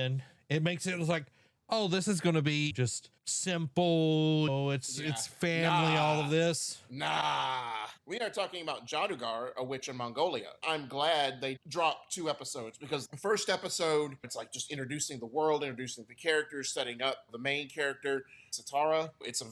in, it makes it like, oh, this is going to be just simple. Oh, it's family, all of this. Nah. We are talking about Jadugar, a witch in Mongolia. I'm glad they dropped 2 episodes because the first episode, it's like just introducing the world, introducing the characters, setting up the main character, Satara. It's a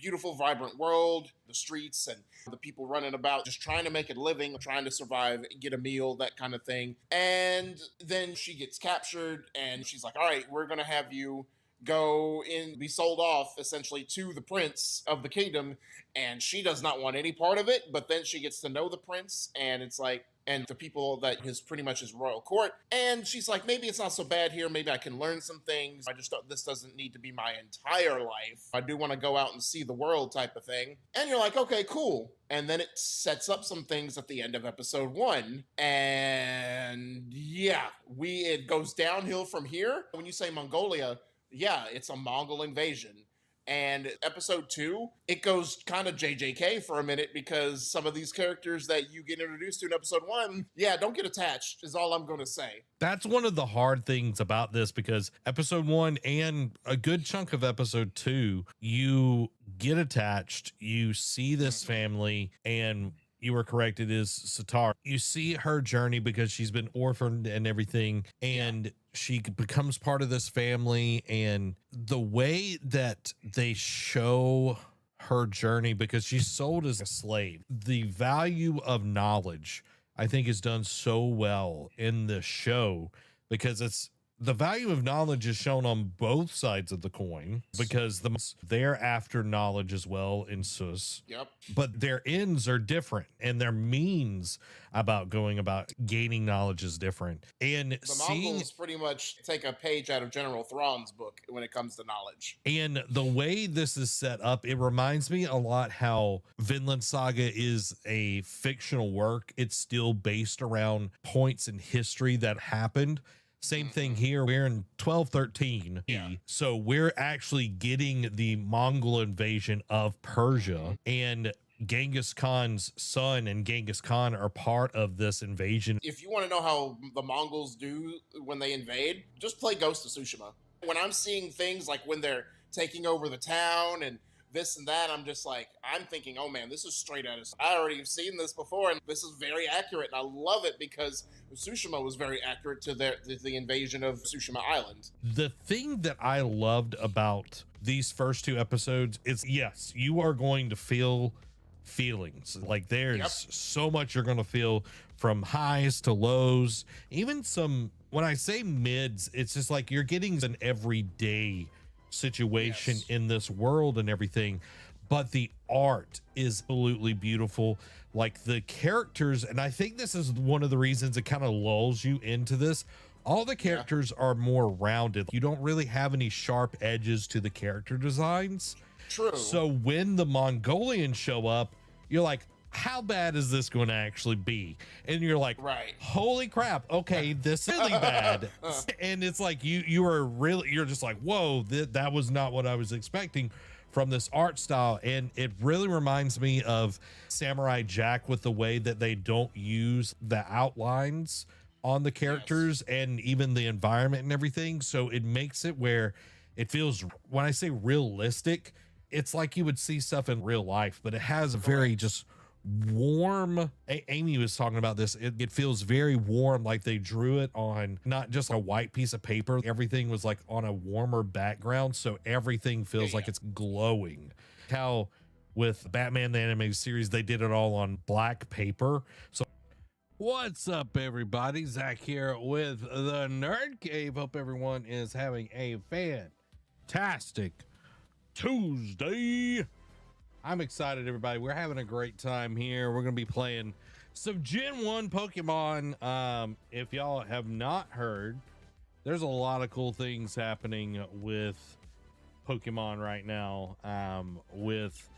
beautiful, vibrant world, the streets and the people running about, just trying to make a living, trying to survive, get a meal, that kind of thing. And then she gets captured and she's like, all right, we're going to have you go in, be sold off essentially to the prince of the kingdom, and she does not want any part of it. But then she gets to know the prince, and it's like, and the people that is pretty much his royal court, and she's like, maybe it's not so bad here, maybe I can learn some things. I just thought this doesn't need to be my entire life. I do want to go out and see the world type of thing. And you're like, okay, cool. And then it sets up some things at the end of episode 1. And yeah, it goes downhill from here. When you say Mongolia, yeah, it's a Mongol invasion. And episode 2, it goes kind of JJK for a minute because some of these characters that you get introduced to in episode 1, yeah, don't get attached is all I'm going to say. That's one of the hard things about this, because episode 1 and a good chunk of episode 2, you get attached, you see this family, and you were correct, it is Satara. You see her journey because she's been orphaned and everything, and she becomes part of this family. And the way that they show her journey, because she's sold as a slave, the value of knowledge, I think, is done so well in the show, because the value of knowledge is shown on both sides of the coin, because they're after knowledge as well in Sus. Yep. But their ends are different, and their means about going about gaining knowledge is different. And the Mongols pretty much take a page out of General Thrawn's book when it comes to knowledge. And the way this is set up, it reminds me a lot how Vinland Saga is a fictional work. It's still based around points in history that happened. Same thing here. We're in 1213. So we're actually getting the Mongol invasion of Persia, and Genghis Khan's son and Genghis Khan are part of this invasion. If you want to know how the Mongols do when they invade, just play Ghost of Tsushima. When I'm seeing things like when they're taking over the town and this and that, I'm just like, I'm thinking, oh man, this is straight out of, I already have seen this before, and this is very accurate, and I love it because Tsushima was very accurate to the invasion of Tsushima Island. The thing that I loved about these first 2 episodes is, yes, you are going to feel feelings. Like there's so much you're going to feel, from highs to lows, even some, when I say mids, it's just like you're getting an everyday situation in this world and everything. But the art is absolutely beautiful. Like the characters, and I think this is one of the reasons it kind of lulls you into this. All the characters are more rounded. You don't really have any sharp edges to the character designs. True. So when the Mongolians show up, you're like, how bad is this going to actually be? And you're like, holy crap. Okay, this is really bad. And it's like you're just like, whoa, that was not what I was expecting from this art style. And it really reminds me of Samurai Jack with the way that they don't use the outlines on the characters and even the environment and everything. So it makes it where it feels, when I say realistic, it's like you would see stuff in real life, but it has a very just warm, Amy was talking about this, it feels very warm, like they drew it on not just a white piece of paper. Everything was like on a warmer background, so everything feels like it's glowing. How with Batman the Animated Series, they did it all on black paper. So what's up, everybody? Zach here with the Nerd Cave. Hope everyone is having a fantastic Tuesday. I'm excited, everybody. We're having a great time here. We're going to be playing some Gen 1 Pokemon. If y'all have not heard, there's a lot of cool things happening with Pokemon right now, with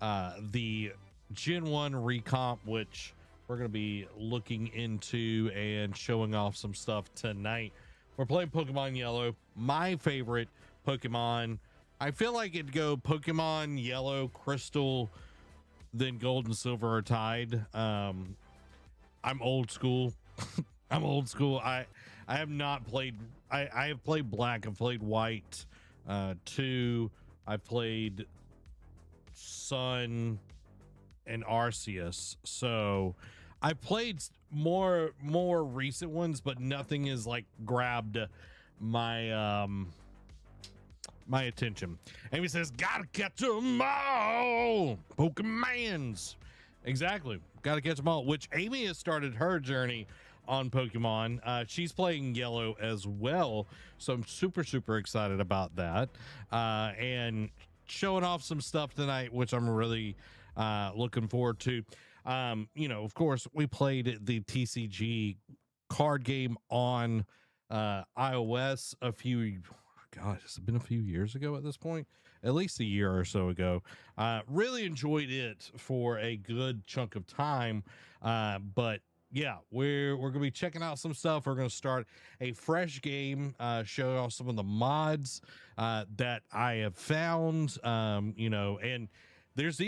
the Gen 1 Recomp, which we're going to be looking into and showing off some stuff tonight. We're playing Pokemon Yellow, my favorite Pokemon. I feel like it'd go Pokemon Yellow, Crystal, then Gold and Silver are tied. I'm old school. I'm old school. I I have not played. I have played Black. I've played White 2. I played Sun and Arceus. So I played more recent ones, but nothing has like grabbed my my attention. Amy says, "Gotta catch them all, Pokemons." Exactly, gotta catch them all. Which Amy has started her journey on Pokemon. She's playing Yellow as well, so I'm super excited about that. And showing off some stuff tonight, which I'm really looking forward to. You know, of course, we played the TCG card game on iOS it's been a few years ago at this point, at least a year or so ago. Really enjoyed it for a good chunk of time. But yeah, we're gonna be checking out some stuff. We're gonna start a fresh game, show off some of the mods that I have found. You know, and there's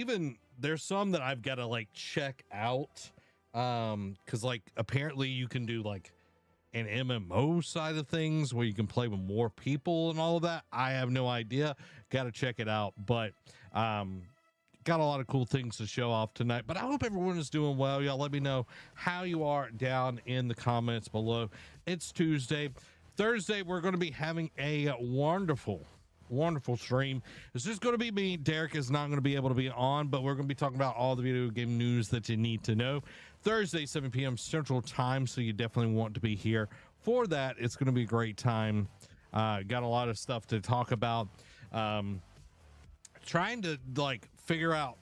some that I've got to like check out, because like apparently you can do like an MMO side of things where you can play with more people and all of that. I have no idea. Got to check it out, but got a lot of cool things to show off tonight. But I hope everyone is doing well. Y'all let me know how you are down in the comments below. It's Tuesday. Thursday, we're going to be having a wonderful stream. It's just going to be me. Derek is not going to be able to be on, but we're going to be talking about all the video game news that you need to know. Thursday, 7 p.m. Central Time, so you definitely want to be here for that. It's going to be a great time. Got a lot of stuff to talk about. Trying to like figure out,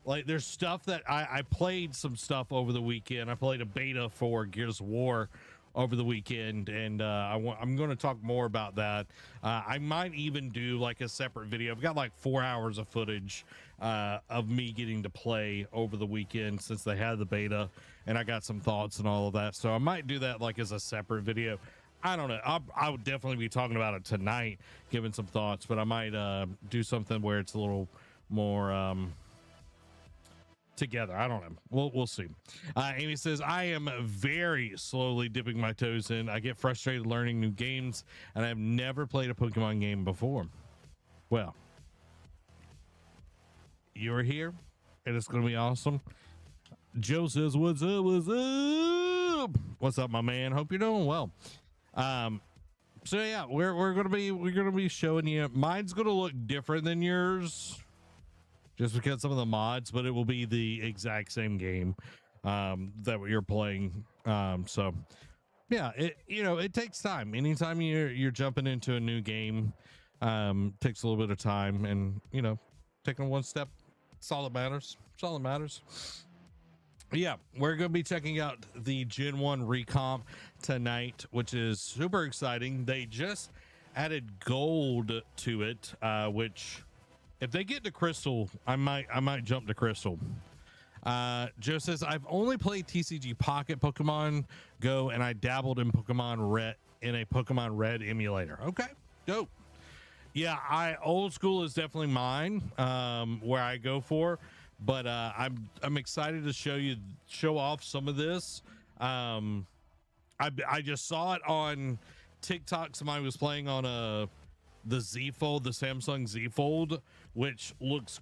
like, there's stuff that I played some stuff over the weekend. I played a beta for Gears of War over the weekend, and I'm going to talk more about that. I might even do like a separate video. I've got like 4 hours of footage of me getting to play over the weekend since they had the beta, and I got some thoughts and all of that. So I might do that like as a separate video. I don't know. I would definitely be talking about it tonight, giving some thoughts, but I might do something where it's a little more together. I don't know. We'll see. Amy says, I am very slowly dipping my toes in. I get frustrated learning new games, and I've never played a Pokemon game before. Well, you're here, and it's going to be awesome. Joe says, what's up? What's up, my man? Hope you're doing well. So yeah, we're gonna be showing you. Mine's gonna look different than yours, just because some of the mods, but it will be the exact same game that you're playing. So yeah, it takes time. Anytime you're jumping into a new game, takes a little bit of time, and taking one step, it's all that matters. It's all that matters. Yeah, we're going to be checking out the Gen 1 recomp tonight, which is super exciting. They just added gold to it, which if they get to Crystal, I might jump to Crystal. Joe says, I've only played TCG Pocket Pokemon Go, and I dabbled in Pokemon Red emulator. Okay, dope. Yeah, old school is definitely mine, where I go for. But I'm excited to show off some of this. I just saw it on TikTok. Somebody was playing on the Z Fold, the Samsung Z Fold, which looks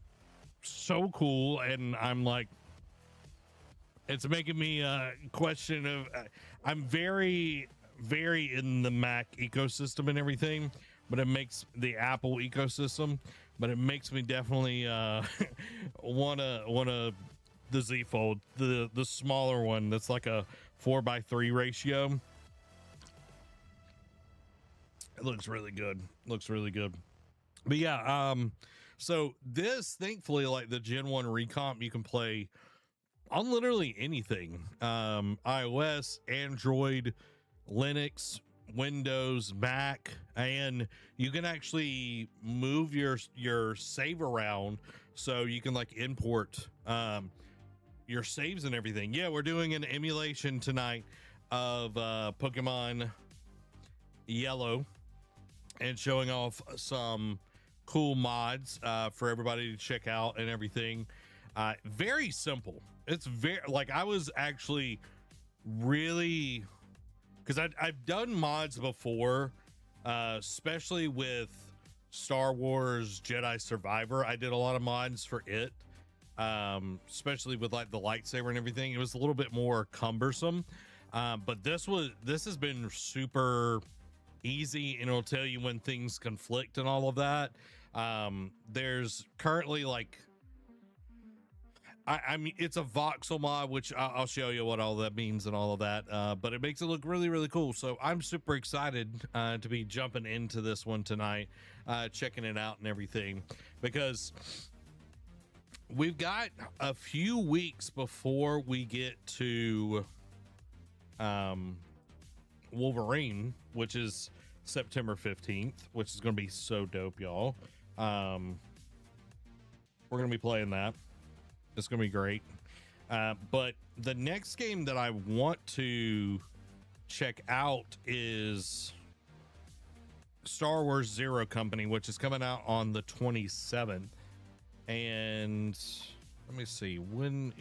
so cool, and I'm like, it's making me question of. I'm very in the Mac ecosystem and everything, but it makes the Apple ecosystem. But it makes me definitely wanna the Z Fold, the smaller one that's like a 4:3 ratio. It looks really good. But yeah, so this, thankfully, like the Gen 1 recomp, you can play on literally anything. iOS, Android, Linux, Windows, Mac, and you can actually move your save around, so you can like import your saves and everything. Yeah, we're doing an emulation tonight of Pokemon Yellow and showing off some cool mods for everybody to check out and everything. Very simple. It's very, like, I was actually really because I've done mods before, especially with Star Wars Jedi Survivor. I did a lot of mods for it, especially with like the lightsaber and everything. It was a little bit more cumbersome, but this has been super easy, and it'll tell you when things conflict and all of that. There's currently like, I mean, it's a voxel mod, which I'll show you what all that means and all of that. But it makes it look really, really cool. So I'm super excited to be jumping into this one tonight, checking it out and everything, because we've got a few weeks before we get to Wolverine, which is September 15th, which is going to be so dope, y'all. We're going to be playing that. It's going to be great. But the next game that I want to check out is Star Wars Zero Company, which is coming out on the 27th. And let me see, what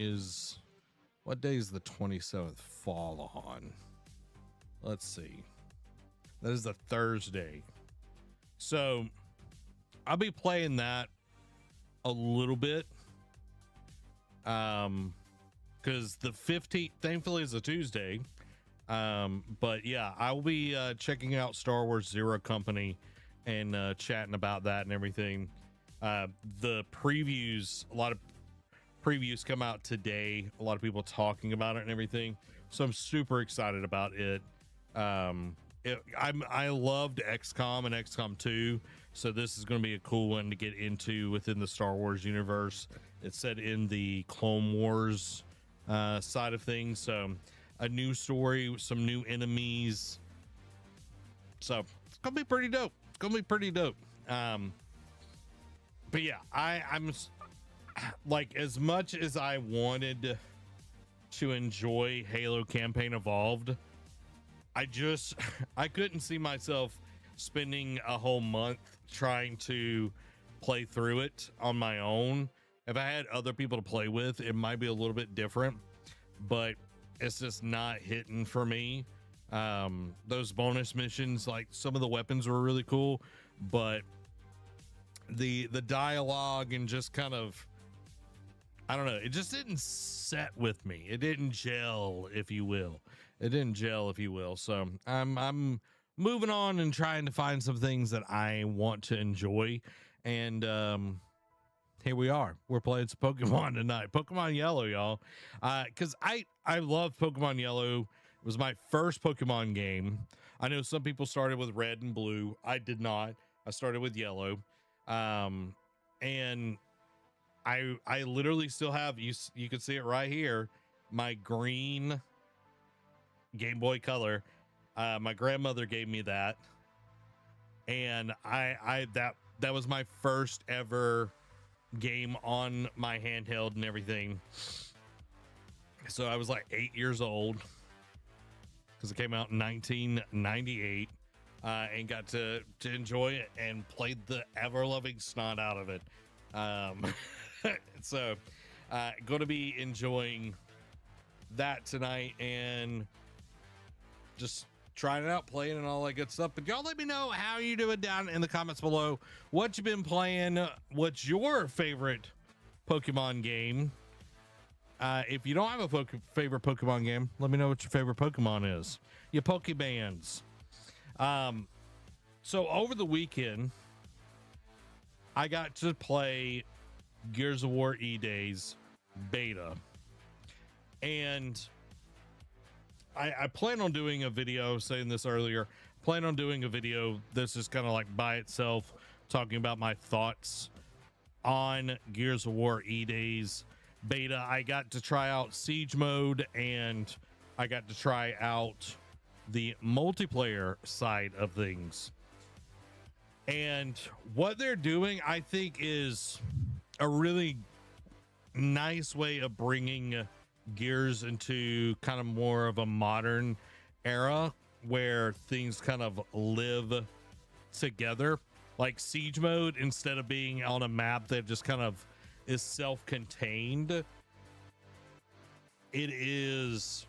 day is the 27th fall on? Let's see. That is a Thursday. So I'll be playing that a little bit. Because the 15th thankfully is a Tuesday. But yeah, I will be checking out Star Wars Zero Company and chatting about that and everything. The previews, a lot of previews come out today, a lot of people talking about it and everything, so I'm super excited about it. I loved XCOM and XCOM 2, so this is going to be a cool one to get into within the Star Wars universe. It's set in the Clone Wars side of things, so a new story, some new enemies, so it's gonna be pretty dope. But yeah, I'm like, as much as I wanted to enjoy Halo Campaign Evolved, I couldn't see myself spending a whole month trying to play through it on my own. If I had other people to play with, it might be a little bit different, but it's just not hitting for me. Those bonus missions, like some of the weapons were really cool, but the dialogue and just kind of, I don't know, it just didn't set with me. It didn't gel, if you will. So I'm moving on and trying to find some things that I want to enjoy. And here we are. We're playing some Pokemon tonight. Pokemon Yellow, y'all. Because I love Pokemon Yellow. It was my first Pokemon game. I know some people started with Red and Blue. I did not. I started with Yellow. And I literally still have, you can see it right here, my green Game Boy Color. My grandmother gave me that, and that was my first ever game on my handheld and everything. So I was like 8 years old, because it came out in 1998, and got to enjoy it and played the ever-loving snot out of it. So going to be enjoying that tonight and just trying it out, playing and all that good stuff. But y'all let me know how you doing down in the comments below. What you been playing? What's your favorite Pokemon game? If you don't have a favorite Pokemon game, let me know what your favorite Pokemon is. Your Pokebands. So over the weekend, I got to play Gears of War E-Days beta, and I plan on doing a video, saying this earlier, plan on doing a video. This is kind of like by itself, talking about my thoughts on Gears of War E-Days beta. I got to try out Siege mode, and I got to try out the multiplayer side of things. And what they're doing, I think, is a really nice way of bringing Gears into kind of more of a modern era where things kind of live together. Like Siege mode, instead of being on a map that just kind of is self-contained, it is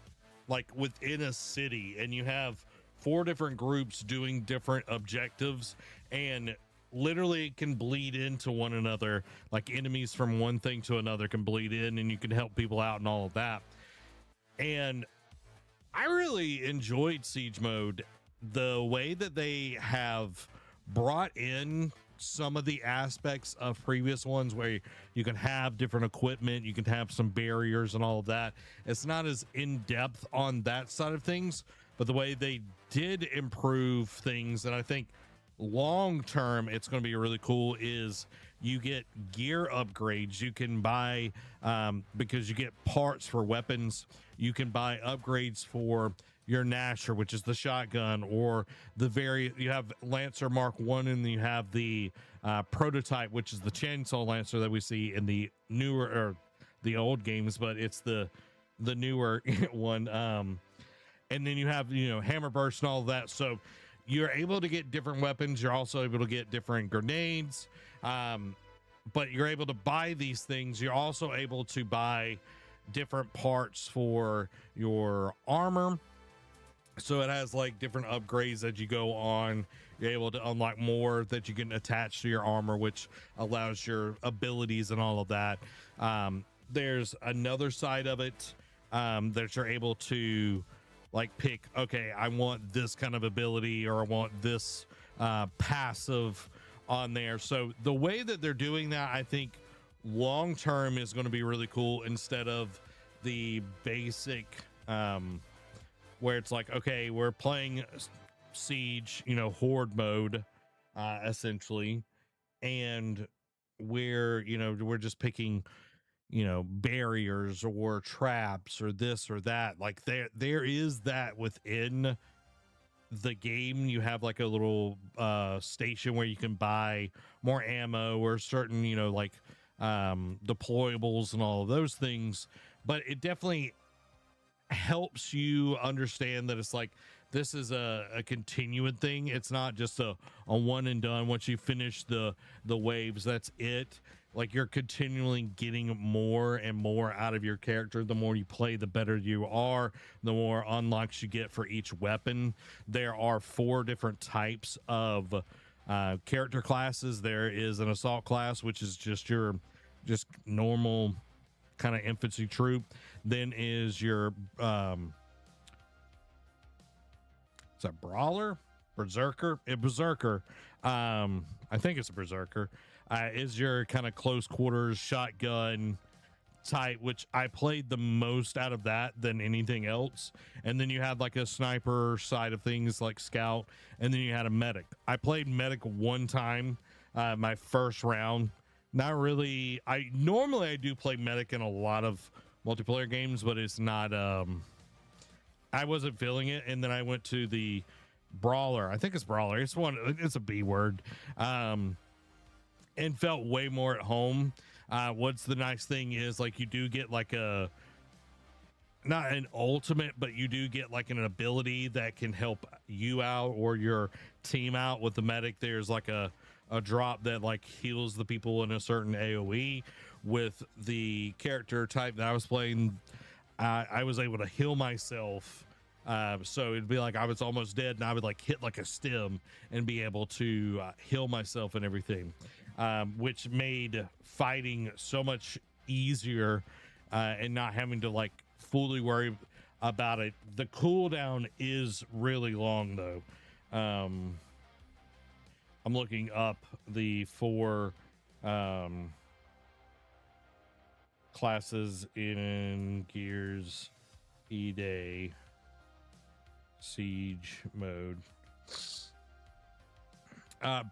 like within a city, and you have 4 different groups doing different objectives, and literally it can bleed into one another. Like enemies from one thing to another can bleed in, and you can help people out and all of that. And I really enjoyed Siege Mode. The way that they have brought in some of the aspects of previous ones, where you can have different equipment, you can have some barriers and all of that. It's not as in depth on that side of things, but the way they did improve things, and I think long term it's going to be really cool, is you get gear upgrades. You can buy because you get parts for weapons, you can buy upgrades for your Nasher, which is the shotgun, or you have Lancer Mark 1, and then you have the prototype, which is the chainsaw Lancer that we see in the newer, or the old games, but it's the newer one. And then you have, hammer burst and all of that. So you're able to get different weapons. You're also able to get different grenades. But you're able to buy these things. You're also able to buy different parts for your armor. So it has like different upgrades as you go on. You're able to unlock more that you can attach to your armor, which allows your abilities and all of that. There's another side of it that you're able to like pick, okay, I want this kind of ability, or I want this passive on there. So the way that they're doing that, I think long term is going to be really cool, instead of the basic where it's like, okay, we're playing Siege, horde mode, essentially, and we're just picking, barriers or traps or this or that. Like there is that within the game. You have like a little station where you can buy more ammo or certain, deployables and all of those things, but it definitely helps you understand that it's like, this is a continuing thing. It's not just a one and done. Once you finish the waves, that's it. Like, you're continually getting more and more out of your character. The more you play, the better you are, the more unlocks you get for each weapon. There are 4 different types of character classes. There is an assault class, which is just your normal kind of infantry troop. Then is your is that brawler, berserker? I think it's a berserker. Is your kind of close quarters shotgun type, which I played the most out of that than anything else. And then you had like a sniper side of things, like scout, and then you had a medic. I played medic one time, my first round. Not really. I do play medic in a lot of multiplayer games, but it's not I wasn't feeling it. And then I went to the brawler. I think it's brawler. It's a B word. And felt way more at home. What's the nice thing is, like, you do get like not an ultimate, but you do get like an ability that can help you out or your team out. With the medic, there's like a drop that like heals the people in a certain AoE. With the character type that I was playing, I was able to heal myself. So it'd be like I was almost dead, and I would like hit like a stem and be able to heal myself and everything, which made fighting so much easier, and not having to like fully worry about it. The cooldown is really long though. I'm looking up the 4 classes in Gears E-Day Siege mode.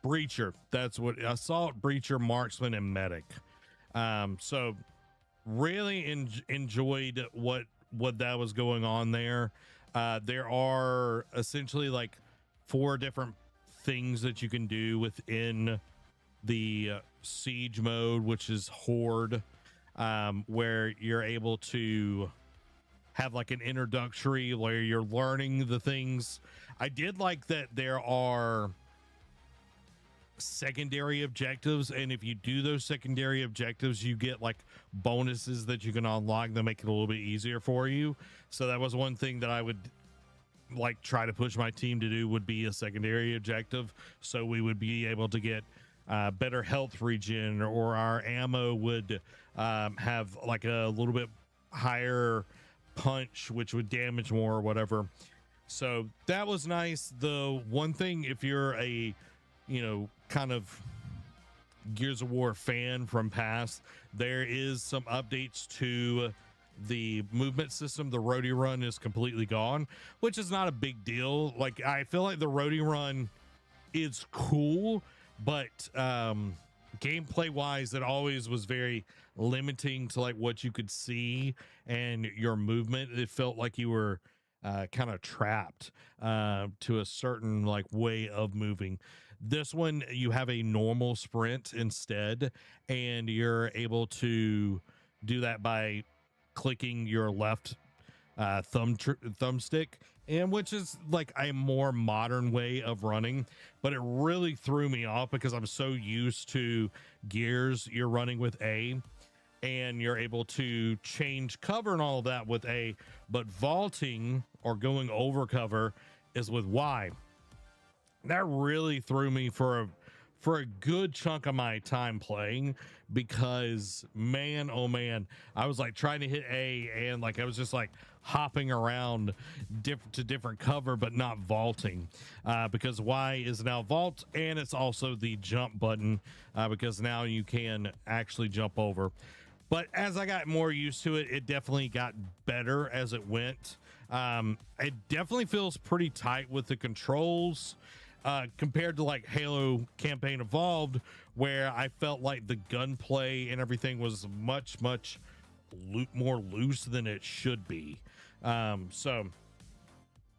Breacher, that's what assault, breacher, marksman, and medic. So really enjoyed what that was going on there. There are essentially like 4 different things that you can do within the siege mode, which is horde, where you're able to have like an introductory where you're learning the things. I did like that there are secondary objectives, and if you do those secondary objectives, you get like bonuses that you can unlock that make it a little bit easier for you. So that was one thing that I would like try to push my team to do, would be a secondary objective, so we would be able to get better health regen, or our ammo would have like a little bit higher punch, which would damage more or whatever. So that was nice. The one thing, if you're a, you know, kind of Gears of War fan from past, there is some updates to the movement system. The roadie run is completely gone, which is not a big deal. Like, I feel like the roadie run is cool, but gameplay wise, it always was very limiting to like what you could see and your movement. It felt like you were kind of trapped to a certain like way of moving. This one, you have a normal sprint instead, and you're able to do that by clicking your left thumbstick, and which is like a more modern way of running. But it really threw me off because I'm so used to Gears, you're running with A, and you're able to change cover and all of that with A, but vaulting or going over cover is with Y. That really threw me for a good chunk of my time playing, because man, oh man, I was like trying to hit A, and like I was just like hopping around to different cover, but not vaulting, because Y is now vault, and it's also the jump button, because now you can actually jump over. But as I got more used to it, it definitely got better as it went. It definitely feels pretty tight with the controls, compared to like Halo Campaign Evolved, where I felt like the gunplay and everything was much more loose than it should be. So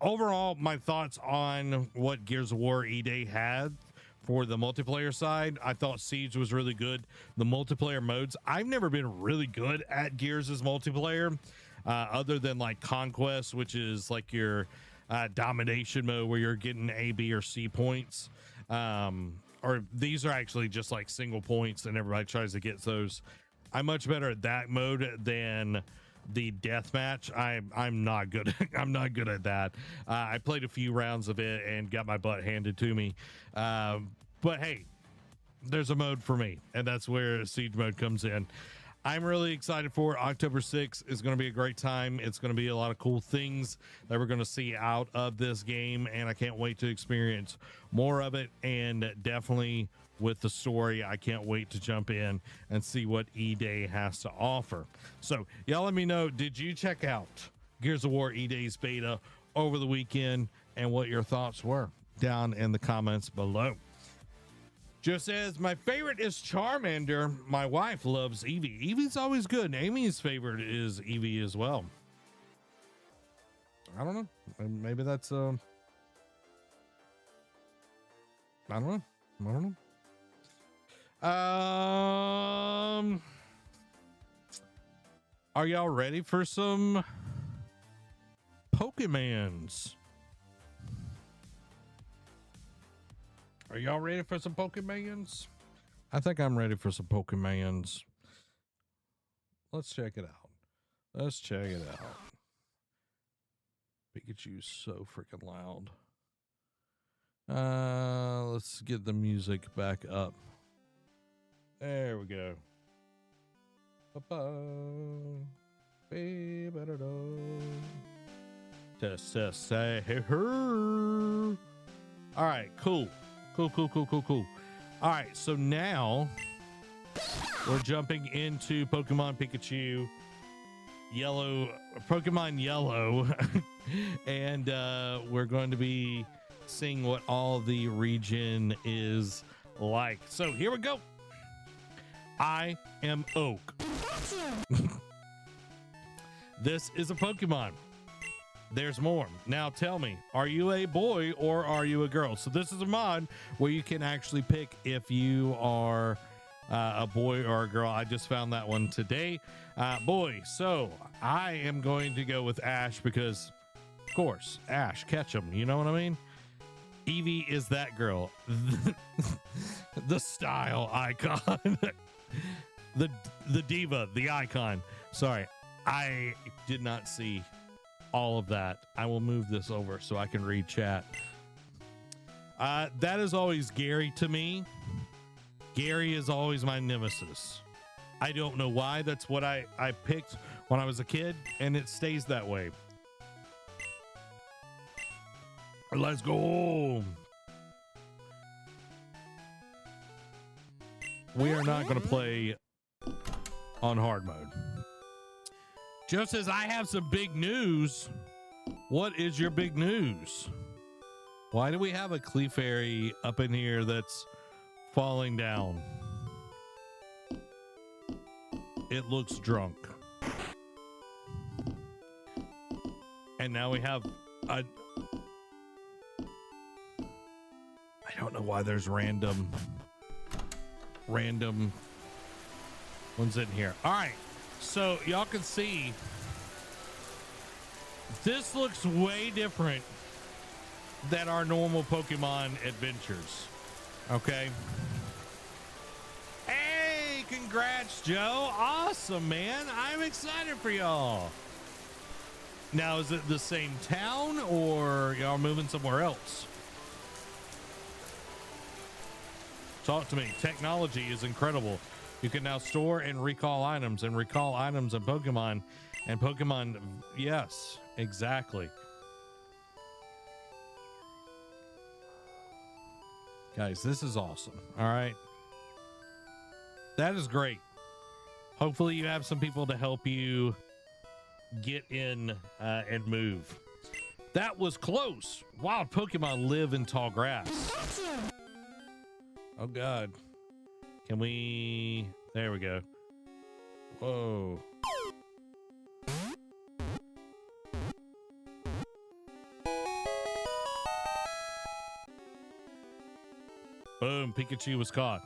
overall, my thoughts on what Gears of War E-Day had for the multiplayer side, I thought Siege was really good. The multiplayer modes, I've never been really good at Gears' multiplayer, other than like Conquest, which is like your domination mode where you're getting A, B, or C points. Or these are actually just like single points, and everybody tries to get those. I'm much better at that mode than the deathmatch. I'm not good. I'm not good at that. I played a few rounds of it and got my butt handed to me. But hey, there's a mode for me, and that's where Siege mode comes in. I'm really excited for it. October 6th is going to be a great time. It's going to be a lot of cool things that we're going to see out of this game, and I can't wait to experience more of it. And definitely with the story, I can't wait to jump in and see what E-Day has to offer. So y'all let me know, did you check out Gears of War E-Day's beta over the weekend, and what your thoughts were down in the comments below. Joe says, my favorite is Charmander. My wife loves Eevee. Eevee's always good. Amy's favorite is Eevee as well. I don't know. Maybe that's I don't know. Are y'all ready for some Pokemons? Are y'all ready for some Pokemons? I think I'm ready for some Pokemons. Let's check it out. Let's check it out. Pikachu's so freaking loud. Let's get the music back up. There we go. Test, say her. All right, cool. Cool. All right, so now we're jumping into Pokemon Pikachu Yellow, Pokemon Yellow, and we're going to be seeing what all the region is like. So here we go. I am Oak. This is a Pokemon. There's more. Now tell me, are you a boy or are you a girl? So this is a mod where you can actually pick if you are a boy or a girl. I just found that one today. Boy. So I am going to go with Ash because, of course, Ash, catch 'em. You know what I mean? Eevee is that girl. The style icon. the diva, the icon. Sorry, I did not see all of that. I will move this over so I can read chat. That is always Gary to me. Gary is always my nemesis. I don't know why. That's what I picked when I was a kid, and it stays that way. Let's go. We are not going to play on hard mode. Joe says, I have some big news. What is your big news? Why do we have a Clefairy up in here that's falling down? It looks drunk. And now we have a... I don't know why there's random ones in here. All right, so y'all can see this looks way different than our normal Pokemon adventures. Okay. Hey, congrats, Joe. Awesome, man. I'm excited for y'all. Now, is it the same town or y'all moving somewhere else? Talk to me. Technology is incredible. You can now store and recall items in Pokemon. And Pokemon, yes, exactly. Guys, this is awesome. All right. That is great. Hopefully you have some people to help you get in and move. That was close. Wild Pokemon live in tall grass. Oh, God. Can we... There we go. Whoa. Boom. Pikachu was caught.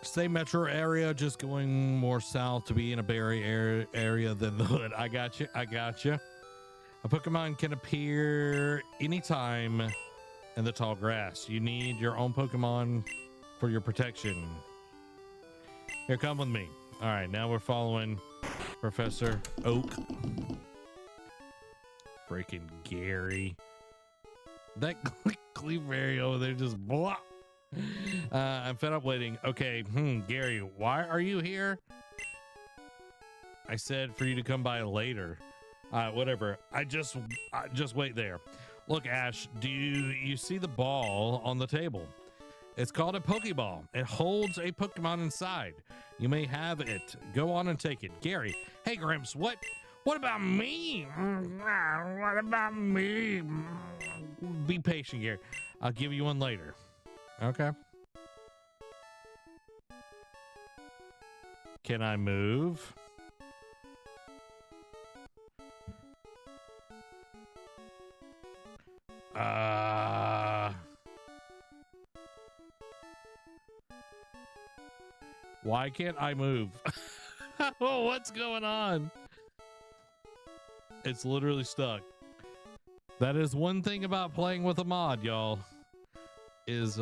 Same metro area, just going more south to be in a berry area than the hood. I got you. I got you. A Pokemon can appear anytime in the tall grass. You need your own Pokemon for your protection. Here, come with me. All right, now we're following Professor Oak. Freaking Gary. That Clefairy over there just blah. I'm fed up waiting. Okay, Gary, why are you here? I said for you to come by later. Whatever. I just wait there. Look, Ash, do you see the ball on the table? It's called a Pokeball. It holds a Pokemon inside. You may have it. Go on and take it. Gary, hey, Grimps, what about me? What about me? Be patient, Gary. I'll give you one later. Okay. Can I move? Why can't I move? Oh, what's going on? It's literally stuck. That is one thing about playing with a mod, y'all. Is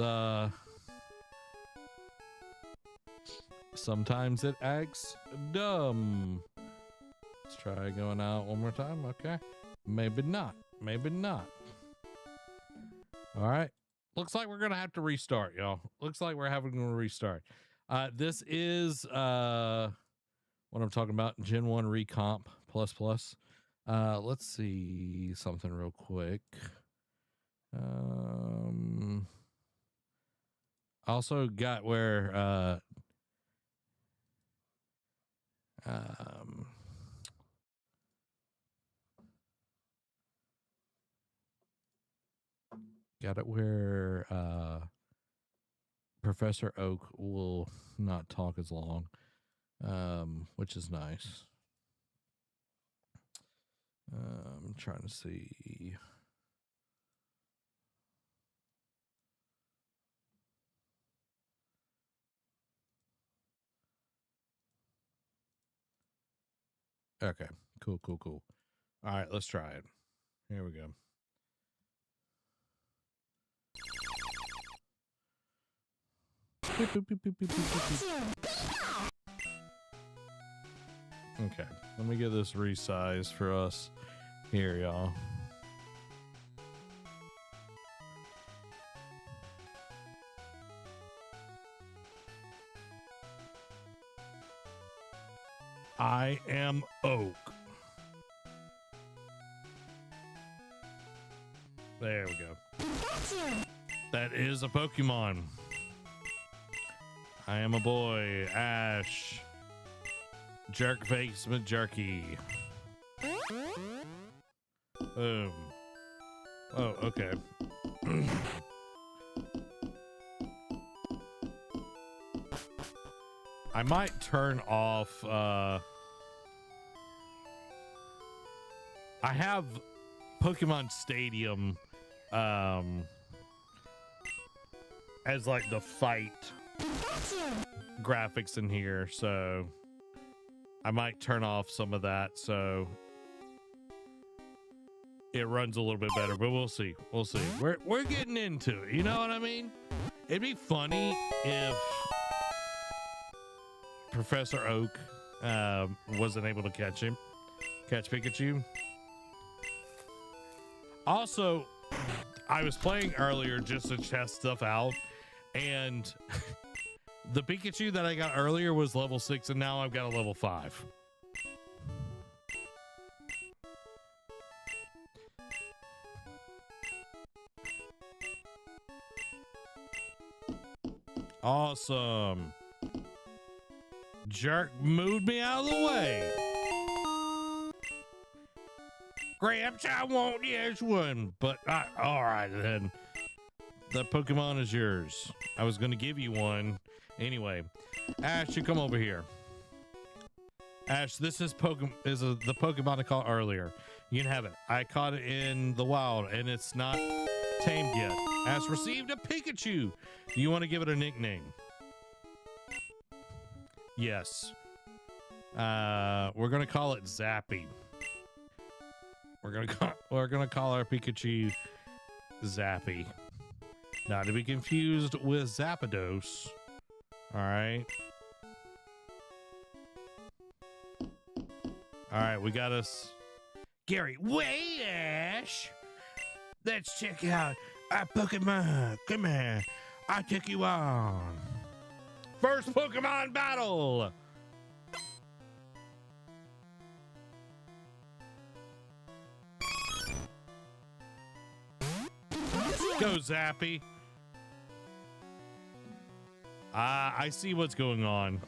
sometimes it acts dumb. Let's try going out one more time. Okay. Maybe not. Maybe not. All right. Looks like we're going to have to restart, y'all. Looks like we're having to restart. This is what I'm talking about. Gen 1 Recomp plus. Let's see something real quick. Also got where got it where Professor Oak will not talk as long, which is nice. I'm trying to see. Okay, cool. All right, let's try it. Here we go. Okay, let me get this resized for us here, y'all. I am Oak. There we go. That is a Pokemon. I am a boy, Ash. Jerk face with jerky. Boom. Oh, okay. I might turn off, I have Pokemon Stadium, as like the fight graphics in here, so I might turn off some of that so it runs a little bit better, but we'll see. We'll see. We're getting into it. You know what I mean? It'd be funny if Professor Oak wasn't able to catch Pikachu. Also, I was playing earlier just to test stuff out, and the Pikachu that I got earlier was level 6, and now I've got a level 5. Awesome. Jerk moved me out of the way. Gramps, I want this one. But, all right, then. The Pokemon is yours. I was going to give you one. Anyway, Ash, you come over here. Ash, this is the Pokemon I caught earlier. You can have it. I caught it in the wild, and it's not tamed yet. Ash received a Pikachu. Do you want to give it a nickname? Yes. We're gonna call it Zappy. We're gonna call our Pikachu Zappy. Not to be confused with Zapdos. All right. All right, we got us. Gary, wait, Ash. Let's check out our Pokemon. Come here. I took you on. First Pokemon battle. Go, Zappy. I see what's going on.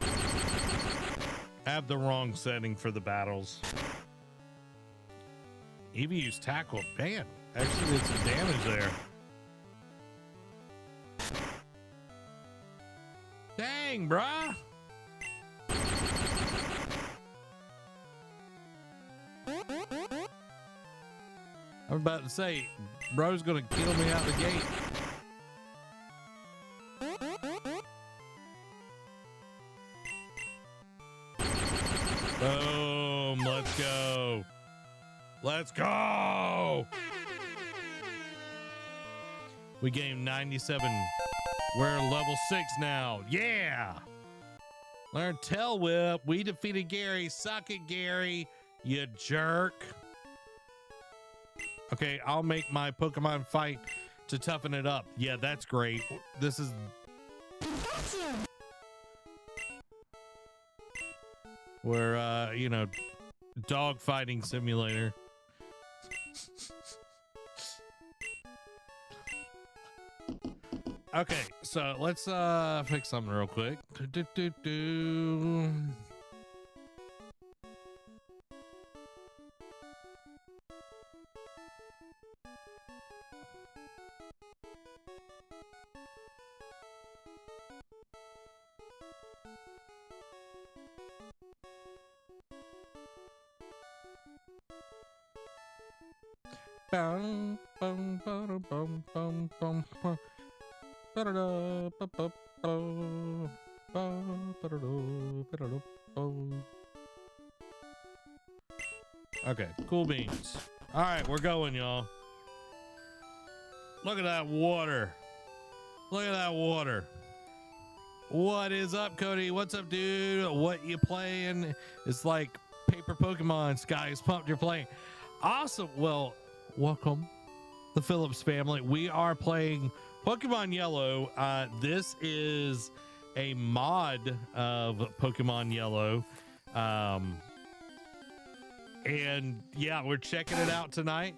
I have the wrong setting for the battles. Eevee used tackle. Man, actually did some damage there. Dang, bruh. I'm about to say, bro's gonna kill me out the gate. Boom, let's go. Let's go. We gained 97. We're level 6 now. Yeah. Learn Tail Whip. We defeated Gary. Suck it, Gary. You jerk. Okay, I'll make my Pokemon fight to toughen it up. Yeah, that's great. This is... We're, you know, dog fighting simulator. Okay, so let's fix something real quick. Bum, bum, bum, bum, bum, bum, bum. Okay, cool beans. All right, we're going, y'all. Look at that water. Look at that water. What is up, Cody? What's up, dude? What you playing? It's like Paper Pokemon. Sky is pumped. You're playing. Awesome. Well, welcome, the Phillips family. We are playing Pokemon Yellow. This is a mod of Pokemon Yellow. And yeah, we're checking it out tonight.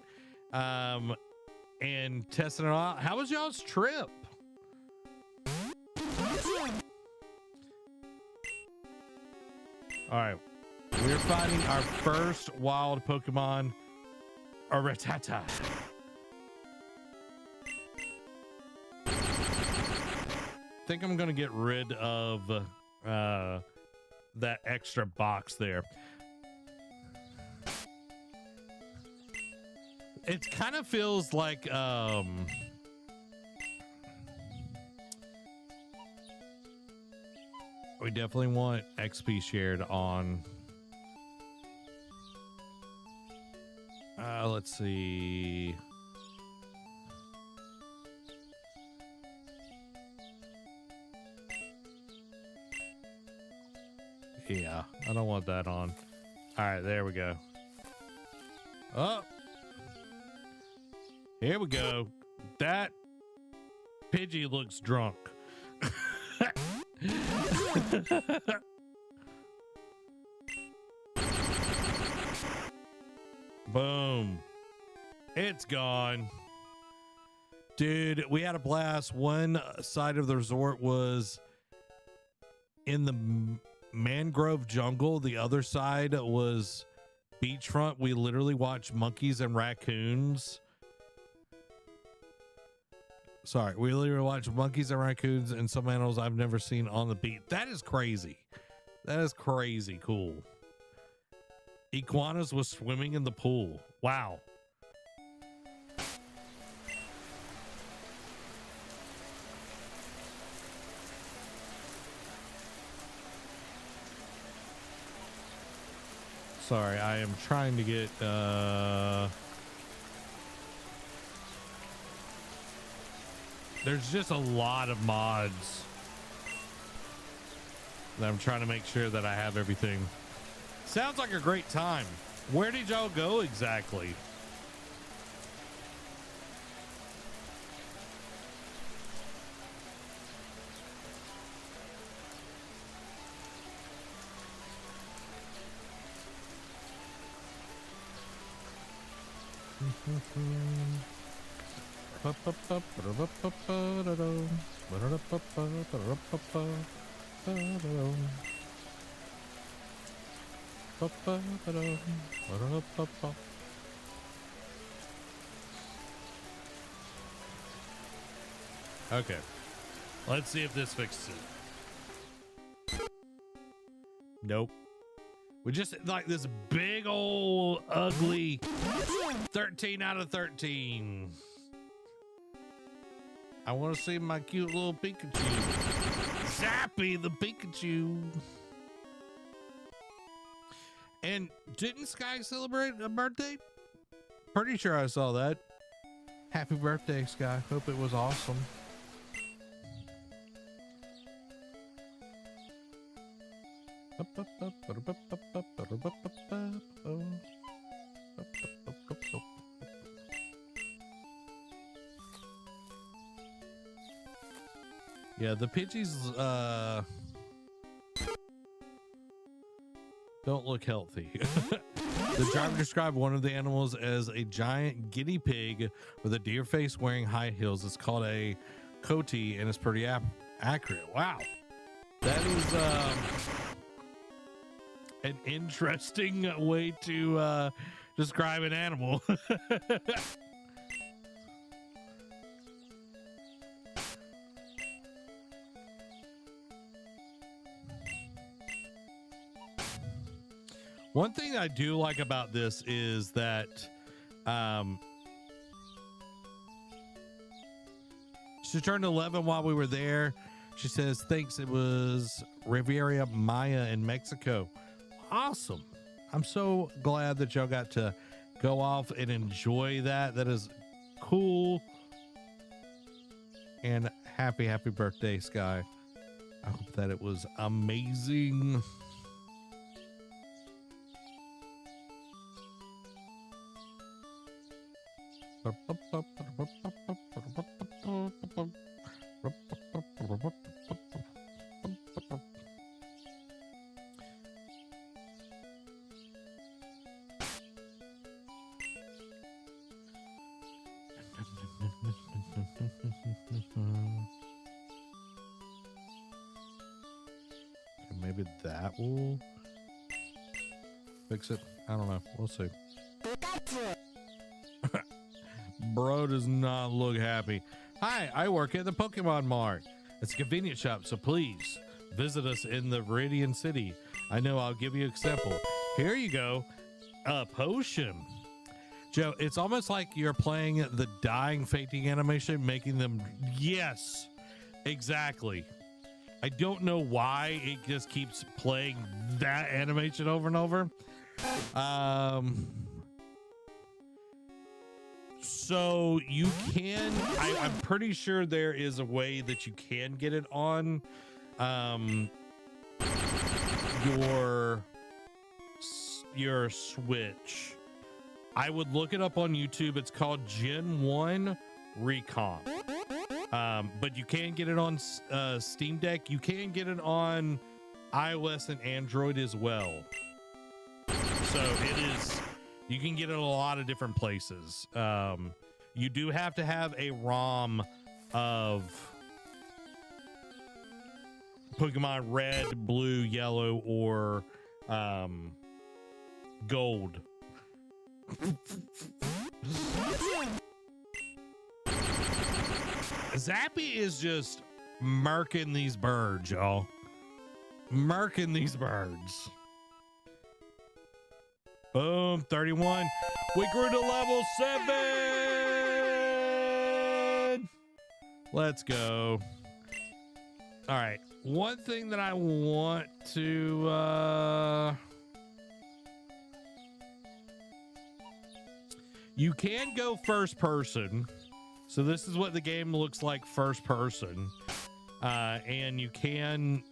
And testing it out. How was y'all's trip? All right, we're finding our first wild Pokemon, a Rattata. I think I'm gonna get rid of that extra box there. It kind of feels like we definitely want XP shared on. Let's see. Yeah, I don't want that on. All right, there we go. Oh, here we go. That Pidgey looks drunk. Boom. It's gone. Dude, we had a blast. One side of the resort was in the mangrove jungle. The other side was beachfront. We literally watched monkeys and raccoons. Sorry, we literally watched monkeys and raccoons and some animals I've never seen on the beach. That is crazy. That is crazy cool. Iguanas was swimming in the pool. Wow. Sorry, I am trying to get there's just a lot of mods that I'm trying to make sure that I have everything. Sounds like a great time. Where did y'all go exactly? Okay, let's see if this fixes it. Nope. We just like this big old ugly 13 out of 13. I want to see my cute little Pikachu. Zappy the Pikachu. And didn't Sky celebrate a birthday? Pretty sure I saw that. Happy birthday, Sky. Hope it was awesome. Yeah, the Pidgeys don't look healthy. The driver described one of the animals as a giant guinea pig with a deer face wearing high heels. It's called a coati and it's pretty accurate. Wow. That is an interesting way to describe an animal. One thing I do like about this is that she turned 11 while we were there. She says, thanks. It was Riviera Maya in Mexico. Awesome. I'm so glad that y'all got to go off and enjoy that. That is cool. And happy birthday, Sky. I hope that it was amazing. Maybe that will fix it. I don't know. We'll see. Bro does not look happy. Hi, I work at the Pokemon Mart. It's a convenience shop, so please visit us in the Viridian City. I know, I'll give you an example. Here you go. A potion. Joe, it's almost like you're playing the dying fainting animation, making them... Yes, exactly. I don't know why it just keeps playing that animation over and over. So you can, I'm pretty sure there is a way that you can get it on your Switch. I would look it up on YouTube. It's called Gen 1 Recon. But you can get it on Steam Deck. You can get it on iOS and Android as well. So it is, you can get it a lot of different places. You do have to have a ROM of Pokemon Red, Blue, Yellow, or Gold. Zappy is just murking these birds, y'all. Murking these birds. Boom, 31. We grew to level 7. Let's go. All right. One thing that I want to... you can go first person. So this is what the game looks like first person. And you can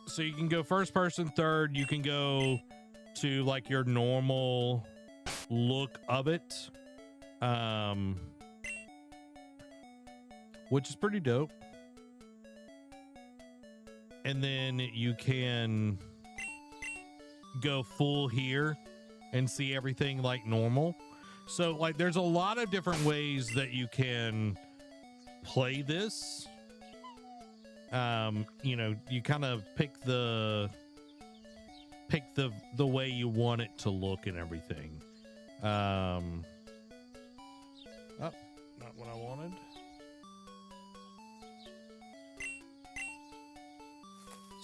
so you can go first person, third, you can go to like your normal look of it. Which is pretty dope. And then you can go full here and see everything like normal. So like there's a lot of different ways that you can play this. You know, you kind of pick the way you want it to look and everything. Oh, not what I wanted.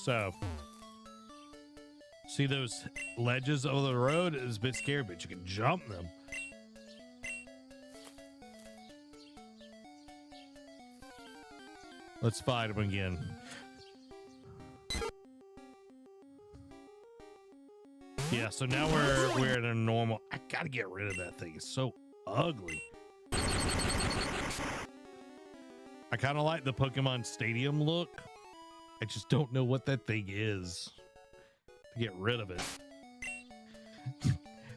So see those ledges over the road? It's a bit scary, but you can jump them. Let's fight him again. Yeah, so now we're in a normal. I gotta get rid of that thing. It's so ugly. I kind of like the Pokemon Stadium look. I just don't know what that thing is to get rid of it.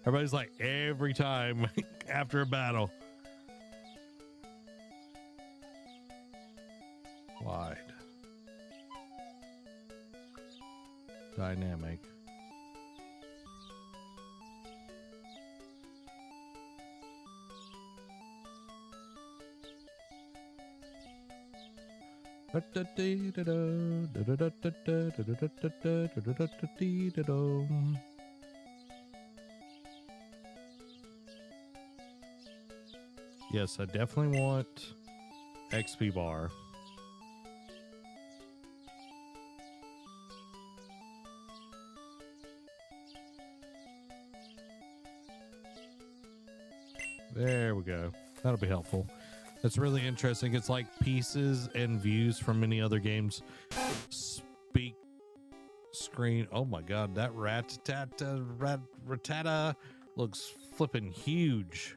Everybody's like every time after a battle. Wide. Dynamic. Yes, I definitely want XP bar. There we go. That'll be helpful. That's really interesting. It's like pieces and views from many other games. Speak screen. Oh my god, that Rattata looks flipping huge.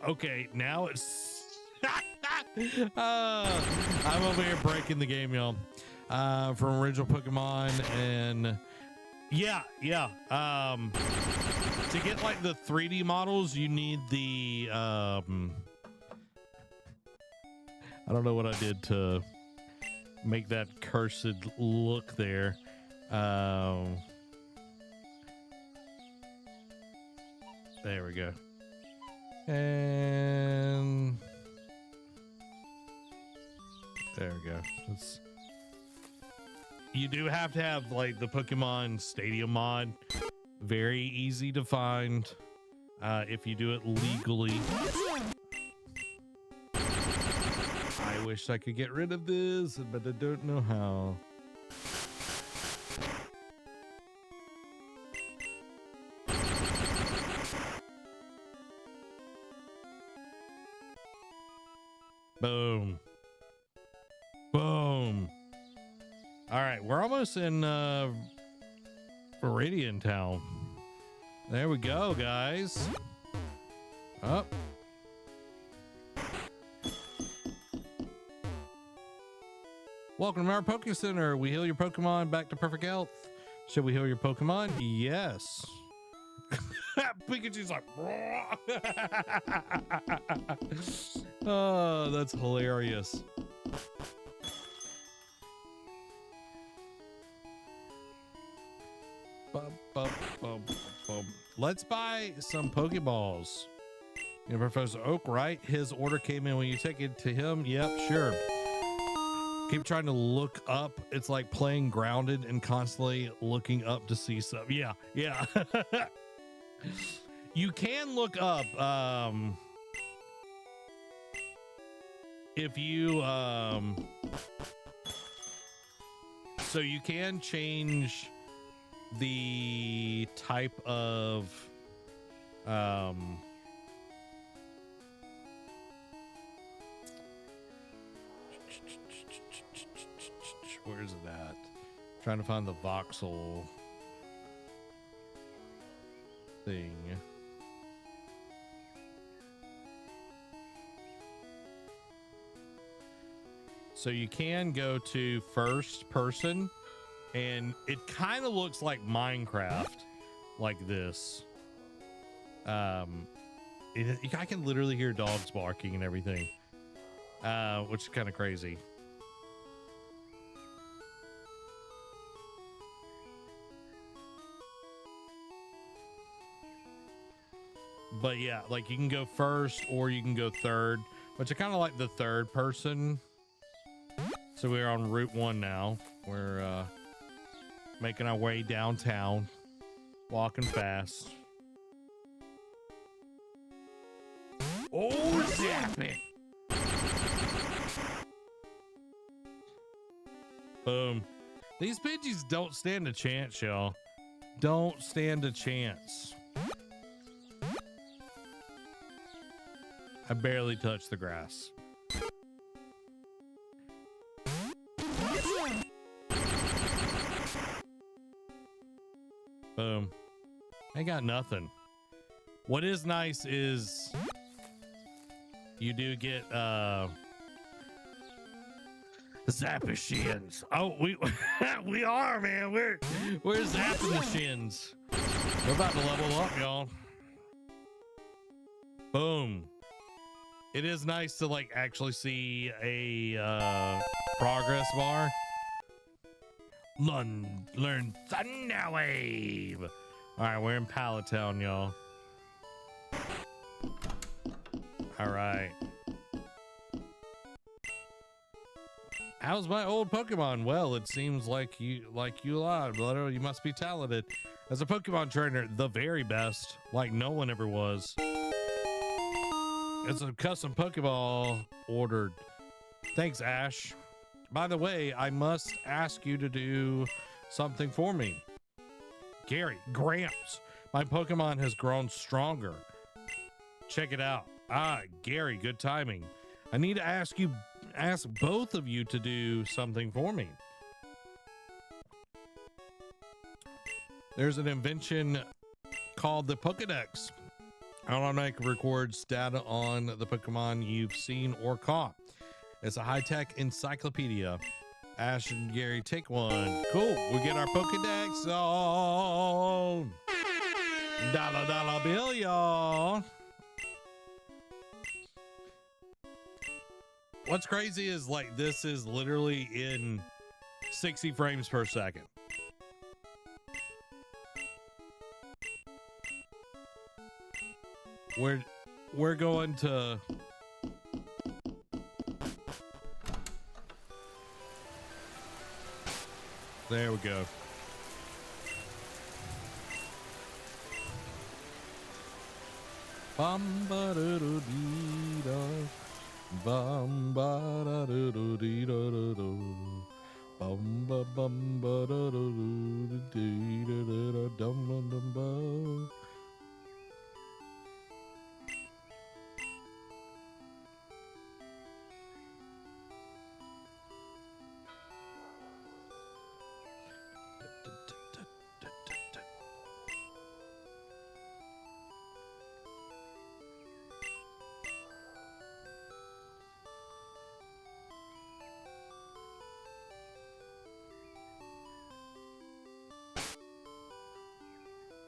Okay, now it's I'm over here breaking the game, y'all. From original Pokemon, and yeah. To get like the 3D models, you need the I don't know what I did to make that cursed look there. There we go. And there we go. You do have to have like the Pokemon Stadium mod. Very easy to find if you do it legally. I wish I could get rid of this, but I don't know how. Boom. Boom. All right, we're almost in Viridian Town. There we go, guys. Up. Welcome to our Poke Center. We heal your Pokemon back to perfect health. Should we heal your Pokemon? Yes. Pikachu's like, oh, that's hilarious. Let's buy some Pokeballs. You know, Professor Oak, right? His order came in when you take it to him. Yep, sure. Keep trying to look up. It's like playing grounded and constantly looking up to see stuff. Yeah. You can look up if you so you can change the type of where is it at? Trying to find the voxel thing. So you can go to first person, and it kind of looks like Minecraft, like this. I can literally hear dogs barking and everything, which is kind of crazy. But yeah, like you can go first or you can go third, which I kind of like the third person. So we're on Route 1 now. We're making our way downtown, walking fast. Oh, zap it! Boom. These Pidgeys don't stand a chance, y'all. Don't stand a chance. I barely touched the grass. Boom. I got nothing. What is nice is you do get zapping shins. Oh, we we are, man. We're zapping the shins. We're about to level up, y'all. Boom. It is nice to like actually see a progress bar. Learn Thunder Wave. All right, we're in Pallet Town, y'all. All right. How's my old Pokemon? Well, it seems like you lied. You must be talented. As a Pokemon trainer, the very best, like no one ever was. It's a custom Pokeball ordered. Thanks, Ash. By the way, I must ask you to do something for me. Gary, Gramps, my Pokemon has grown stronger. Check it out. Ah, Gary, good timing. I need to ask both of you to do something for me. There's an invention called the Pokedex. Automatic records data on the Pokemon you've seen or caught. It's a high-tech encyclopedia. Ash and Gary, take one. Cool. We get our Pokedex on. Dollar bill, y'all. What's crazy is like this is literally in 60 frames per second. We're going to there we go. Bum ba do do dee da, bum ba da do do dee da da do, bum ba da do do dee da da da dum dum dum ba.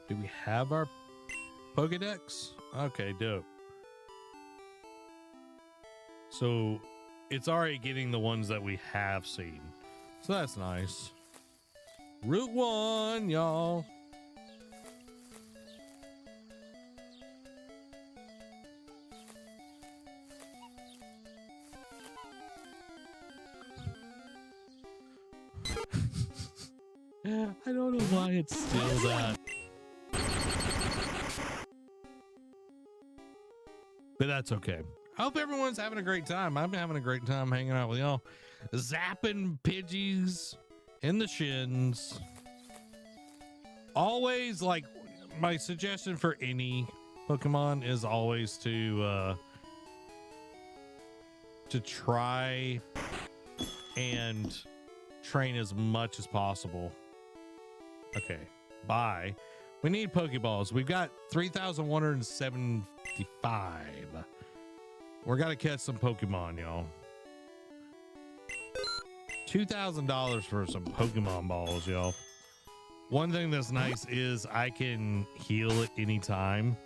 Do we have our Pokedex? Okay, dope. So it's already getting the ones that we have seen. So that's nice. Route 1, y'all. I don't know why it's still that. But that's okay. I hope everyone's having a great time. I'm having a great time hanging out with y'all. Zapping Pidgeys in the shins. Always, like, my suggestion for any Pokemon is always to try and train as much as possible. Okay, bye. We need Pokeballs. We've got 3,175. We're gonna catch some Pokemon, y'all. $2,000 for some Pokemon balls, y'all. One thing that's nice is I can heal at any time.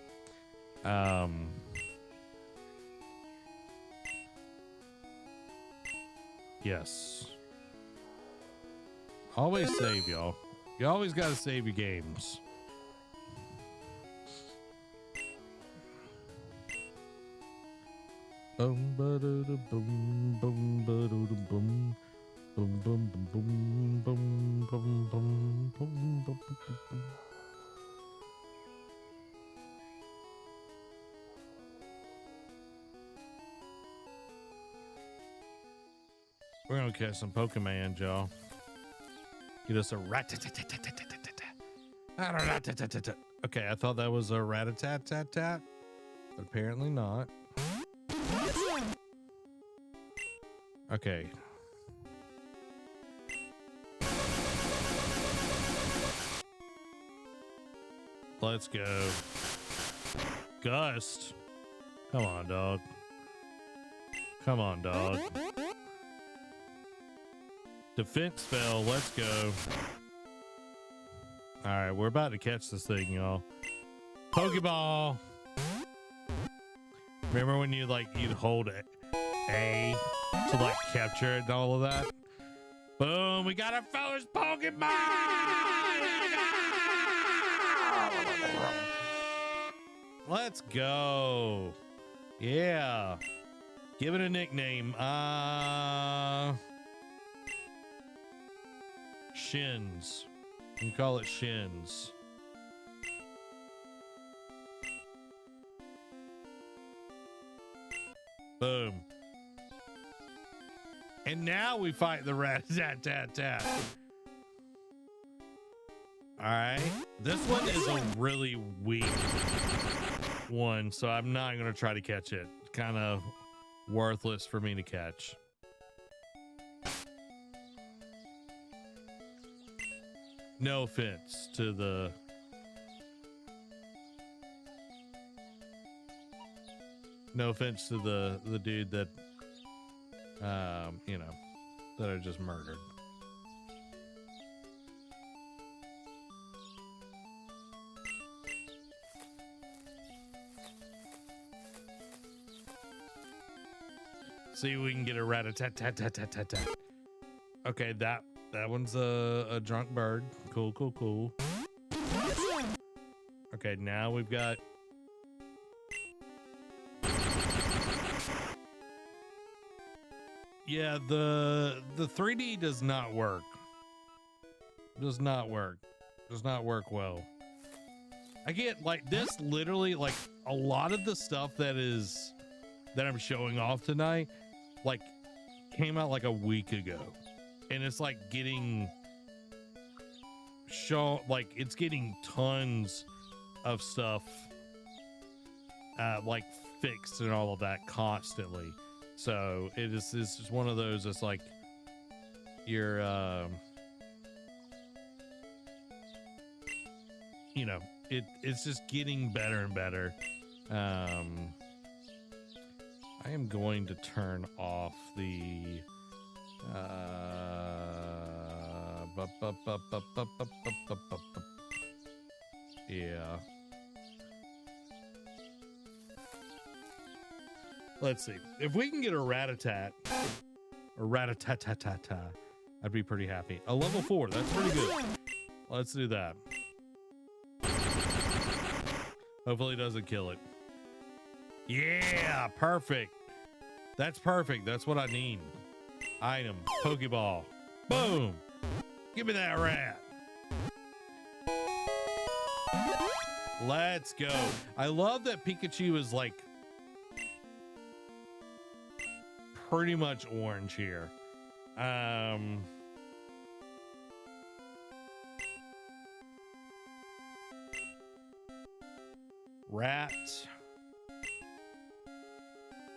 Yes. Always save, y'all. You always gotta save your games. Boom ba do do boom boom ba do do boom boom boom boom boom boom boom boom boom. We're gonna catch some Pokemon, y'all. Get us a rat-tat-tat-tat-tat-tat. Okay, I thought that was a rat-a-tat-tat-tat, but apparently not. Okay. Let's go. Gust. Come on, dog. Come on, dog. Defense spell. Let's go. All right, we're about to catch this thing, y'all. Pokeball. Remember when you'd hold A to like capture it and all of that? Boom, we got our first Pokemon! Let's go. Yeah. Give it a nickname. Shins. You can call it Shins. Boom. And now we fight the rat-tat-tat-tat. All right. This one is a really weak one, so I'm not going to try to catch it. Kind of worthless for me to catch. No offense to the... No offense to the dude that, you know, that I just murdered. See if we can get a rat-a-tat-tat-tat-tat-tat. Okay, that one's a drunk bird. Cool, cool, cool. Okay, now we've got... Yeah, the 3D does not work. Does not work. Does not work well. I get, like, this literally, like, a lot of the stuff that I'm showing off tonight, like, came out like a week ago. And it's like getting shown, like, it's getting tons of stuff like fixed and all of that constantly. So it's just one of those. It's like you're you know, it's just getting better and better. I am going to turn off the yeah. Let's see if we can get a rat-a-tat or rat-a-tat-tat-tat-tat. I'd be pretty happy. A level 4, that's pretty good. Let's do that. Hopefully it doesn't kill it. Yeah, perfect. That's perfect. That's what I need. Item, Pokeball. Boom. Give me that rat. Let's go. I love that Pikachu is like pretty much orange here. Rat.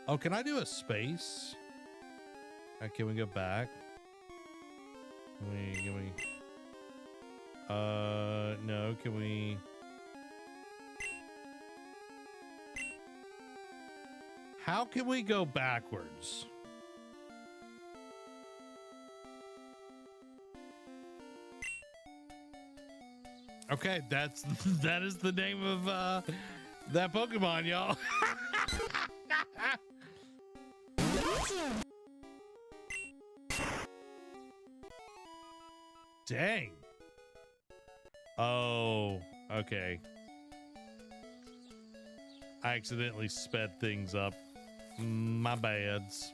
Oh, can I do a space? Can we go back? Can we? No, can we? How can we go backwards? Okay, that is the name of that Pokemon, y'all. Dang. Oh, okay. I accidentally sped things up. My bads.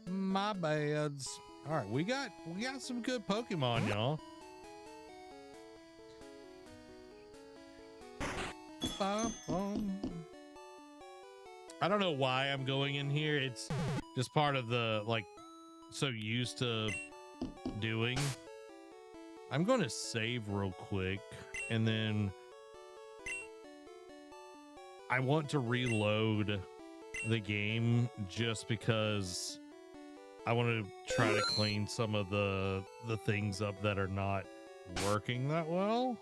My bads. All right, we got some good Pokemon, y'all. I don't know why I'm going in here. It's just part of the, like, so used to doing. I'm going to save real quick, and then I want to reload the game just because I want to try to clean some of the things up that are not working that well.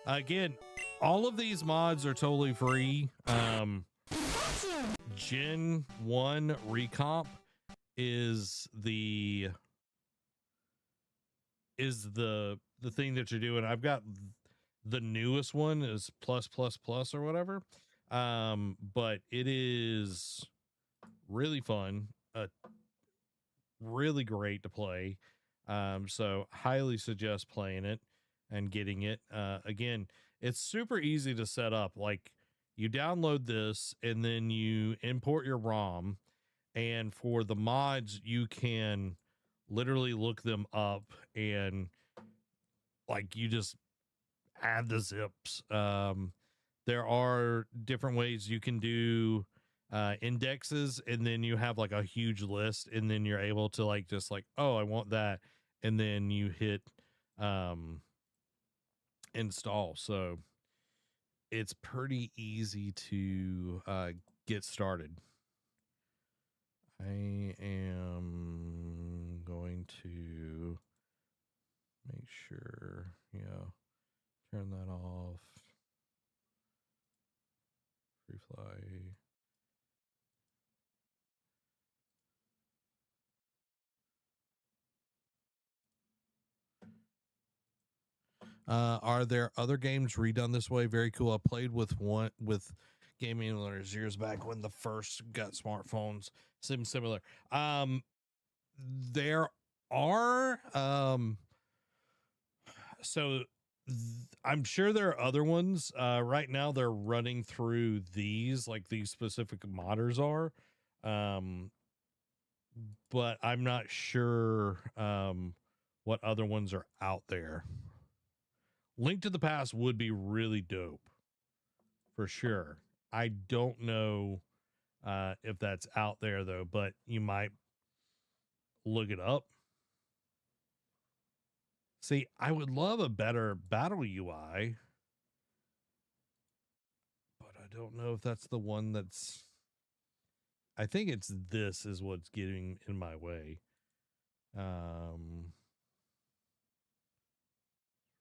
Again, all of these mods are totally free. Gen 1 Recomp is the thing that you're doing. I've got the newest one is plus or whatever. But it is really fun, really great to play. So highly suggest playing it and getting it. Again, it's super easy to set up. Like, you download this and then you import your ROM, and for the mods, you can literally look them up and, like, you just add the zips. There are different ways you can do indexes, and then you have like a huge list, and then you're able to, like, just like, oh, I want that, and then you hit install. So it's pretty easy to get started. I am going to make sure, turn that off. Play. Are there other games redone this way? Very cool. I played with one with game emulators years back when the first got smartphones. Seems similar. There are so I'm sure there are other ones. Right now they're running through these, like these specific modders are. But I'm not sure what other ones are out there. Link to the Past would be really dope for sure. I don't know if that's out there though, but you might look it up. See, I would love a better battle UI, but I don't know if that's the one that's. I think it's this is what's getting in my way.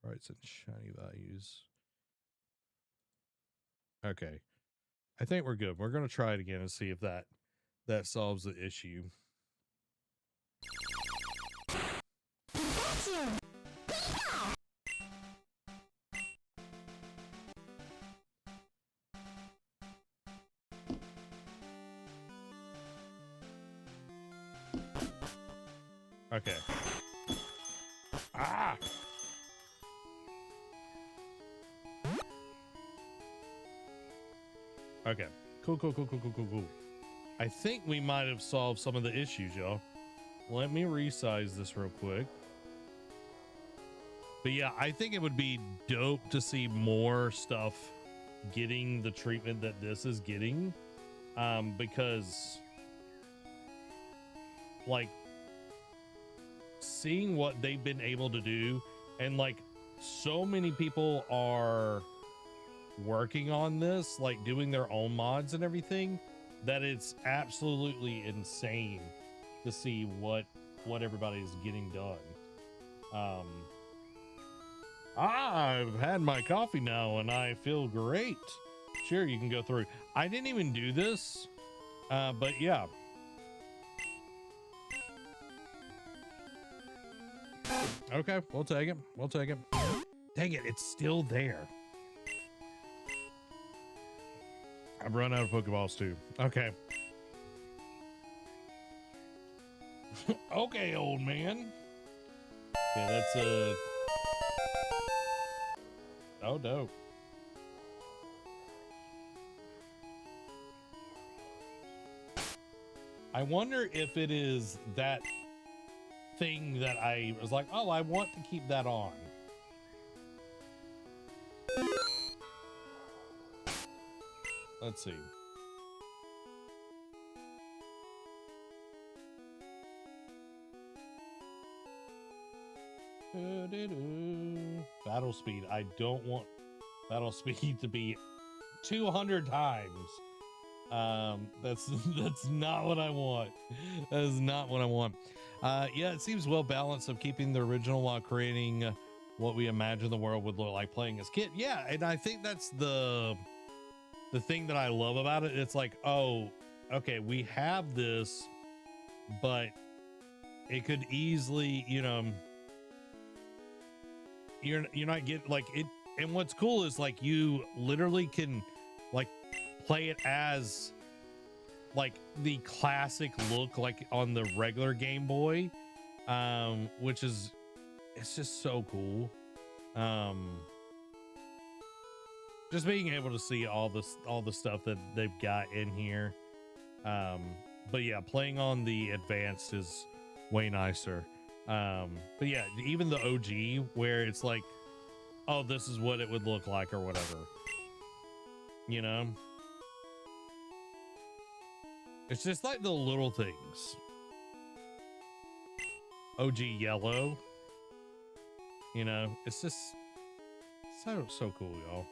Rights and shiny values. Okay. I think we're good. We're going to try it again and see if that solves the issue. Okay. Ah! Okay. Cool. I think we might have solved some of the issues, y'all. Let me resize this real quick. But yeah, I think it would be dope to see more stuff getting the treatment that this is getting. Because like seeing what they've been able to do, and like so many people are working on this, like doing their own mods and everything, that it's absolutely insane to see what everybody's getting done. I've had my coffee now and I feel great. Sure, you can go through. I didn't even do this, but yeah. Okay, we'll take it. Dang it, it's still there. I've run out of Pokeballs too. Okay. Okay, old man. Okay, that's oh no. I wonder if it is that thing that I was like, oh, I want to keep that on. Let's see. Battle speed. I don't want battle speed to be 200 times. That's not what I want. That is not what I want. Yeah, it seems well balanced of keeping the original while creating what we imagine the world would look like playing as kid. Yeah, and I think that's the thing that I love about it. It's like, oh, okay, we have this, but it could easily, you know, you're not getting like it. And what's cool is like you literally can like play it as like the classic look, like on the regular Game Boy, which is, it's just so cool. Just being able to see all the stuff that they've got in here. But yeah, playing on the advanced is way nicer. But yeah, even the OG where it's like, oh, this is what it would look like or whatever, you know? It's just like the little things. OG yellow, you know, it's just so cool, y'all.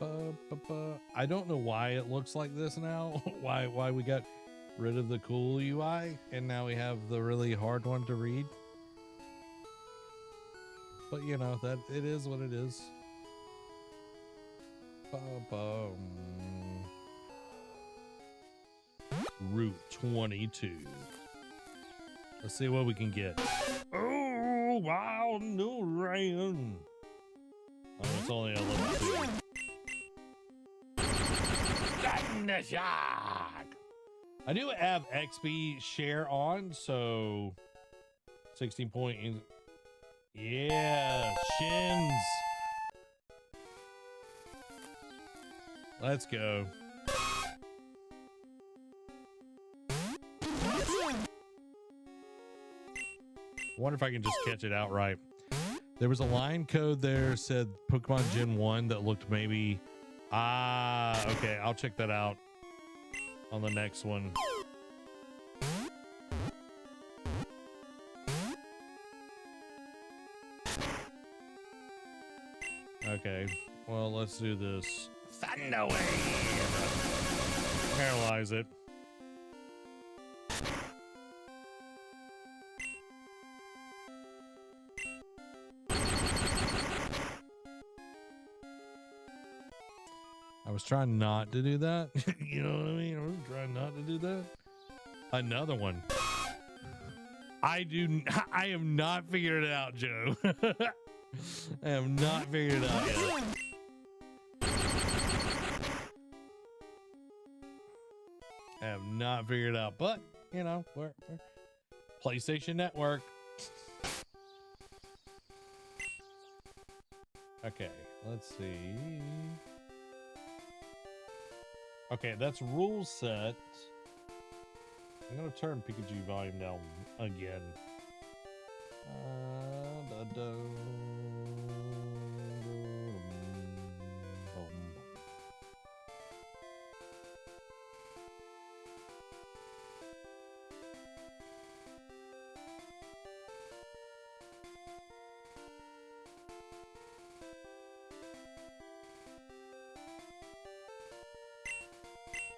I don't know why it looks like this now. why we got rid of the cool UI and now we have the really hard one to read. But you know, that it is what it is. Route 22. Let's see what we can get. Oh, wow, no rain. Oh, it's only a level 2. I do have XP share on, so 16 point. Yeah, shins. Let's go. Wonder if I can just catch it outright. There was a line code there said Pokemon Gen 1 that looked maybe. Okay, I'll check that out on the next one. Okay, well, let's do this. Thunder Wave! Paralyze it. I was trying not to do that. You know what I mean? I was trying not to do that. Another one. I have not figured it out, Joe. I have not figured it out yet. I have not figured it out, but you know, we're PlayStation Network. Okay, let's see. Okay, that's rule set. I'm gonna turn Pikachu volume down again.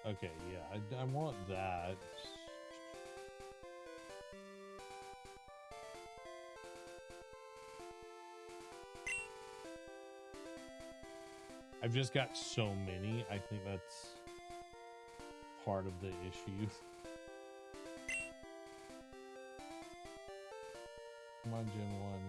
Okay, yeah, I want that. I've just got so many. I think that's part of the issue. Come on, Gen 1.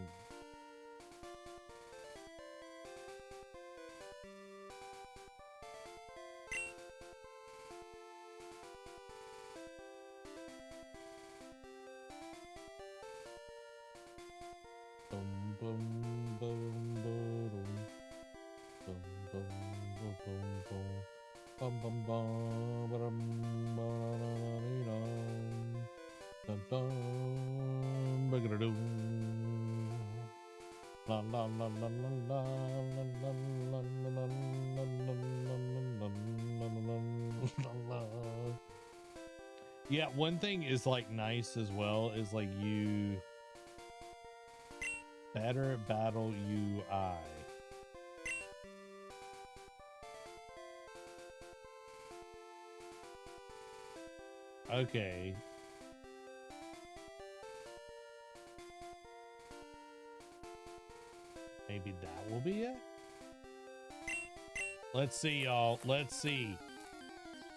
Yeah, one thing is like nice as well is like you better at battle UI. Okay. Maybe that will be it. Let's see, y'all. Let's see.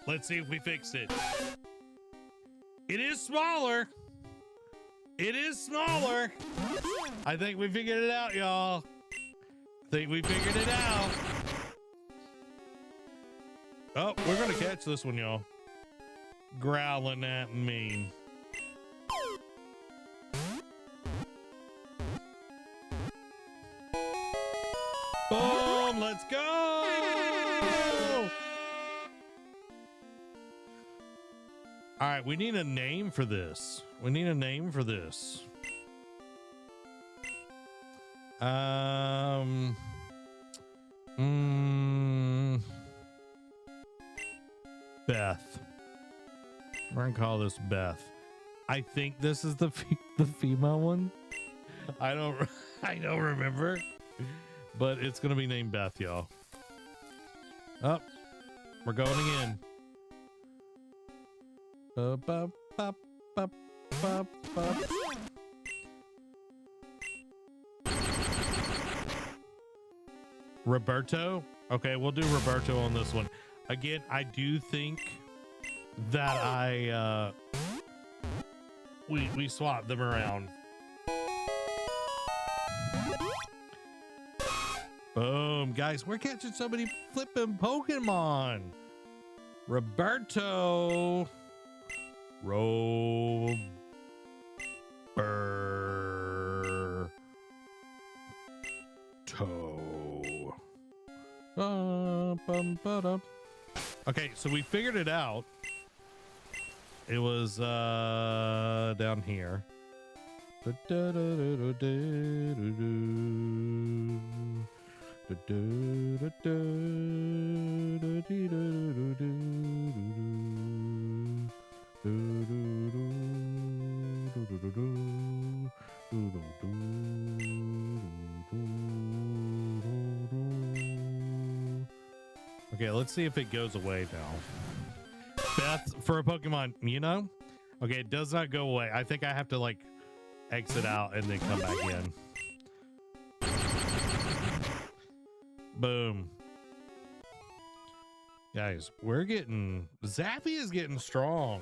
Let's see if we fixed it. It is smaller. It is smaller. I think we figured it out, y'all. I think we figured it out. Oh, we're gonna catch this one, y'all. Growling at me. Boom, let's go. All right, we need a name for this. We need a name for this. Beth. We're gonna call this Beth. I think this is the female one. I don't remember, but it's gonna be named Beth, y'all. Oh, we're going again. Up, up, up, up, up, up. Roberto? Okay, we'll do Roberto on this one. Again, I do think that we swapped them around. Boom, guys, we're catching so many flipping Pokemon. Roberto. Roberto. Okay, so we figured it out. It was down here. Okay, let's see if it goes away now. Beth, for a Pokemon, you know? Okay, it does not go away. I think I have to like exit out and then come back in. Boom. Guys, we're getting... Zappy is getting strong.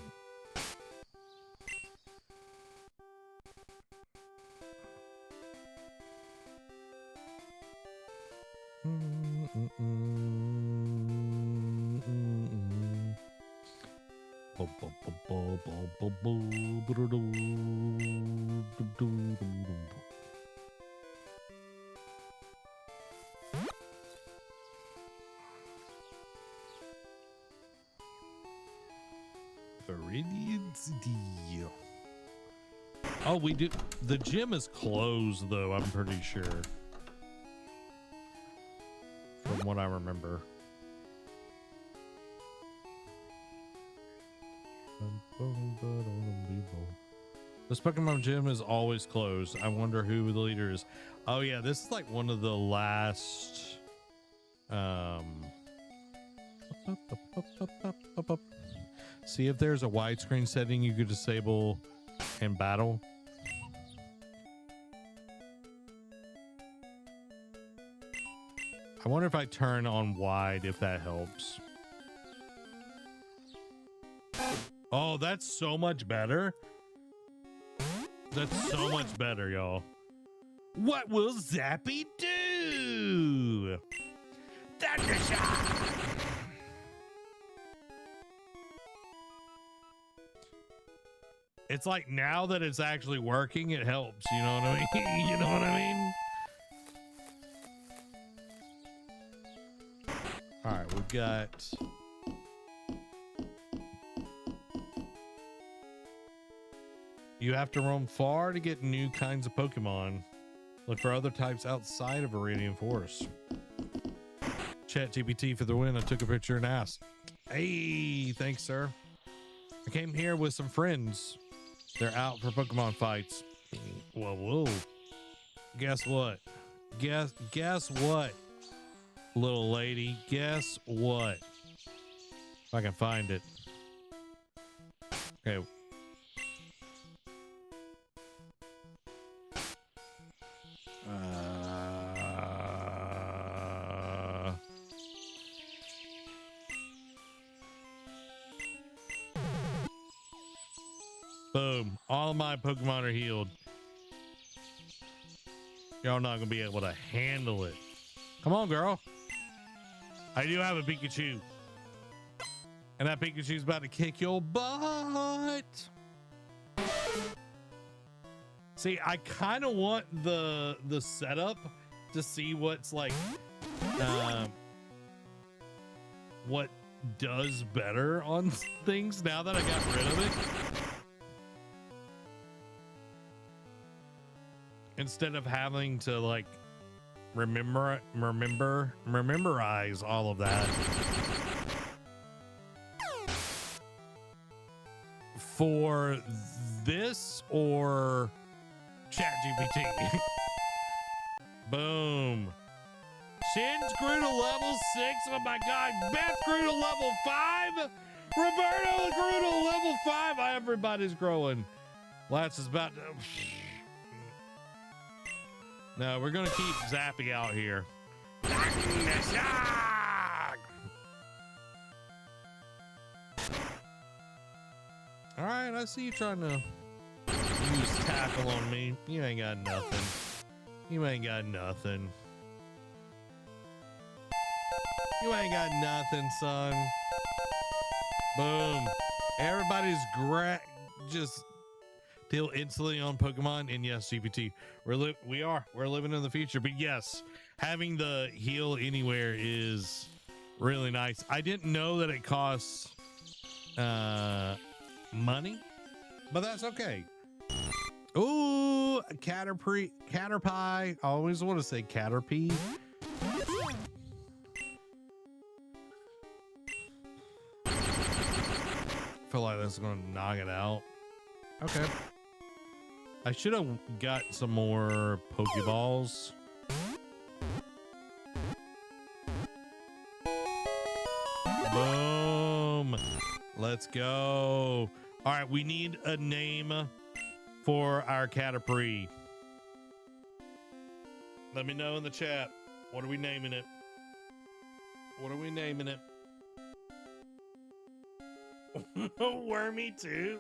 Viridian City. Oh, we do. The gym is closed, though, I'm pretty sure. From what I remember. This Pokemon gym is always closed. I wonder who the leader is. Oh, yeah, this is like one of the last. See if there's a widescreen setting you could disable in battle. I wonder if I turn on wide, if that helps. Oh, that's so much better. That's so much better, y'all. What will Zappy do? Thundershock! It's like now that it's actually working, it helps. You know what I mean? You know what I mean? All right, we've got... You have to roam far to get new kinds of Pokemon. Look for other types outside of Viridian Forest. ChatGPT for the win. I took a picture and asked. Hey, thanks, sir. I came here with some friends. They're out for Pokemon fights. Well, whoa. Guess what? Guess what, little lady? Guess what? If I can find it. Okay. Boom. All of my Pokemon are healed. Y'all not gonna be able to handle it. Come on, girl. I do have a Pikachu. And that Pikachu's about to kick your butt. See, I kind of want the setup to see what's like, what does better on things now that I got rid of it. Instead of having to like memorize all of that for this or ChatGPT. Boom. Shin's grew to level 6. Oh my God. Beth grew to level 5. Roberto grew to level 5. Everybody's growing. Lance is about to. No, we're going to keep Zappy out here. All right, I see you trying to use tackle on me. You ain't got nothing. You ain't got nothing. You ain't got nothing, son. Boom. Everybody's just deal instantly on Pokemon. And yes, GPT, we're living in the future. But yes, having the heal anywhere is really nice. I didn't know that it costs money, but that's okay. Ooh, Caterpie. I always want to say Caterpie. Feel like that's gonna knock it out. Okay. I should have got some more Pokeballs. Boom. Let's go. All right, we need a name for our Caterpie. Let me know in the chat. What are we naming it? What are we naming it? Wormy too.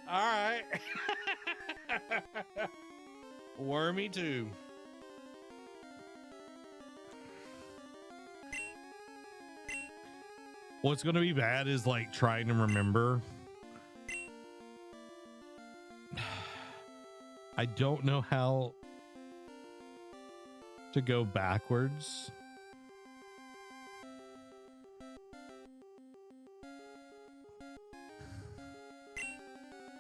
All right. Wormy too. What's going to be bad is like trying to remember. I don't know how to go backwards.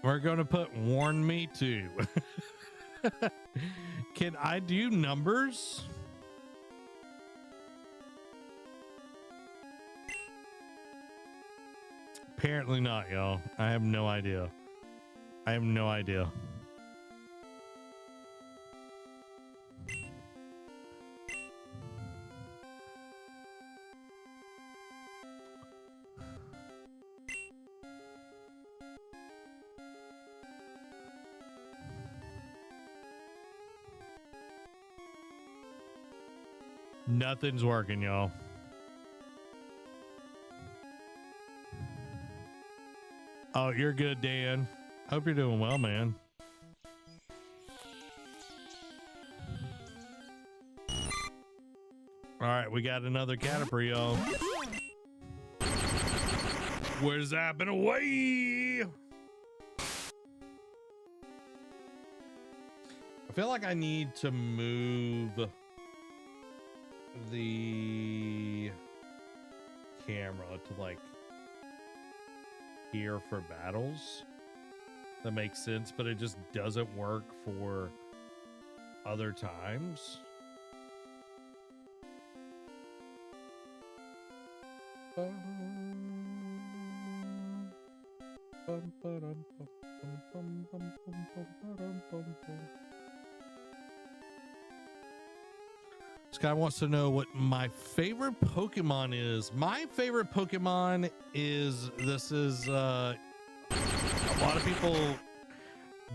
We're going to put warn me too. Can I do numbers? Apparently not, y'all. I have no idea. I have no idea. Nothing's working, y'all. Oh, you're good, Dan. Hope you're doing well, man. All right, we got another Caterpie, y'all. Where's that been away? I feel like I need to move the camera to like here for battles. That makes sense, but it just doesn't work for other times. This guy wants to know what my favorite Pokemon is. My favorite Pokemon is, a lot of people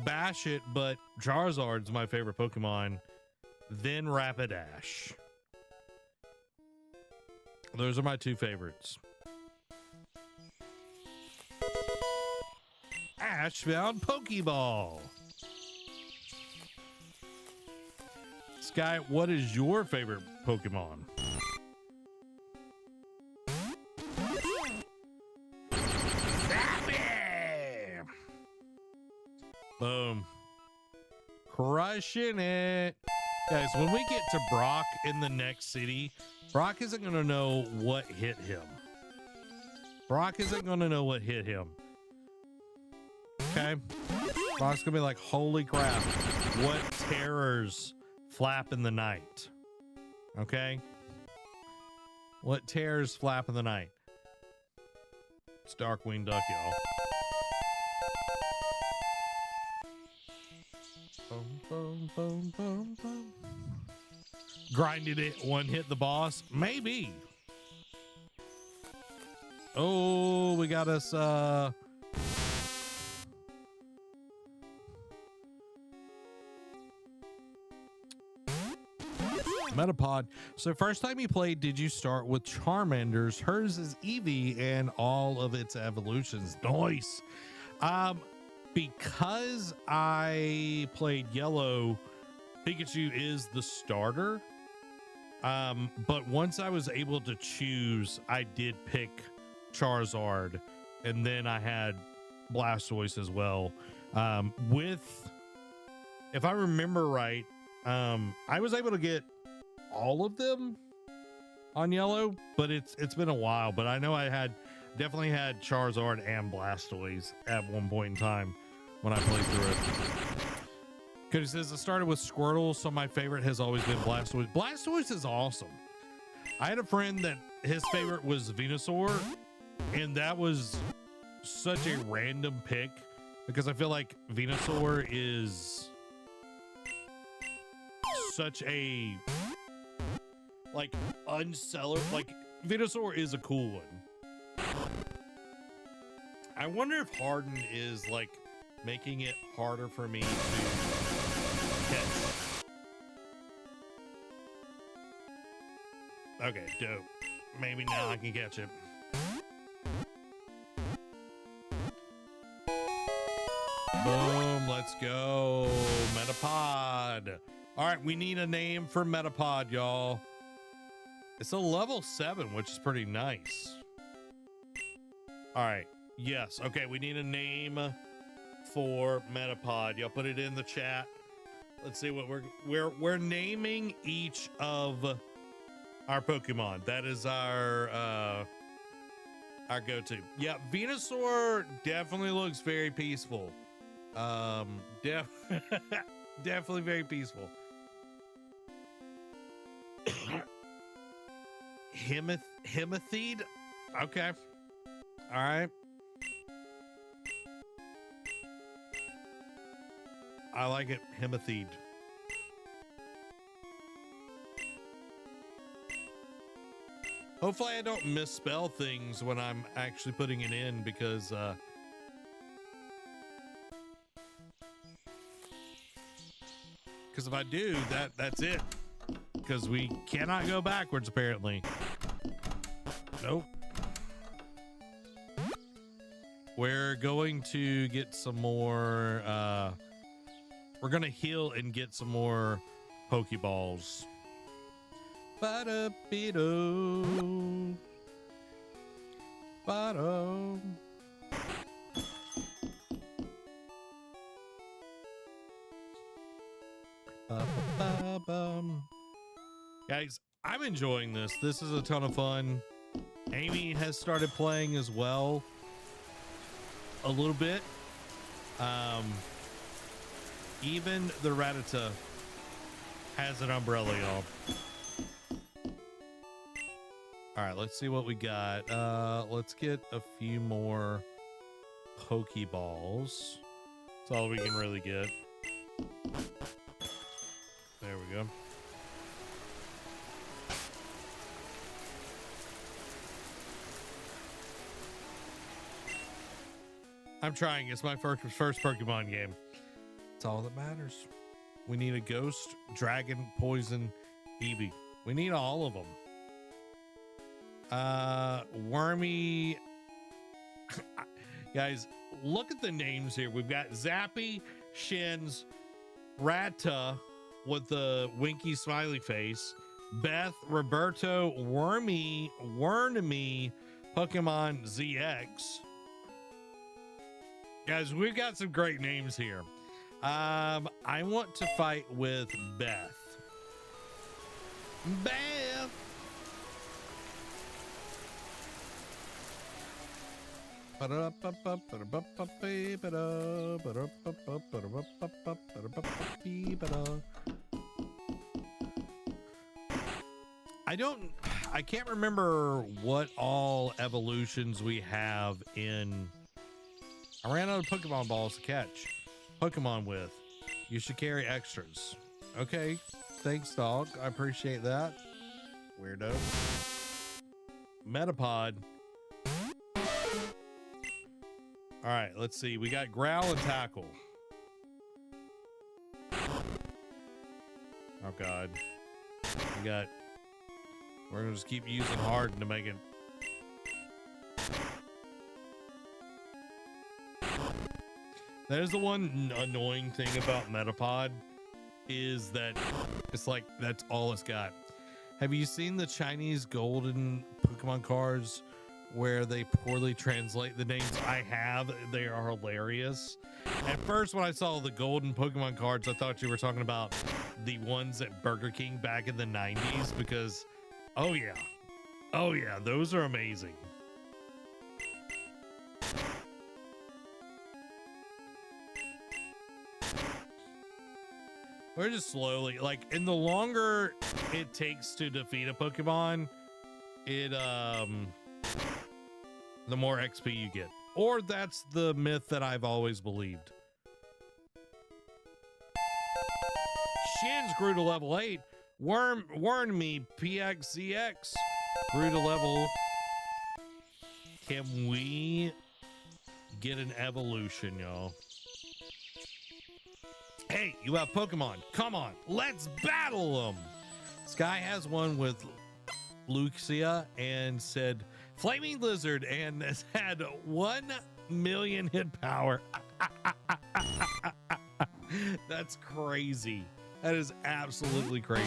bash it, but Charizard's my favorite Pokemon, then Rapidash. Those are my two favorites. Ash found Pokeball. Sky, what is your favorite Pokemon? Zappy! Boom. Crushing it. Guys, when we get to Brock in the next city, Brock isn't going to know what hit him. Brock isn't going to know what hit him. Okay? Brock's going to be like, holy crap, what terrors flap in the night? Okay? What terrors flap in the night? It's Darkwing Duck, y'all. Boom, boom, boom, boom, boom. grinded it, one hit the boss? Maybe. Oh, we got us Metapod. So first time you played, did you start with Charmander's? Hers is Eevee and all of its evolutions. Nice. Because I played Yellow, Pikachu is the starter. But once I was able to choose, I did pick Charizard, and then I had Blastoise as well. If I remember right, I was able to get all of them on Yellow, but it's been a while. But I know I definitely had Charizard and Blastoise at one point in time when I played through it. Because it says I started with Squirtle, so my favorite has always been Blastoise. Blastoise is awesome. I had a friend that his favorite was Venusaur, and that was such a random pick because I feel like Venusaur is such a unseller. Venusaur is a cool one. I wonder if Harden is making it harder for me to catch. Okay, dope. Maybe now I can catch it. Boom, let's go. Metapod. All right, we need a name for Metapod, y'all. It's a level 7, which is pretty nice. All right, yes. Okay, we need a name for Metapod. Y'all put it in the chat. Let's see what we're naming each of our Pokemon. That is our go-to. Yeah, Venusaur definitely looks very peaceful. Definitely very peaceful. Hemathede. Okay. All right. I like it. Hemathede. Hopefully I don't misspell things when I'm actually putting it in, because if I do, that's it. Because we cannot go backwards, apparently. Nope. We're going to get some more, we're going to heal and get some more Pokeballs. Ba-da-be-do. Ba-do. Ba-ba-ba-bum. Guys, I'm enjoying this. This is a ton of fun. Amy has started playing as well. A little bit. Even the Rattata has an umbrella, y'all. All right, let's see what we got. Let's get a few more Pokeballs. That's all we can really get. There we go. I'm trying. It's my first Pokemon game. It's all that matters. We need a Ghost, Dragon, Poison, Eevee. We need all of them. Wormy. Guys, look at the names here. We've got Zappy, Shins, Ratta with the winky smiley face, Beth, Roberto, Wormy, Pokemon ZX. Guys, we've got some great names here. I want to fight with Beth. Beth. I can't remember what all evolutions we have in. I ran out of Pokemon balls to catch Pokemon with. You should carry extras. Okay. Thanks, dog. I appreciate that. Weirdo. Metapod. All right, let's see. We got growl and tackle. Oh God. We're gonna just keep using Harden to make it. That is the one annoying thing about Metapod, is that it's like that's all it's got. Have you seen the Chinese golden Pokemon cards where they poorly translate the names? I have. They are hilarious. At first, when I saw the golden Pokemon cards, I thought you were talking about the ones at Burger King back in the 90s because, oh yeah, those are amazing. We're just slowly, like, and the longer it takes to defeat a Pokemon, the more XP you get. Or that's the myth that I've always believed. Shins grew to level 8. Warn me, PXCX grew to level. Can we get an evolution, y'all? Hey, you have Pokemon. Come on, let's battle them. Sky has one with Luxia and said Flaming Lizard and has had 1 million hit power. That's crazy. That is absolutely crazy.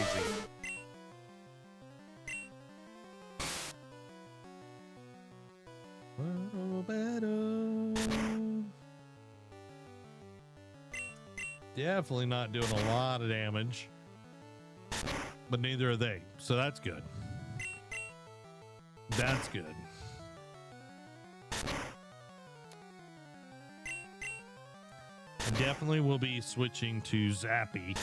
Definitely not doing a lot of damage, but neither are they. So that's good. That's good. I definitely will be switching to Zappy.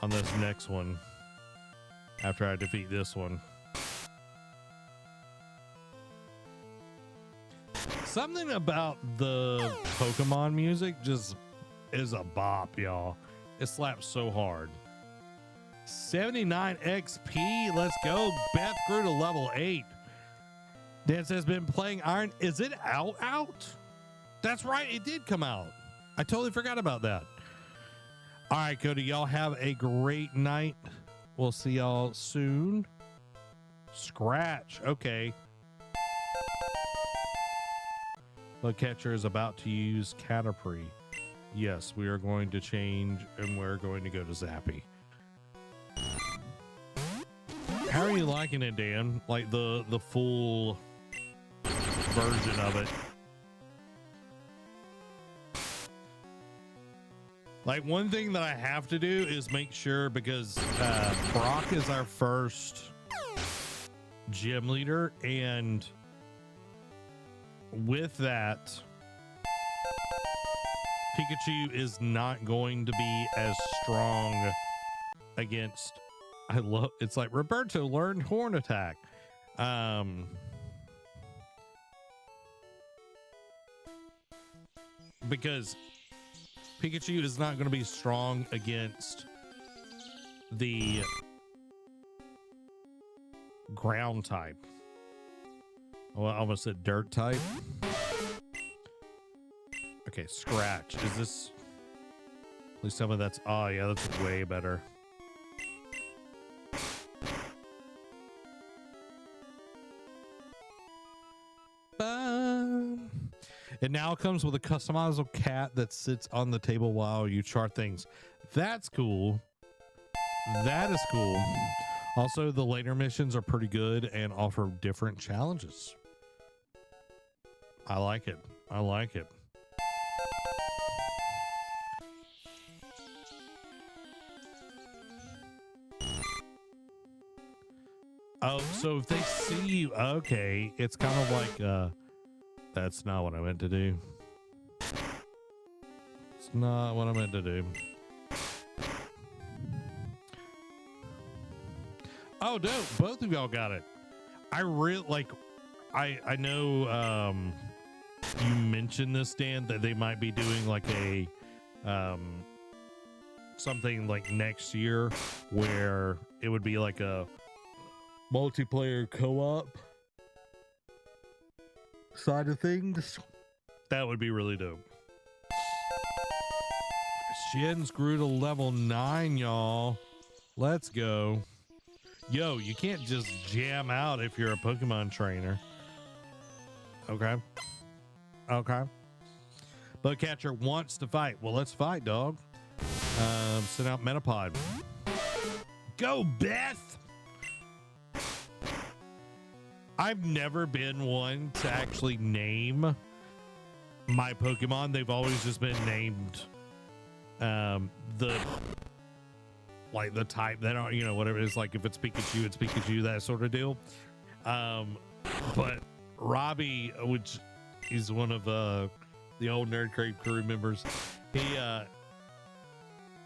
On this next one, after I defeat this one. Something about the Pokemon music just is a bop, y'all. It slaps so hard. 79 XP. Let's go. Beth grew to level 8. Dan says, been playing Iron. Is it out? That's right. It did come out. I totally forgot about that. All right, Cody, y'all have a great night. We'll see y'all soon. Scratch. Okay. The catcher is about to use Caterpie. Yes, we are going to change and we're going to go to Zappy. How are you liking it, Dan? Like the full version of it? Like, one thing that I have to do is make sure, because Brock is our first gym leader, and with that, Pikachu is not going to be as strong against, it's like Roberto learned Horn Attack. Because Pikachu is not going to be strong against the ground type. Well, I almost said dirt type. Okay, Scratch. Is this... At least some of that's... Oh, yeah, that's way better. It now comes with a customizable cat that sits on the table while you chart things. That's cool. That is cool. Also, the later missions are pretty good and offer different challenges. I like it. I like it. Oh, so if they see you, okay, it's kind of like, that's not what I meant to do. It's not what I meant to do. Oh, dope. Both of y'all got it. I really like, I know, you mentioned this, Dan, that they might be doing like a something like next year where it would be like a multiplayer co-op side of things. That would be really dope. Shins grew to level 9, y'all. Let's go. Yo, you can't just jam out if you're a Pokemon trainer. Okay. Okay. But catcher wants to fight. Well, let's fight, dog. Send out Metapod. Go, Beth! I've never been one to actually name my Pokemon. They've always just been named the type that are, you know, whatever it is, like if it's Pikachu, it's Pikachu, that sort of deal. But Robbie, which is one of the old NerdCave crew members, he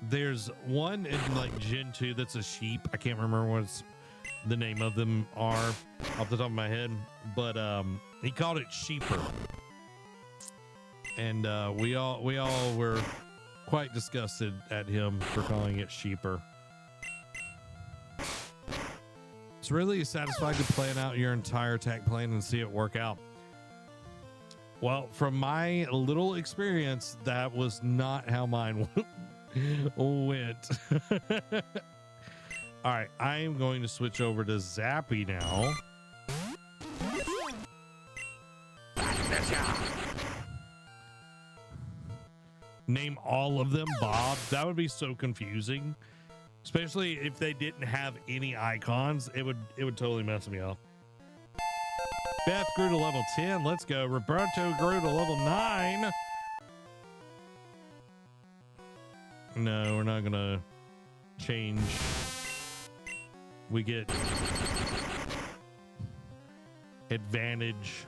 there's one in like Gen 2 that's a sheep. I can't remember what the name of them are off the top of my head, but he called it Sheeper. And we all were quite disgusted at him for calling it Sheeper. It's really satisfying to plan out your entire attack plan and see it work out. Well, from my little experience, that was not how mine went. All right, I am going to switch over to Zappy now. Name all of them Bob. That would be so confusing, especially if they didn't have any icons. It would totally mess me up. Beth grew to level 10. Let's go. Roberto grew to level 9. No, we're not gonna change. We get advantage.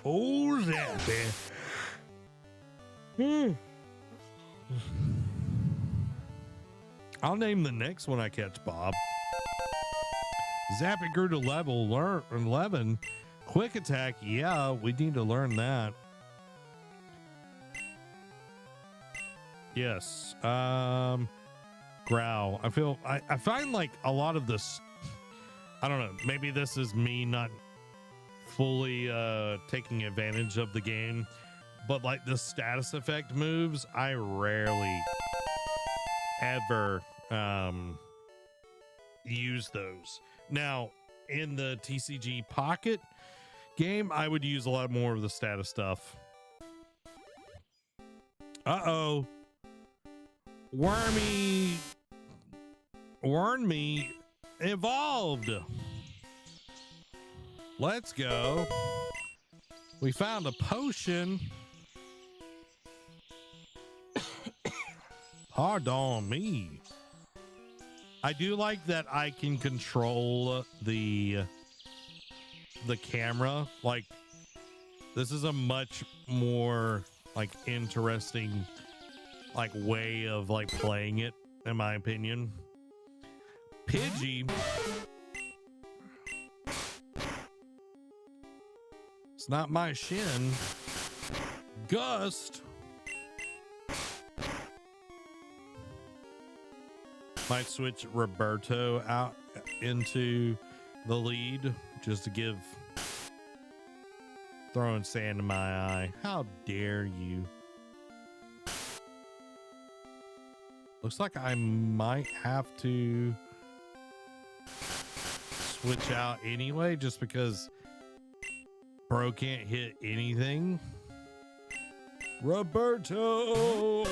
Oh, Zappy. I'll name the next one I catch Bob. Zappy grew to level 11. Quick attack. Yeah, we need to learn that. Yes. Growl. I find like a lot of this, I don't know, maybe this is me not fully taking advantage of the game, but like the status effect moves, I rarely ever use those. Now in the TCG Pocket game, I would use a lot more of the status stuff. Uh-oh. Wormy evolved. Let's go. We found a potion. Pardon me. I do like that I can control the camera. Like, this is a much more like interesting like way of like playing it, in my opinion. Pidgey. It's not my shin. Gust. Might switch Roberto out into the lead just to give throwing sand in my eye. How dare you? Looks like I might have to switch out anyway, just because bro can't hit anything. Roberto!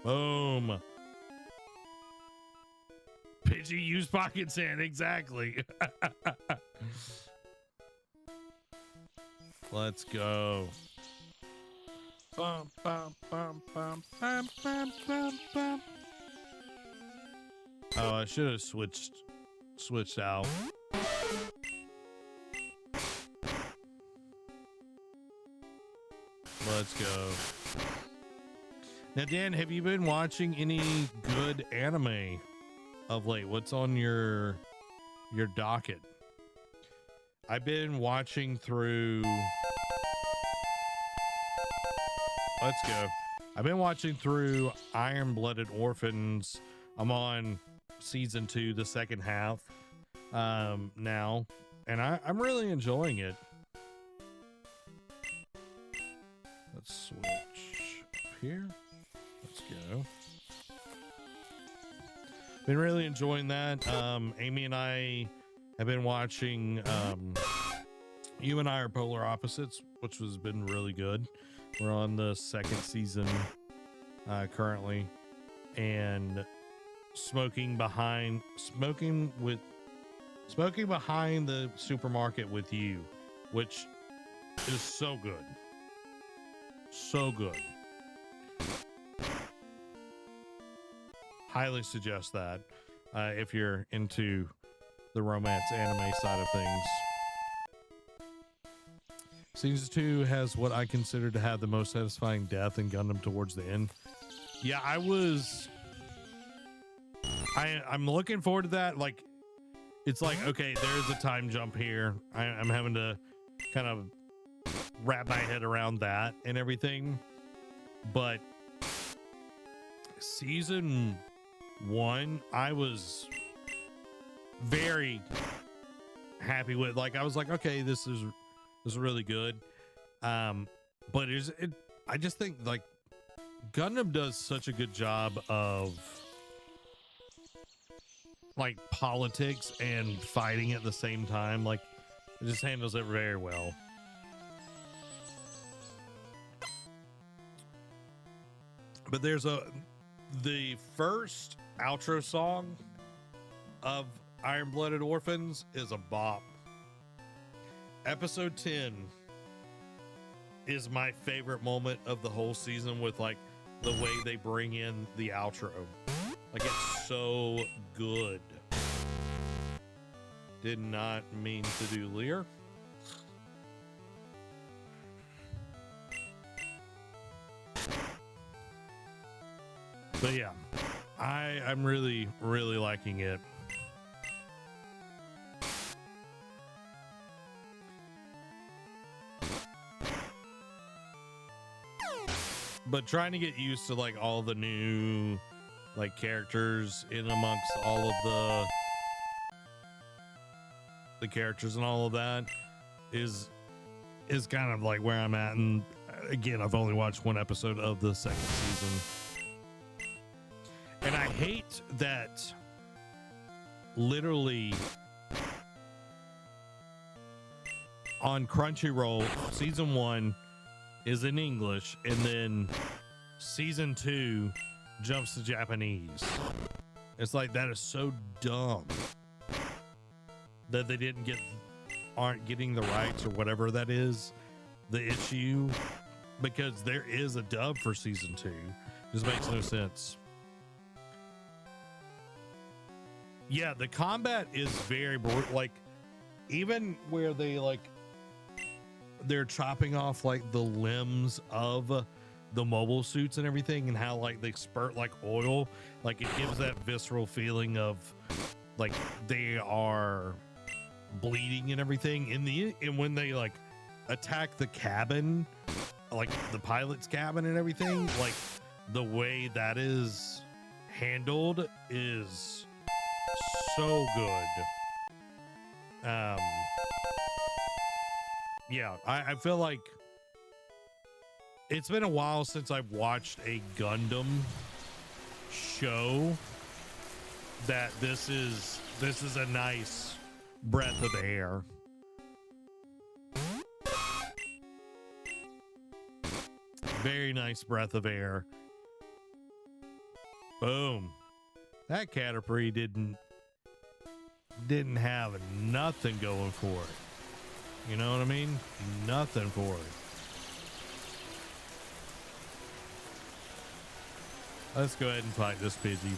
Boom. Pidgey used pocket sand, exactly. Let's go. Bum, bum, bum, bum, bum, bum, bum, bum. Oh, I should have switched out. Let's go. Now, Dan, have you been watching any good anime of late? What's on your docket? I've been watching through. Let's go. I've been watching through Iron-Blooded Orphans. I'm on season 2, the second half now, and I'm really enjoying it. Let's switch up here. Let's go. Been really enjoying that. Amy and I have been watching You and I Are Polar Opposites, which has been really good. We're on the second season currently, and smoking behind the supermarket with you, which is so good. So good. Highly suggest that if you're into the romance anime side of things. Season 2 has what I consider to have the most satisfying death in Gundam towards the end. Yeah, I'm looking forward to that. Like, it's like, okay, there's a time jump here. I'm having to kind of wrap my head around that and everything. But season 1, I was very happy with. Like, I was like, okay, this is really good. But I just think like Gundam does such a good job of like politics and fighting at the same time. Like, it just handles it very well. But there's the first outro song of Iron-Blooded Orphans is a bop. Episode 10 is my favorite moment of the whole season, with like the way they bring in the outro. Like, it's so good. Did not mean to do Lear. But yeah, I'm really, really liking it. But trying to get used to like all the new like characters in amongst all of the characters and all of that is kind of like where I'm at. And again, I've only watched one episode of the second season. And I hate that literally on Crunchyroll, season 1 is in English, and then season 2 jumps to Japanese. It's like, that is so dumb that they aren't getting the rights or whatever that is, the issue, because there is a dub for season 2. Just makes no sense. Yeah, the combat is very like, even where they're chopping off like the limbs of the mobile suits and everything, and how like they spurt like oil, like it gives that visceral feeling of like they are bleeding and everything. And when they like attack the cabin, like the pilot's cabin and everything, like the way that is handled is so good. Yeah, I feel like it's been a while since I've watched a Gundam show that this is a nice breath of air. Very nice breath of air. Boom. That Caterpie didn't have nothing going for it. You know what I mean? Nothing for it. Let's go ahead and fight this Pidgey.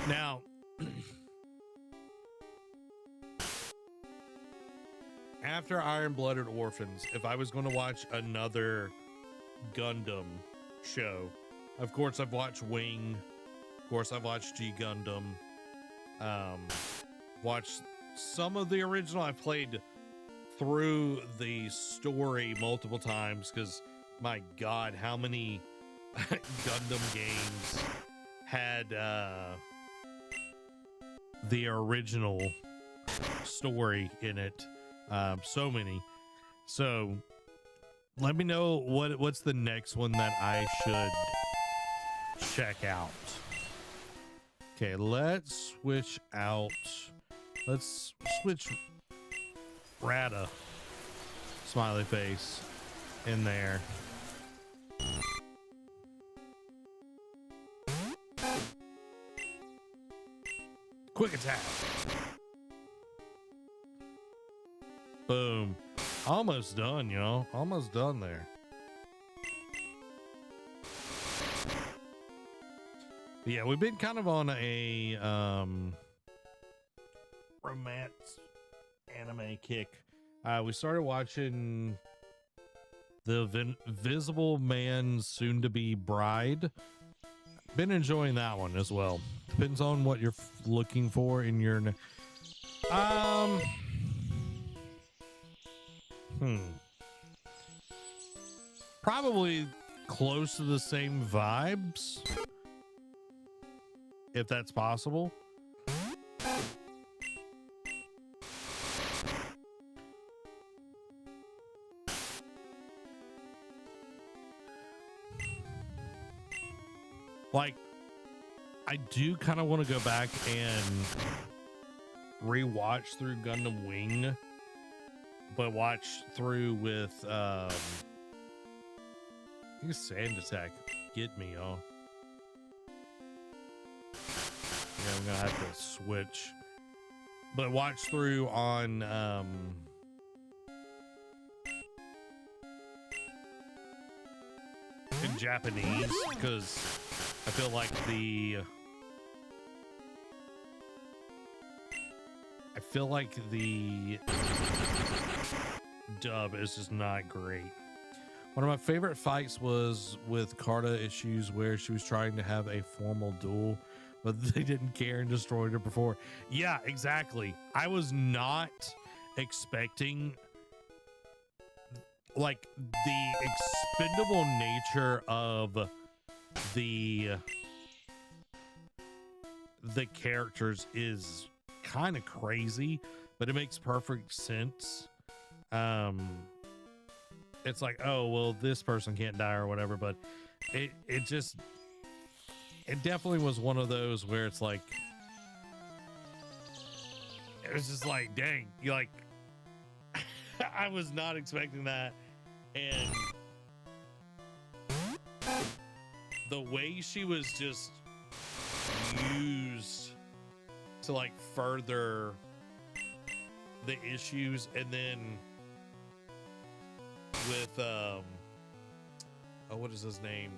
Now, after Iron Blooded Orphans, if I was going to watch another Gundam show, of course I've watched Wing, of course I've watched G Gundam, watched some of the original. I've played through the story multiple times because my God, how many Gundam games had the original story in it. So many. So let me know what's the next one that I should check out. Okay, let's switch out. Let's switch Rata smiley face in there. Quick attack. Boom. Almost done, y'all. Almost done there. Yeah, we've been kind of on a romance anime kick. We started watching the Invisible Man's soon-to-be bride. Been enjoying that one as well. Depends on what you're looking for in your probably close to the same vibes, if that's possible. Like, I do kind of want to go back and rewatch through Gundam Wing, but watch through with I think Sand Attack. Get me, y'all. Yeah, I'm gonna have to switch, but watch through on in Japanese, because I feel like the dub is just not great. One of my favorite fights was with Carta Issues, where she was trying to have a formal duel, but they didn't care and destroyed her before. Yeah, exactly. I was not expecting like the expendable nature of the characters is kind of crazy, but it makes perfect sense. It's like, oh well, this person can't die or whatever, but it definitely was one of those where it's like, it was just like, dang, you like I was not expecting that. And the way she was just used to like further the issues, and then with oh, what is his name?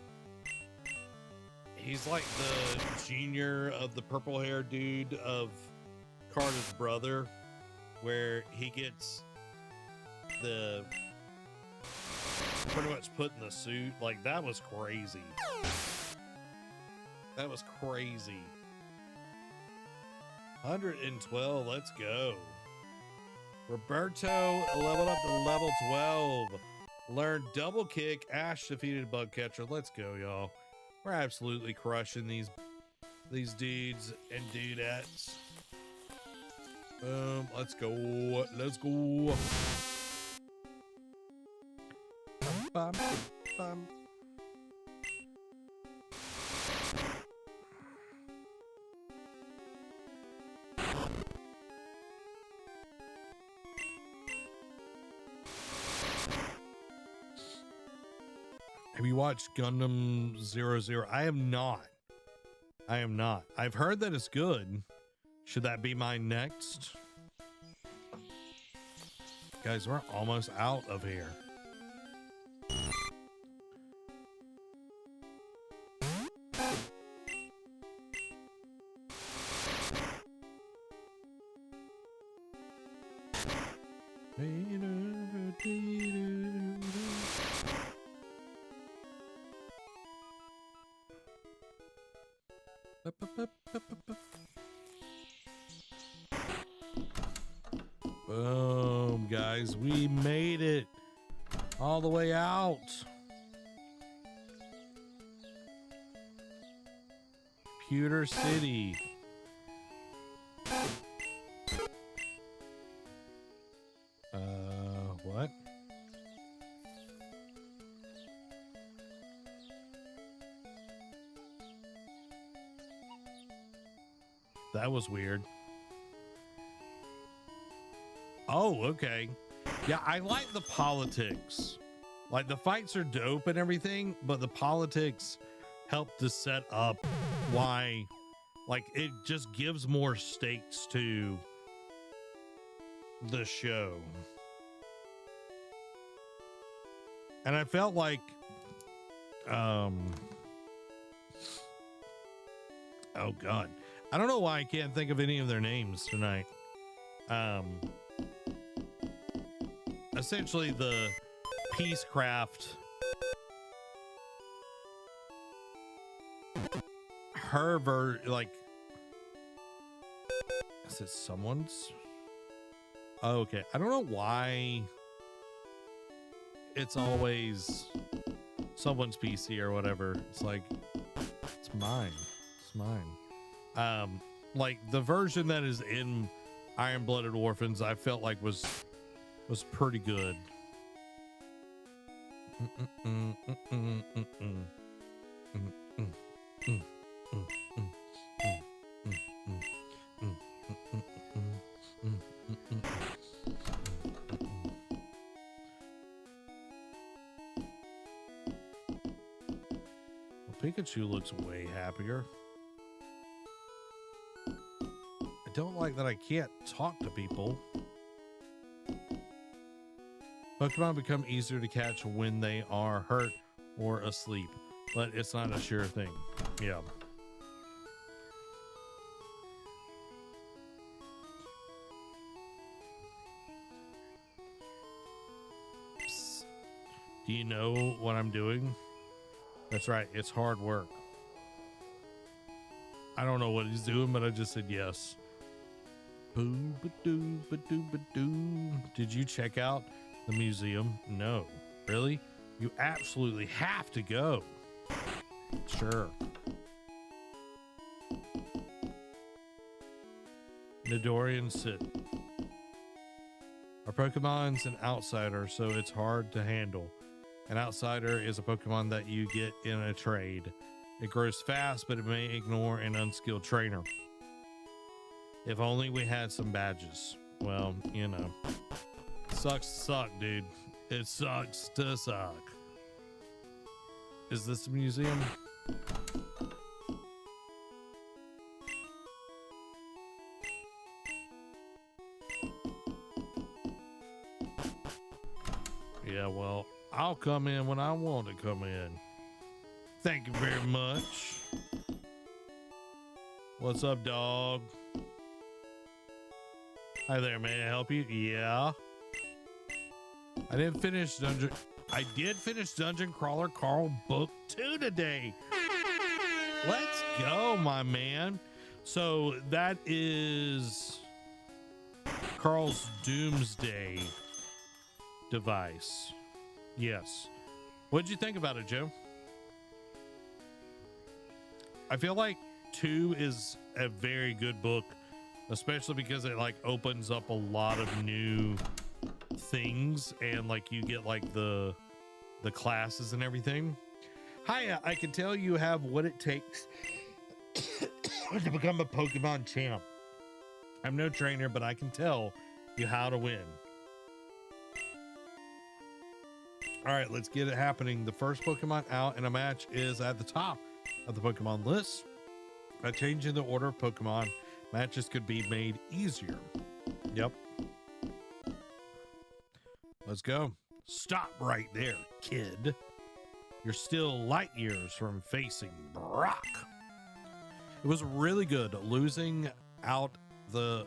He's like the junior of the purple hair dude of Carter's brother, where he gets the pretty much put in the suit. Like, that was crazy. That was crazy. 112, let's go. Roberto leveled up to level 12. Learned double kick. Ash defeated Bug Catcher. Let's go, y'all. We're absolutely crushing these dudes and dudettes. Let's go. Let's go. Bum, bum. Have you watched Gundam 00? I am not. I am not. I've heard that it's good. Should that be my next? Guys, we're almost out of here. Boom, guys, we made it all the way out. Pewter City. What? That was weird. Oh, okay. Yeah, I like the politics. Like, the fights are dope and everything, but the politics help to set up why, like, it just gives more stakes to the show. And I felt like, oh God, I don't know why I can't think of any of their names tonight. Essentially the Peacecraft, like, is it someone's? Oh, okay. I don't know why it's always someone's PC or whatever. It's like, it's mine. It's mine. Like the version that is in Iron-Blooded Orphans, I felt like was pretty good. Well, Pikachu looks way happier. I don't like that I can't talk to people. Pokemon become easier to catch when they are hurt or asleep, but it's not a sure thing. Yeah. Psst. Do you know what I'm doing? That's right. It's hard work. I don't know what he's doing, but I just said yes. Boo, ba-doo, ba-doo, ba-doo. Did you check out the museum? No. Really? You absolutely have to go. Sure. Nidorian sit. Our Pokemon's an outsider, so it's hard to handle. An outsider is a Pokemon that you get in a trade. It grows fast, but it may ignore an unskilled trainer. If only we had some badges. Well, you know. Sucks to suck, dude. It sucks to suck. Is this a museum? Yeah, well, I'll come in when I want to come in. Thank you very much. What's up, dog? Hi there, may I help you? Yeah. I did finish Dungeon Crawler Carl Book 2 today. Let's go, my man. So that is Carl's Doomsday device. Yes. What'd you think about it, Joe? I feel like 2 is a very good book, especially because it like opens up a lot of new things, and like you get like the classes and everything. Hi, I can tell you have what it takes to become a Pokemon champ. I'm no trainer, but I can tell you how to win. All right, let's get it happening. The first Pokemon out in a match is at the top of the Pokemon list. By changing the order of Pokemon, matches could be made easier. Yep. Let's go. Stop right there, kid. You're still light years from facing Brock. It was really good losing out the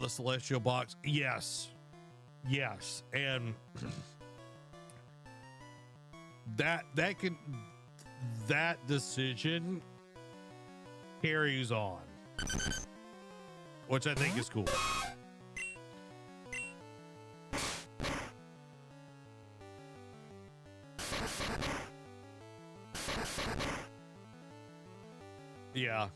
Celestial box. Yes. And that decision carries on, which I think is cool. Yeah.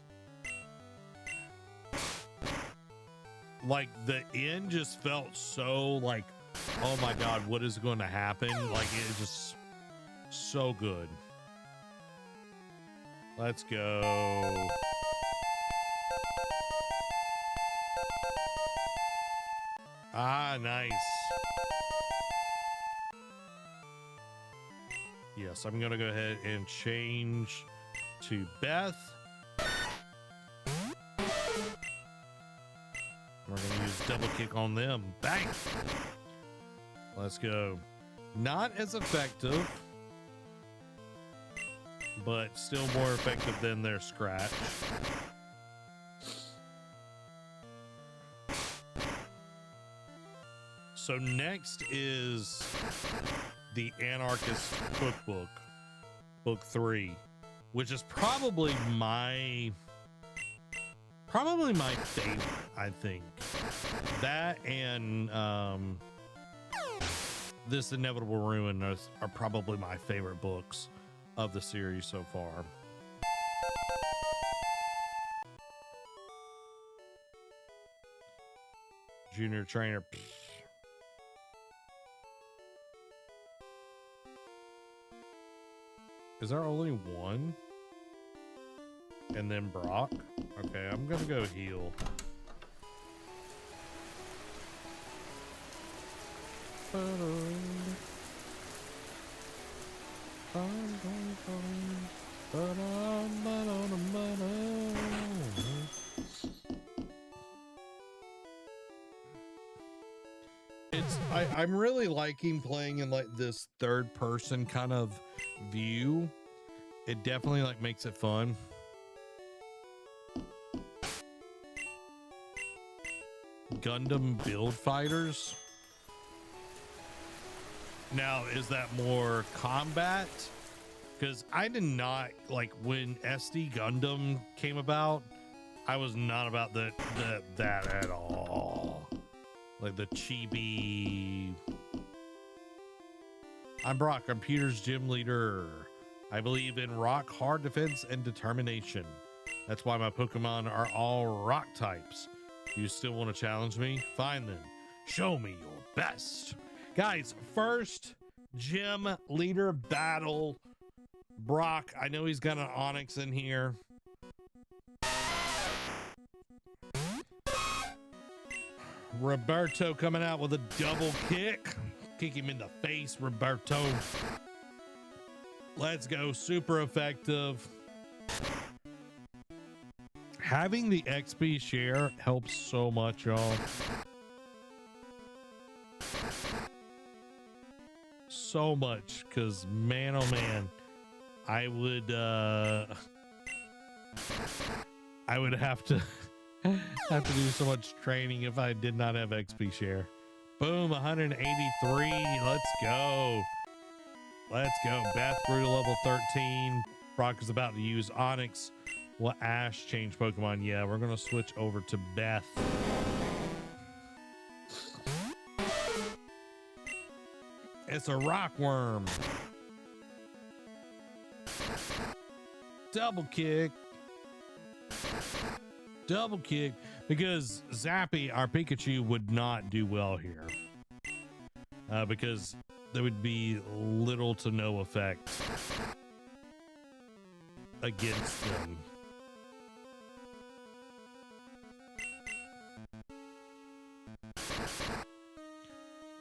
Like the end just felt so like, oh my God, what is going to happen? Like it's just so good. Let's go. Ah, nice. Yes, I'm going to go ahead and change to Beth. We're going to use double kick on them. Bang. Let's go. Not as effective, but still more effective than their scratch. So next is the Anarchist Cookbook, book 3, which is probably my favorite, I think. That and This Inevitable Ruin are probably my favorite books of the series so far. Junior trainer. Is there only one? And then Brock? Okay, I'm gonna go heal. I'm really liking playing in like this third person kind of view. It definitely like makes it fun. Gundam Build Fighters. Now, is that more combat? Because I did not like when SD Gundam came about. I was not about that at all. Like the chibi. I'm Brock. I'm Peter's gym leader. I believe in rock, hard defense, and determination. That's why my Pokemon are all rock types. You still want to challenge me? Fine then. Show me your best. Guys, first gym leader battle. Brock, I know he's got an Onyx in here. Roberto coming out with a double kick. Kick him in the face, Roberto. Let's go. Super effective. Having the XP share helps so much, y'all. So much, because man, oh man, I would have to do so much training if I did not have XP share. Boom, 183. Let's go. Let's go. Beth grew to level 13. Brock is about to use Onyx. Will Ash change Pokemon? Yeah, we're going to switch over to Beth. It's a Rockworm. Double kick. Double kick. Because Zappy, our Pikachu, would not do well here. Because there would be little to no effect against them.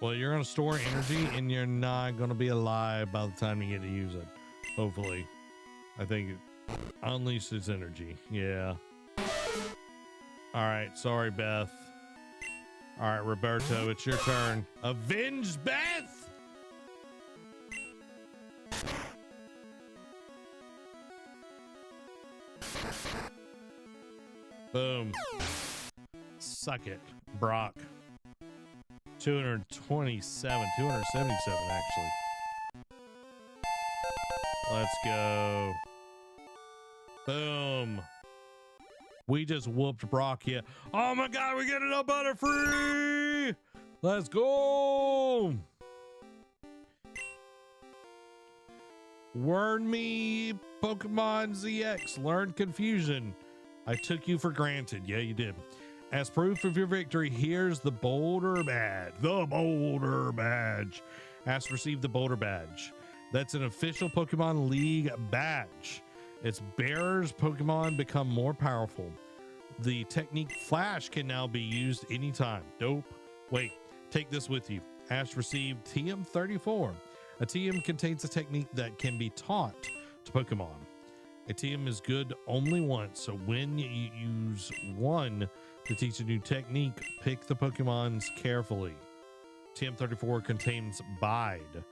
Well, you're going to store energy and you're not going to be alive by the time you get to use it. Hopefully. I think it unleashes energy. Yeah. All right. Sorry, Beth. All right, Roberto, it's your turn. Avenge Beth! Boom. Suck it, Brock. 277 actually. Let's go. Boom. We just whooped Brock. Yeah. Oh my God, we're getting a Butterfree. Let's go. Warn me, Pokemon ZX. Learn confusion. I took you for granted. Yeah, you did. As proof of your victory, here's the Boulder Badge. The Boulder Badge. Ask to receive the Boulder Badge. That's an official Pokemon League badge. Its bearers Pokemon become more powerful. The technique Flash can now be used anytime. Dope. Wait, take this with you. Ash received TM34. A TM contains a technique that can be taught to Pokemon. A TM is good only once, so when you use one to teach a new technique, pick the Pokemons carefully. TM34 contains Bide.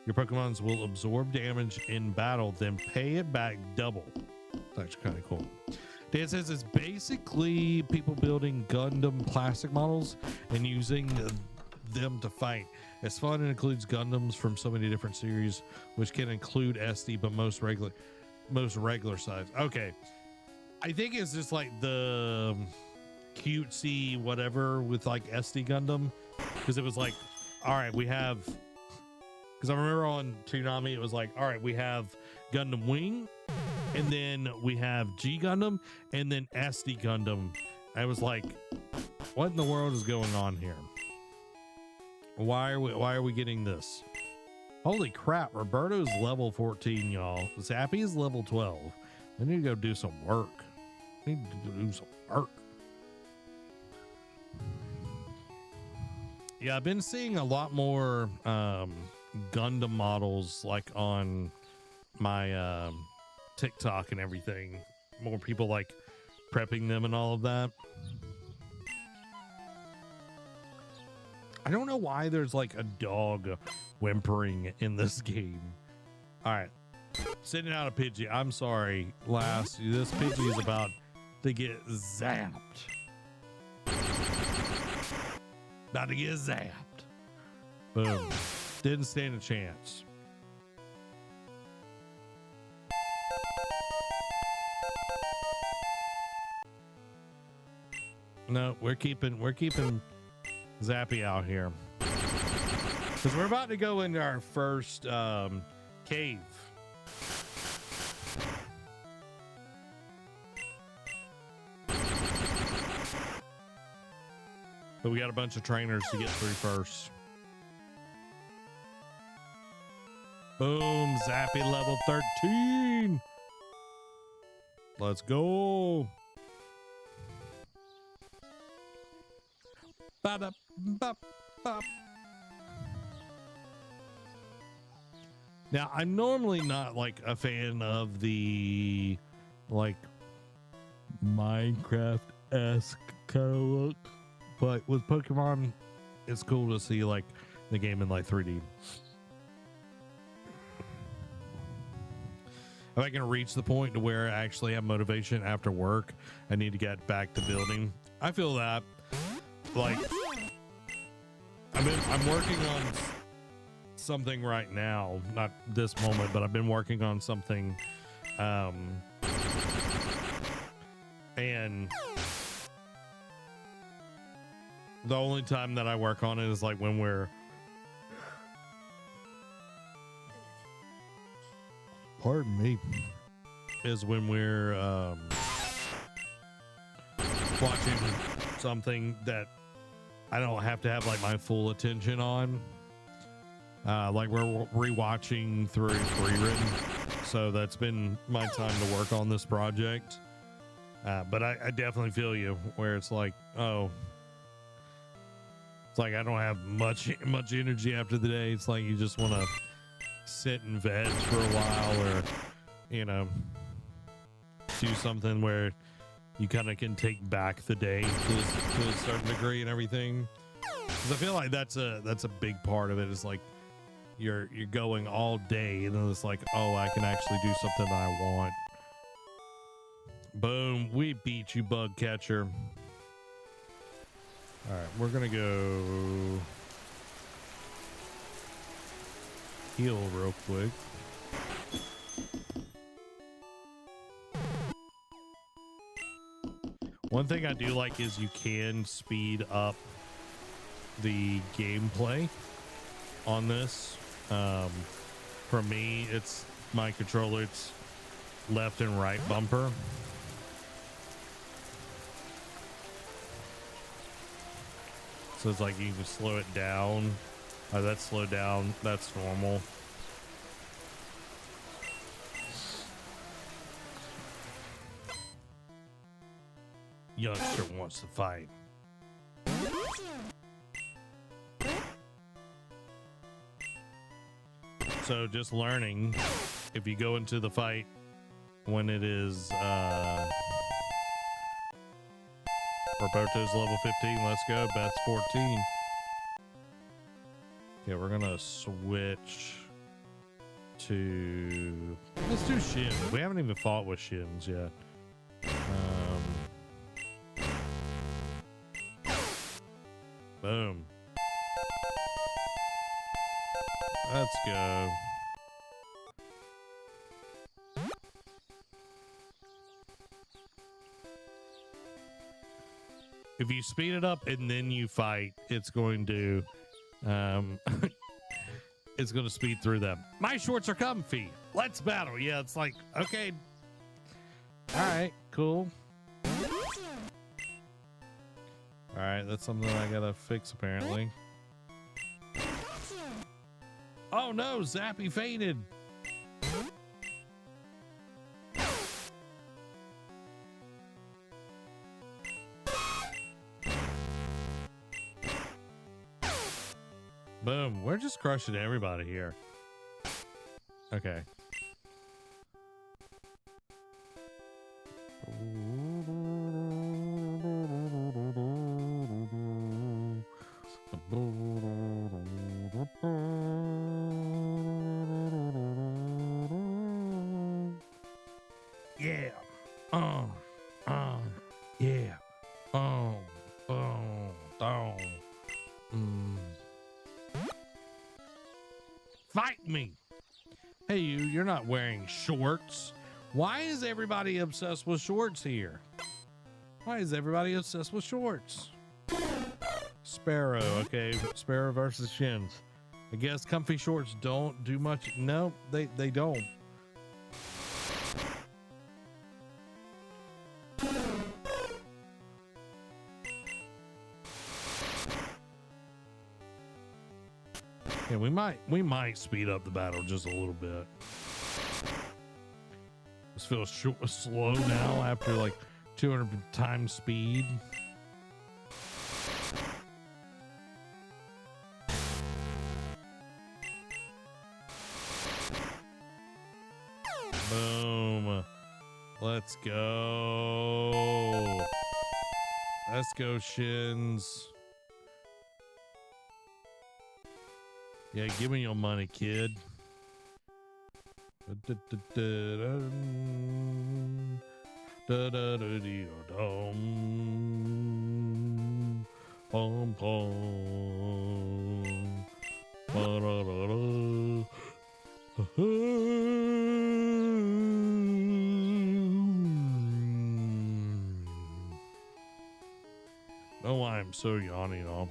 Your Pokemons will absorb damage in battle, then pay it back double. That's actually kind of cool. Dan says it's basically people building Gundam plastic models and using them to fight. It's fun and includes Gundams from so many different series, which can include SD, but most regular size. Okay, I think it's just like the cutesy whatever with like SD Gundam, because it was like, all right, we have. Because I remember on Toonami, it was like, all right, we have Gundam Wing, and then we have G Gundam, and then SD Gundam. I was like, what in the world is going on here? Why are we getting this? Holy crap, Roberto's level 14, y'all. Zappy is level 12. I need to go do some work. I need to do some work. Yeah, I've been seeing a lot more Gundam models like on my TikTok and everything. More people like prepping them and all of that. I don't know why there's like a dog whimpering in this game. All right, sending out a Pidgey. I'm sorry, Lass. This Pidgey is about to get zapped. About to get zapped. Boom. Didn't stand a chance. No, we're keeping Zappy out here, because we're about to go into our first cave. But we got a bunch of trainers to get through first. Boom, Zappy level 13. Let's go. Ba-da-ba-ba. Now, I'm normally not like a fan of the like Minecraft-esque kind of look, but with Pokemon, it's cool to see like the game in like 3D. If I can reach the point to where I actually have motivation after work, I need to get back to building. I feel that. Like, I'm working on something right now, not this moment, but I've been working on something, and the only time that I work on it is like when we're, pardon me, is when we're watching something that I don't have to have like my full attention on. Like we're rewatching through Rewritten, so that's been my time to work on this project. But I definitely feel you where it's like, oh, it's like I don't have much energy after the day. It's like you just want to sit and veg for a while, or you know, do something where you kind of can take back the day to a certain degree and everything. Because I feel like that's a big part of it. Is like you're going all day, and then it's like, oh, I can actually do something that I want. Boom, we beat you, bug catcher. All right, we're gonna go heal real quick. One thing I do like is you can speed up the gameplay on this. For me, it's my controller. It's left and right bumper. So it's like you can slow it down. That's slowed down. That's normal. Youngster wants to fight. So just learning, if you go into the fight when it is Roberto's level 15, let's go. Beth's 14. Okay, we're gonna switch to, let's do Shins. We haven't even fought with Shins yet. Boom. Let's go. If you speed it up and then you fight, it's going to it's going to speed through them. My shorts are comfy. Let's battle. Yeah, it's like, okay. All right, cool. All right, that's something I gotta fix apparently. Oh no, Zappy fainted. Boom, we're just crushing everybody here. Okay. Yeah. Yeah. Fight me. Hey, you're not wearing shorts. Why is everybody obsessed with shorts here? Why is everybody obsessed with shorts? Sparrow, okay. Sparrow versus Shins. I guess comfy shorts don't do much. No, they don't. Yeah, we might speed up the battle just a little bit. This feels slow now after like 200 times speed. Boom. Let's go. Let's go, Shins. Yeah, give me your money, kid. Oh, I'm so yawning on.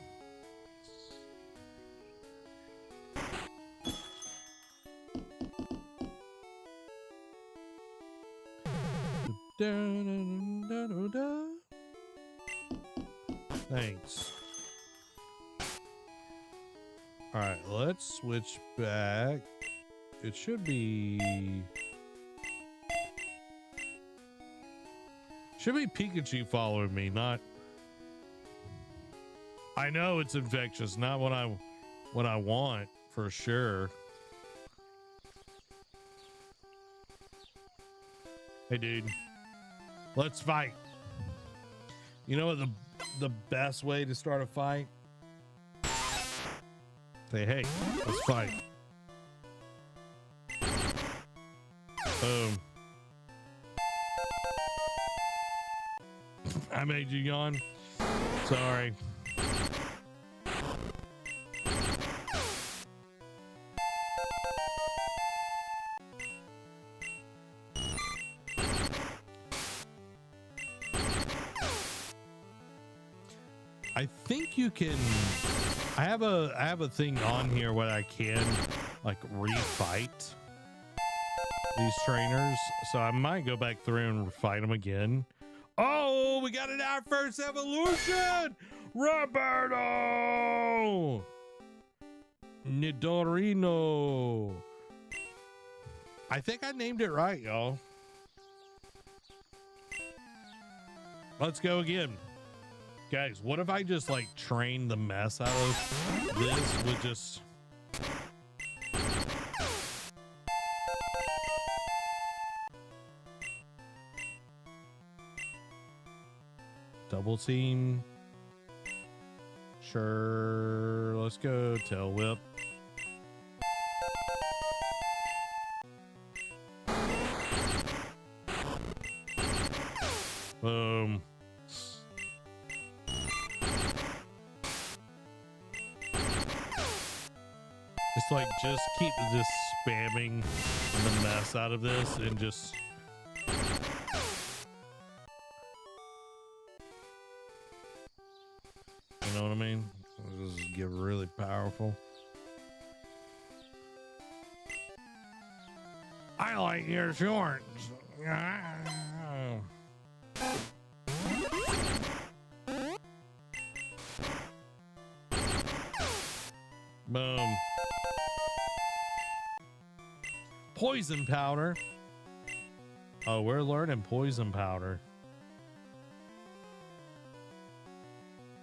Thanks. All right, let's switch back. It should be Pikachu following me, not. I know it's infectious, not what I want for sure. Hey, dude. Let's fight. You know what the best way to start a fight? Say, hey, let's fight. Boom. I made you yawn. Sorry. I think you can. I have a thing on here where I can like refight these trainers, so I might go back through and fight them again. Oh, we got it, our first evolution, Roberto Nidorino. I think I named it right, y'all. Let's go again. Guys, what if I just like train the mess out of this with just... double team? Sure, let's go tail whip. Boom. It's like, just keep this spamming the mess out of this and just... you know what I mean? Just get really powerful. I like your shorts. Boom. Poison powder. Oh, we're learning poison powder.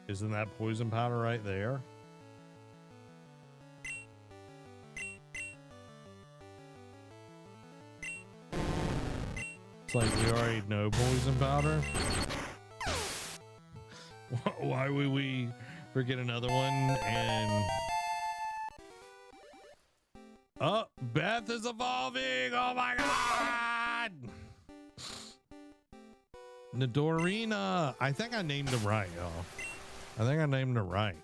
Isn't that poison powder right there? It's like we already know poison powder. Why would we forget another one? And oh, Beth is evolving. Oh my God. Nidorina. I think I named him right, y'all. I think I named it right.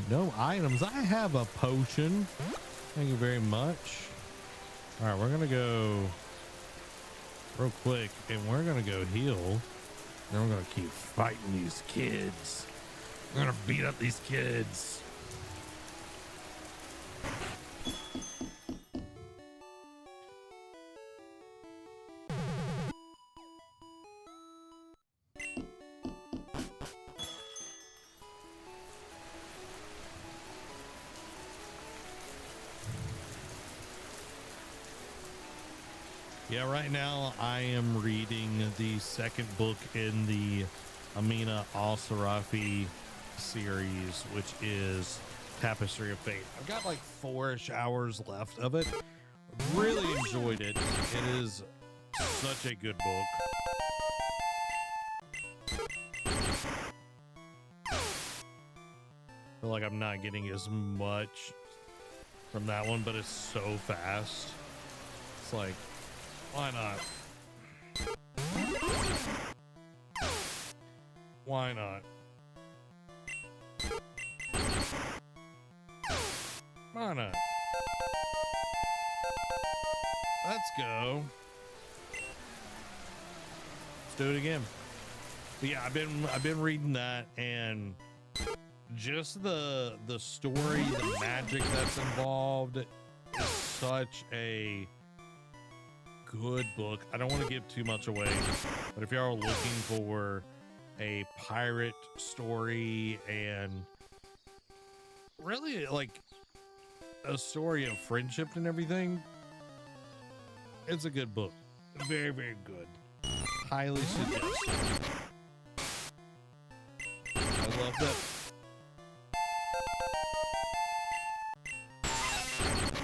No items. I have a potion. Thank you very much. All right, we're gonna go real quick, and we're gonna go heal. Then we're gonna keep fighting these kids. We're gonna beat up these kids. Yeah, right now I am reading the second book in the Amina Al-Sarafi series, which is Tapestry of Fate. I've got like 4-ish hours left of it. Really enjoyed it. It is such a good book. I feel like I'm not getting as much from that one, but it's so fast. It's like, why not? Why not? Why not? Let's go. Let's do it again. But yeah, I've been reading that, and just the story, the magic that's involved is such a good book. I don't want to give too much away, but if y'all are looking for a pirate story and really like a story of friendship and everything, it's a good book. Very, very good. Highly suggested. I love that.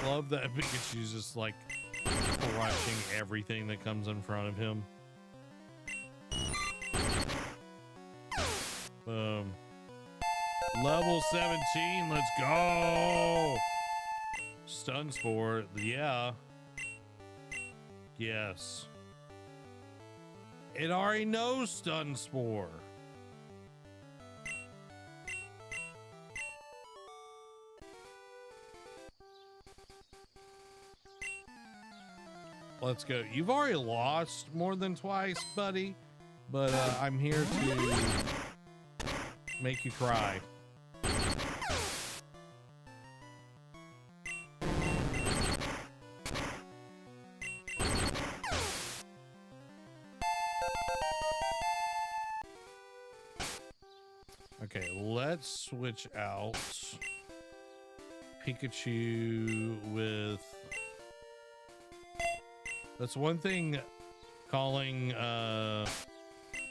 Love that Pikachu's just like crushing everything that comes in front of him. Boom. Level 17, let's go. Stun Spore, yeah. Yes. It already knows Stun Spore. Let's go. You've already lost more than twice, buddy, but I'm here to make you cry. Okay, let's switch out Pikachu with... That's one thing, calling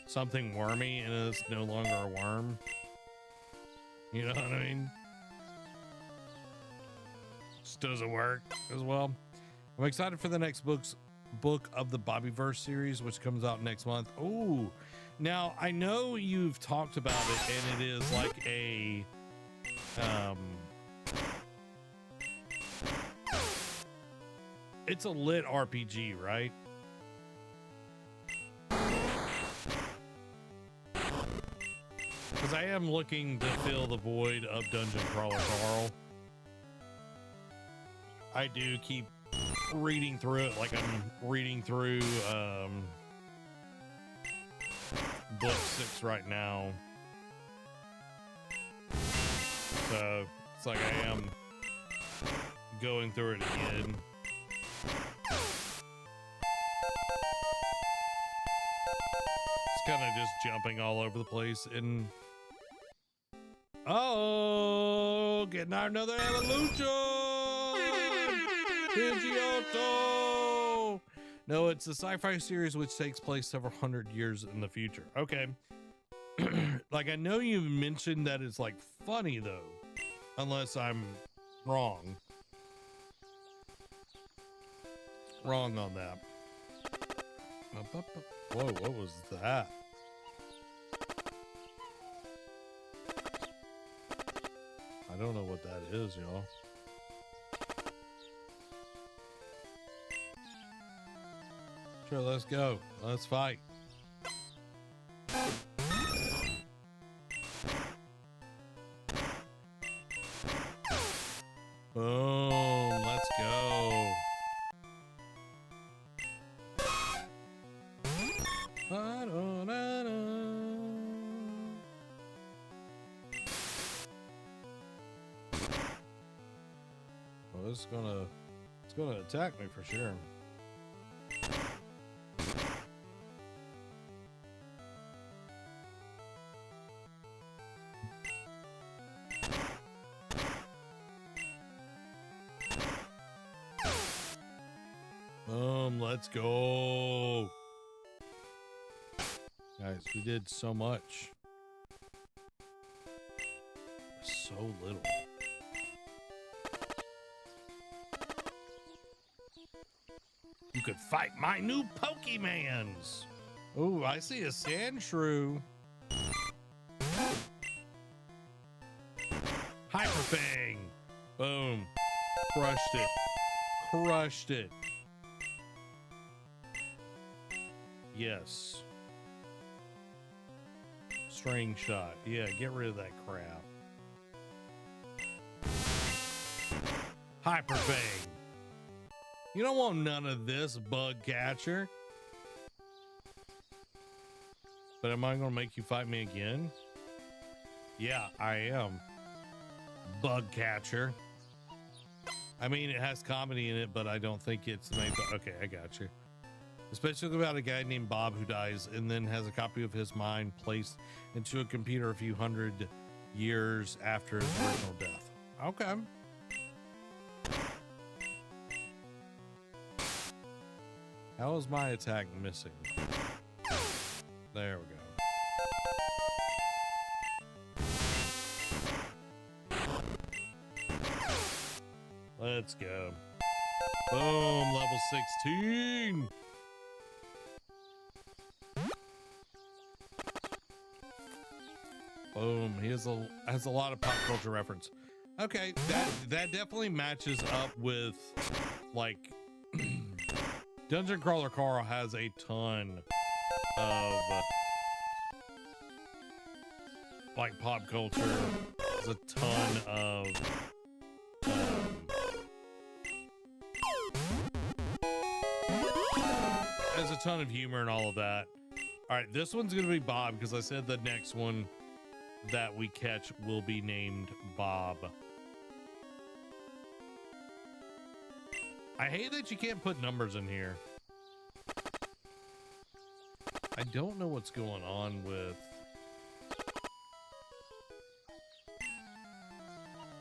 something wormy and it's no longer a worm. You know what I mean? Just doesn't work as well. I'm excited for the next book of the Bobbyverse series, which comes out next month. Ooh, now I know you've talked about it, and it is like a it's a lit RPG, right? Because I am looking to fill the void of Dungeon Crawler Carl. I do keep reading through it like I'm reading through book 6 right now. So it's like I am going through it again. It's kind of just jumping all over the place and getting out another evolution. Pidgeotto. No, it's a sci-fi series which takes place several hundred years in the future. Okay. Like, I know you mentioned that it's like funny though, unless I'm wrong on that. Whoa, what was that? I don't know what that is, y'all. Sure, let's go. Let's fight. Boom, let's go. Well, it's gonna attack me for sure. Let's go. Guys, we did so much. So little. You could fight my new Pokemans. Oh, I see a Sandshrew. Hyper Fang. Boom. Crushed it. Crushed it. Yes. String shot. Yeah, get rid of that crap. Hyper Fang. You don't want none of this, bug catcher. But am I going to make you fight me again? Yeah, I am. Bug catcher. I mean, it has comedy in it, but I don't think it's the main. Okay, I got you. Especially about a guy named Bob who dies and then has a copy of his mind placed into a computer a few hundred years after his original death. Okay. How is my attack missing? There we go. Let's go. Boom, level 16. Boom, he has a lot of pop culture reference. Okay, that definitely matches up with, like, Dungeon Crawler Carl has a ton of like pop culture. There's a ton of ton of humor and all of that. All right, this one's gonna be Bob because I said the next one that we catch will be named Bob. I hate that you can't put numbers in here. I don't know what's going on with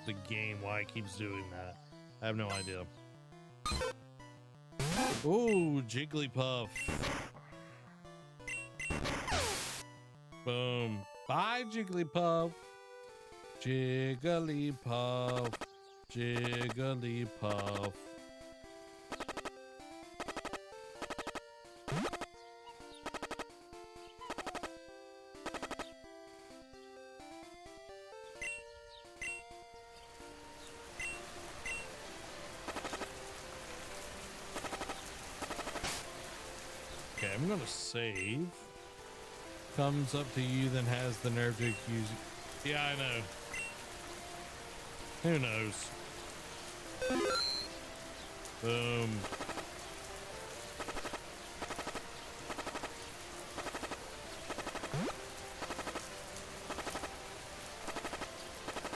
the game, why it keeps doing that. I have no idea. Ooh, Jigglypuff. Boom. Bye, Jigglypuff. Jigglypuff. Jigglypuff. Okay, I'm gonna save. Comes up to you, then has the nerve to accuse you. Yeah, I know. Who knows? Boom.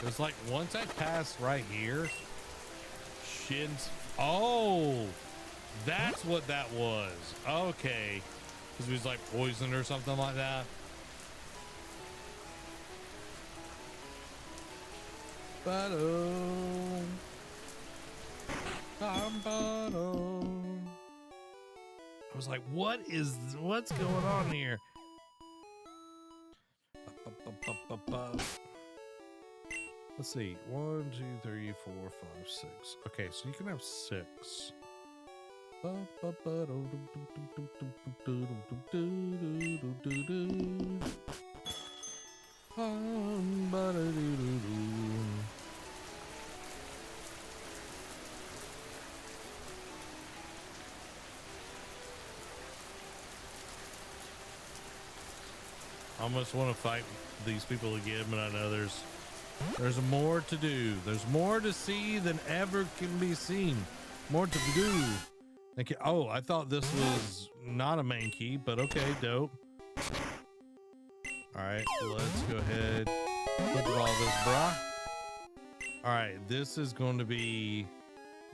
It's like once I pass right here, shins. Oh, that's what that was. Okay. Because he was like poisoned or something like that. I was like, what's going on here? Let's see. 1, 2, 3, 4, 5, 6. Okay, so you can have 6. I almost want to fight these people again, but I know there's more to do. There's more to see than ever can be seen. More to do. Thank you. Oh, I thought this was not a main key, but okay, dope. All right, let's go ahead. Look at all this, brah. All right, this is going to be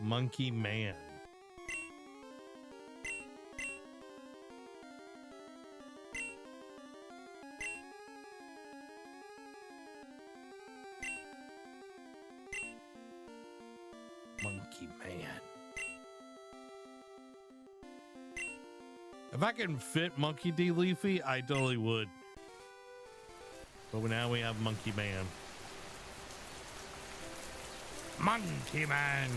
Monkey Man. Monkey Man. If I can fit Monkey D. Leafy, I totally would. But now we have Monkey Man. Monkey Man.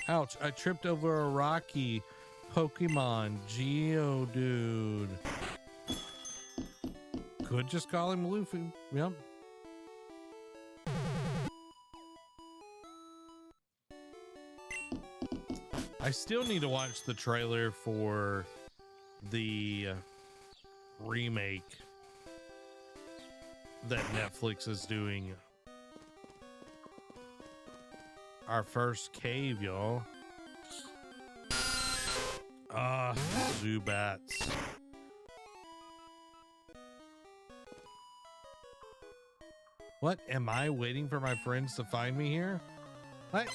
Ouch, I tripped over a rocky Pokemon Geodude. Could just call him Luffy. Yep. I still need to watch the trailer for the remake that Netflix is doing. Our first cave, y'all. Zubats. What? Am I waiting for my friends to find me here? What?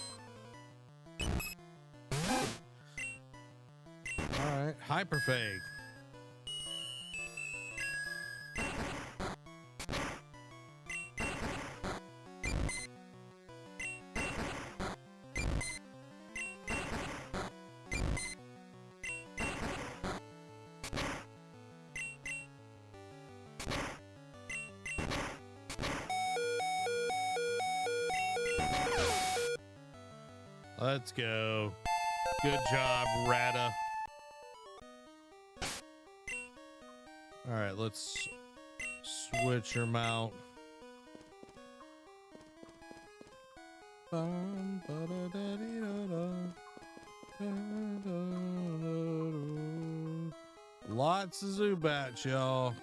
Alright, Hyperfag. Let's go. Good job, Rata. All right, let's switch her mount. Lots of Zubats, y'all.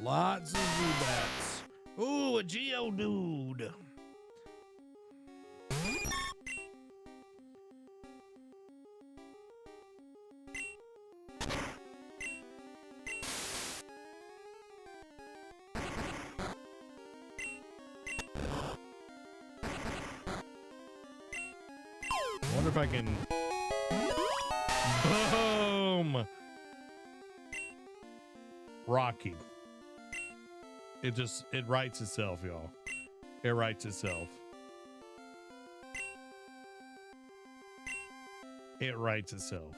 Lots of Zubats. Ooh, a Geodude. I wonder if I can. Boom! Rocky. It writes itself, y'all. It writes itself. It writes itself.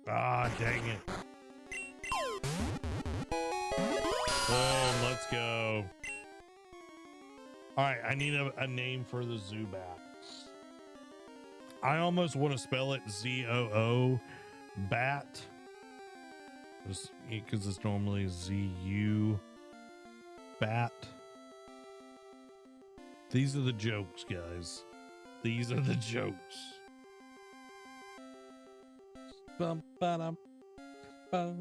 Ah, dang it. Boom, let's go. All right, I need a name for the Zubat. I almost want to spell it Z-O-O bat. Because it's normally Z-U bat. These are the jokes, guys. These are the jokes. Bum ba-dum, bum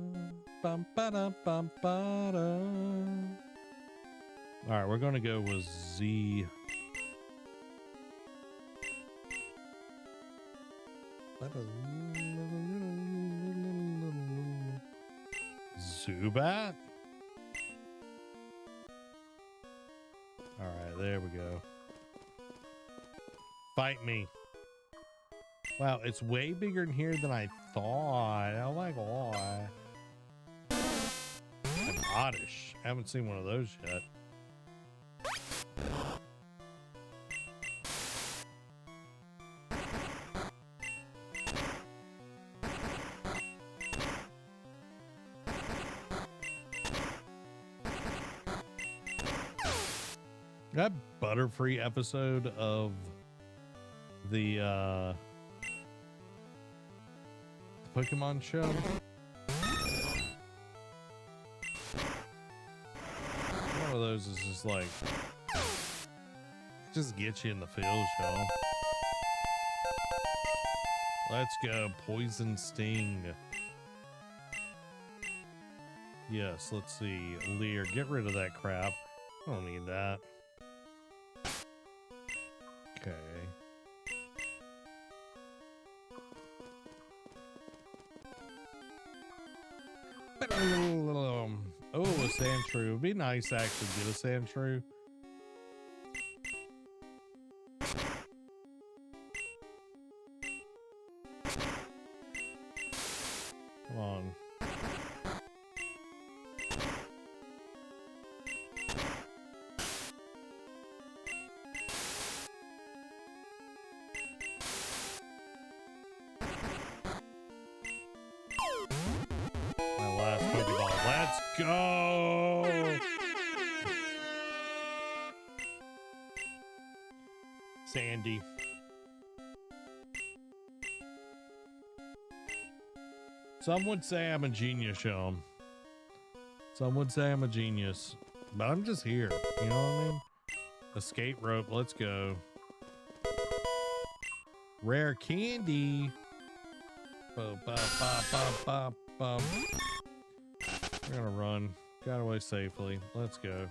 bum ba-dum, bum ba-dum. All right, we're gonna go with Z. Zubat. All right, there we go. Fight me. Wow, it's way bigger in here than I thought. Oh my god. An Oddish. I haven't seen one of those yet. That Butterfree episode of the Pokemon show. One of those is just like, just get you in the feels, y'all. Let's go. Poison Sting. Yes, let's see. Leer, get rid of that crap. I don't need that. Okay. Oh, a Sandshrew. It'd be nice to actually get a Sandshrew. Come on. Go! Sandy. Some would say I'm a genius, Sean. Some would say I'm a genius. But I'm just here. You know what I mean? Escape rope. Let's go. Rare candy. Ba, ba, ba, ba, ba, ba. We're gonna run. Got away safely. Let's go.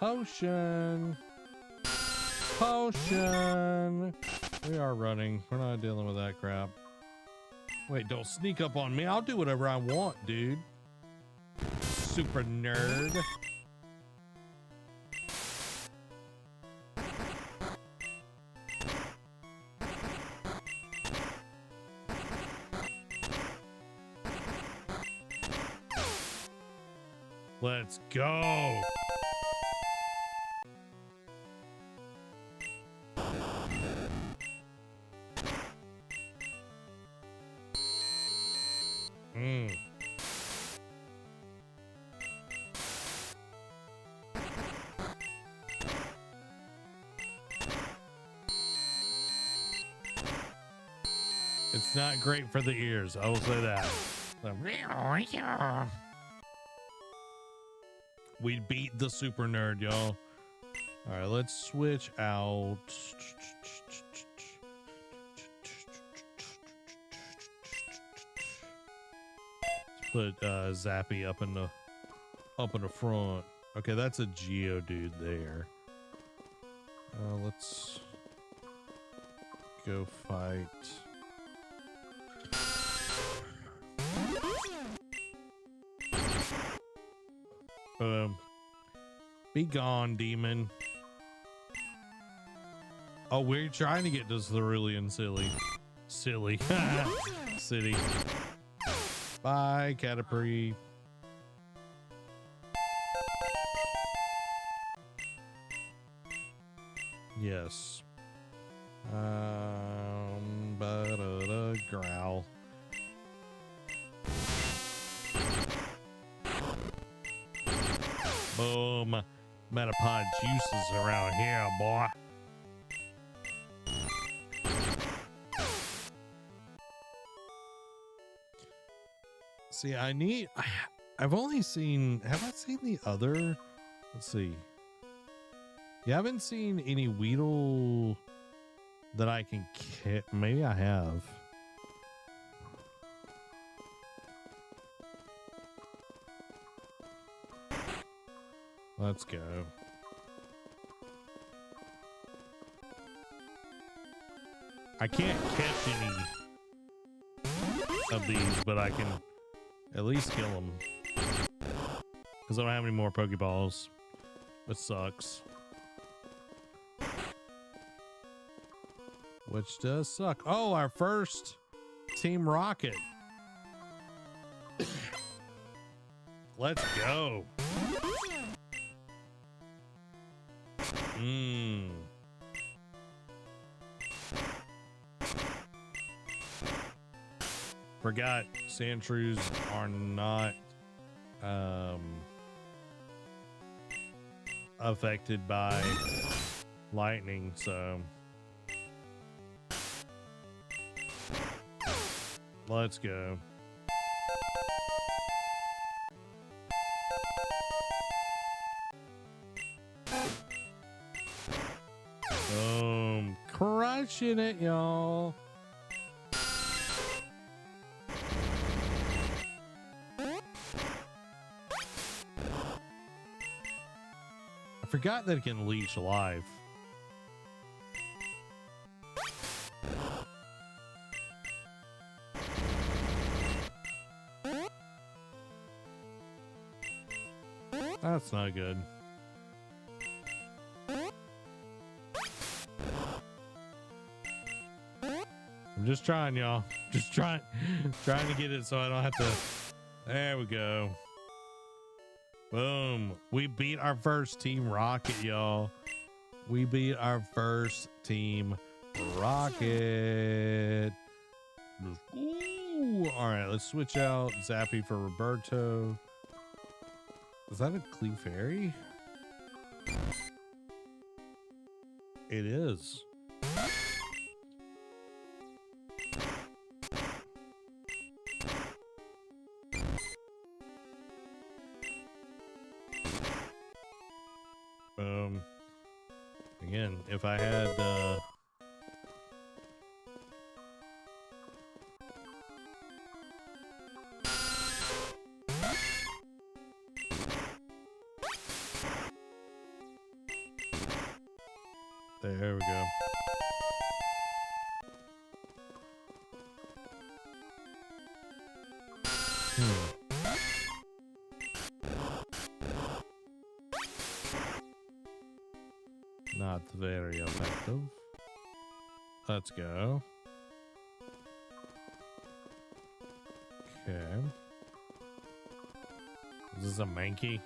Potion. Potion. We are running. We're not dealing with that crap. Wait, don't sneak up on me. I'll do whatever I want, dude. Super nerd. Let's go. It's not great for the ears. I will say that. We beat the super nerd, y'all. All right, let's switch out. Put Zappy up in the front. Okay, that's a Geodude there. Let's go fight. Be gone, demon. Oh, we're trying to get to Cerulean Silly. City. Bye, Caterpie. Yes. Growl. Boom. Metapod juices around here, boy. See, I've only seen, have I seen the other? Let's see. You haven't seen any Weedle that I can kit. Maybe I have. Let's go. I can't catch any of these, but I can at least kill them. Because I don't have any more Pokeballs. Which sucks. Which does suck. Oh, our first Team Rocket. Let's go. Forgot Sandshrews are not affected by lightning, so let's go. Boom. Crushing it, y'all. I forgot that it can leech life. That's not good. I'm just trying, y'all. Just trying to get it so I don't have to. There we go. Boom. We beat our first Team Rocket, y'all. We beat our first Team Rocket. Ooh. All right, let's switch out Zappy for Roberto. Is that a Clefairy? It is. Again, if I had there we go. Not very effective. Let's go. Okay. Is this a Mankey?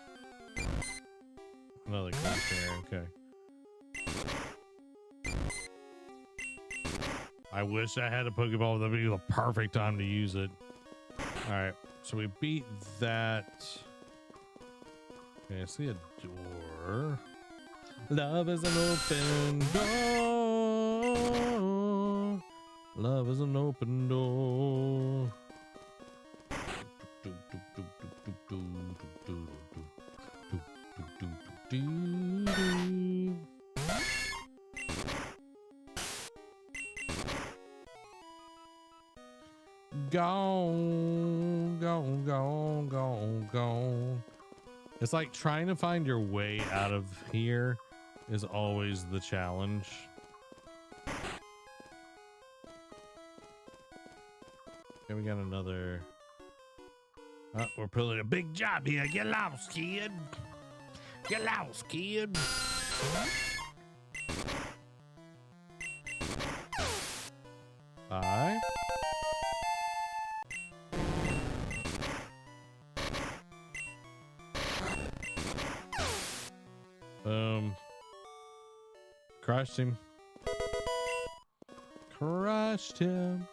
Another Clefairy, okay. I wish I had a Pokeball. That would be the perfect time to use it. Alright, so we beat that. Okay, I see a door. Love is an open door. Love is an open door. Gone, gone, gone, gone, gone. It's like trying to find your way out of here is always the challenge. Okay, we got another. Oh, we're pulling a big job here. Get lost, kid. Get lost, kid. Bye. Crushed him. Crushed him.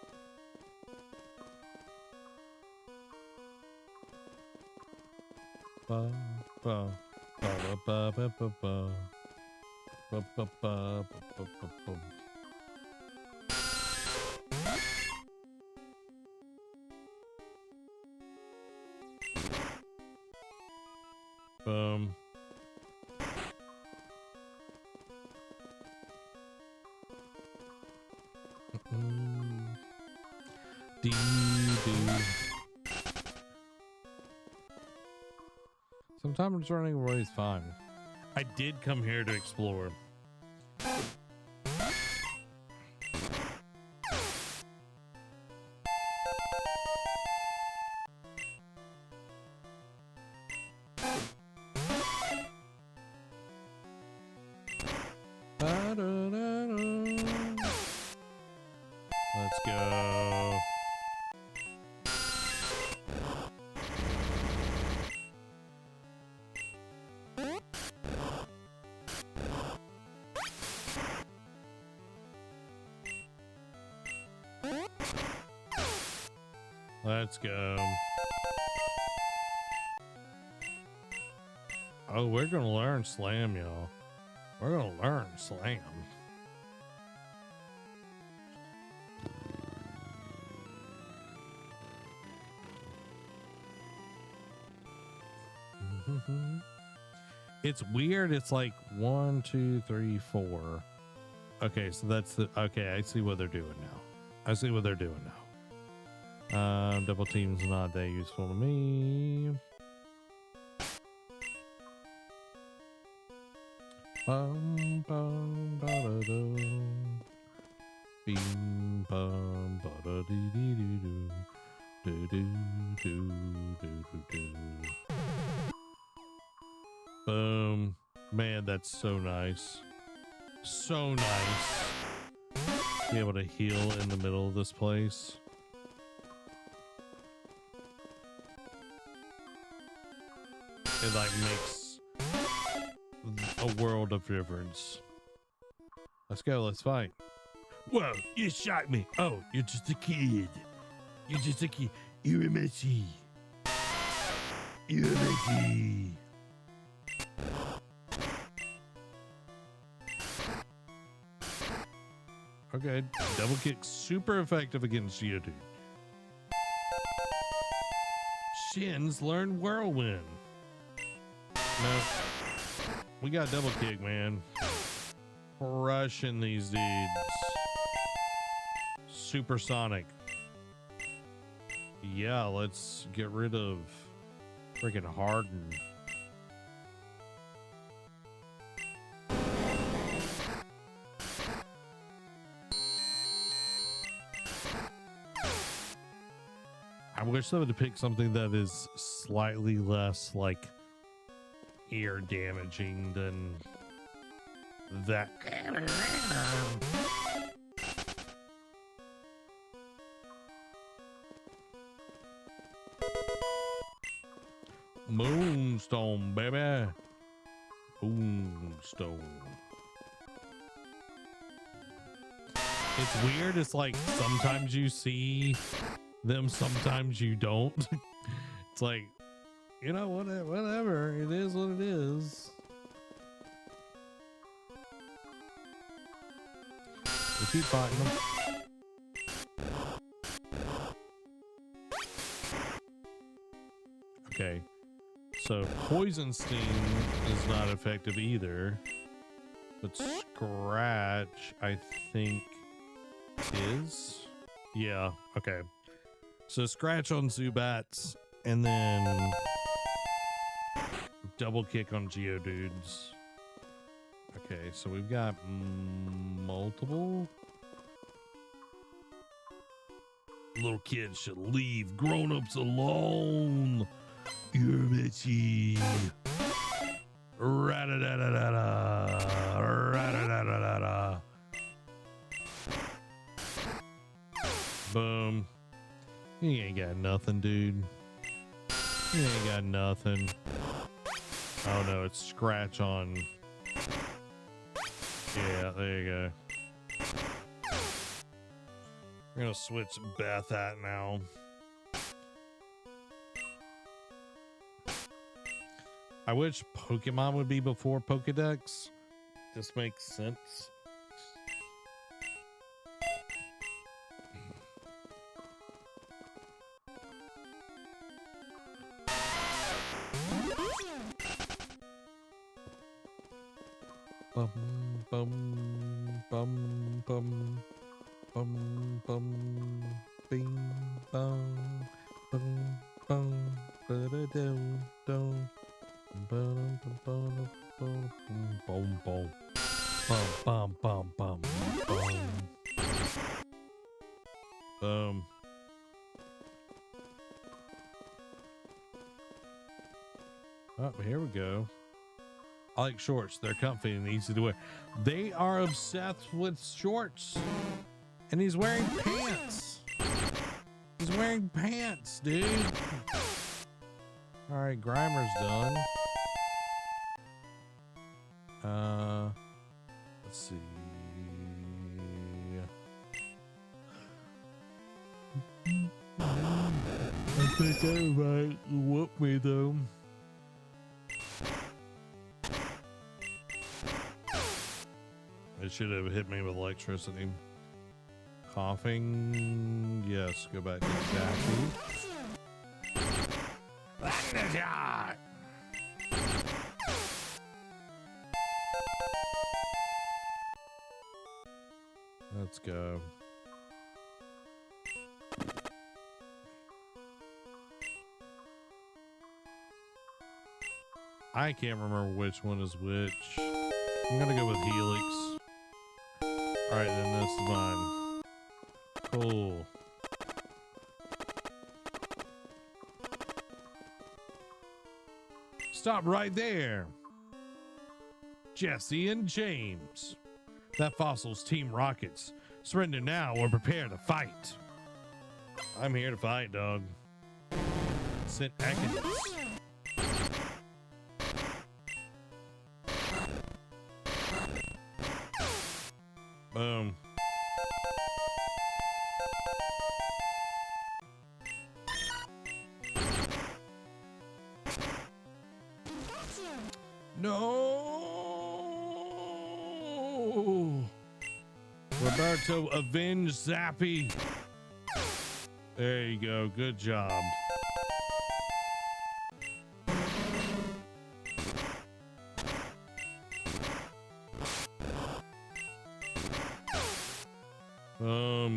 Ba, ba, ba, ba, ba, ba, ba. Ba, ba, ba, ba, ba, ba, ba. Boom. Dee doo. Sometimes running away is fine. I did come here to explore. Let's go. Let's go. Oh, we're gonna learn slam, y'all. We're gonna learn slam. It's weird. It's like 1, 2, 3, 4. Okay, so that's the. Okay, I see what they're doing now. I see what they're doing now. Double team's not that useful to me. Bum bum ba da do. Bing bum ba da dee dee doo doo. Do do do do do do. Boom. Man, that's so nice. So nice. Be able to heal in the middle of this place. It like makes a world of difference. Let's go, let's fight. Whoa, you shot me. Oh, you're just a kid. You're just a kid. You're a messy. You're a messy. Okay, double kick super effective against you, dude. Shins learn whirlwind. No, we got double kick, man. Crushing these dudes. Supersonic. Yeah, let's get rid of freaking Harden. I wish they would have picked something that is slightly less like ear damaging than that. Moonstone, baby. Moonstone. It's weird. It's like sometimes you see them, sometimes you don't. It's like, you know, whatever. It is what it is. We keep fighting them. So poison sting is not effective either. But scratch, I think, is. Yeah, okay. So scratch on Zubats, and then double kick on Geodudes. Okay, so we've got multiple. Little kids should leave grown-ups alone. You're bitchy. Ra-da-da-da-da-da. Ra-da-da-da-da-da. Boom. You ain't got nothing, dude. You ain't got nothing. Oh no, it's scratch on. Yeah, there you go. We're gonna switch Beth out now. I wish Pokemon would be before Pokedex. This makes sense. Bum bum bum bum bum bum bing bong bum bum ba-da-dum dum bum bum bum bum bum bum bum bum bum. Oh, here we go. I like shorts. They're comfy and easy to wear. They are obsessed with shorts. And he's wearing pants. He's wearing pants, dude. All right, Grimer's done. Let's see. I think I might whoop me though. It should have hit me with electricity. Coughing. Yes, go back to Zappy. Let's go. I can't remember which one is which. I'm gonna go with Helix. All right, then this is mine. Cool. Stop right there. Jesse and James. That fossil's Team Rockets. Surrender now or prepare to fight. I'm here to fight, dog. Sent Ekans. Boom. No. Roberto, avenge Zappy. There you go. Good job.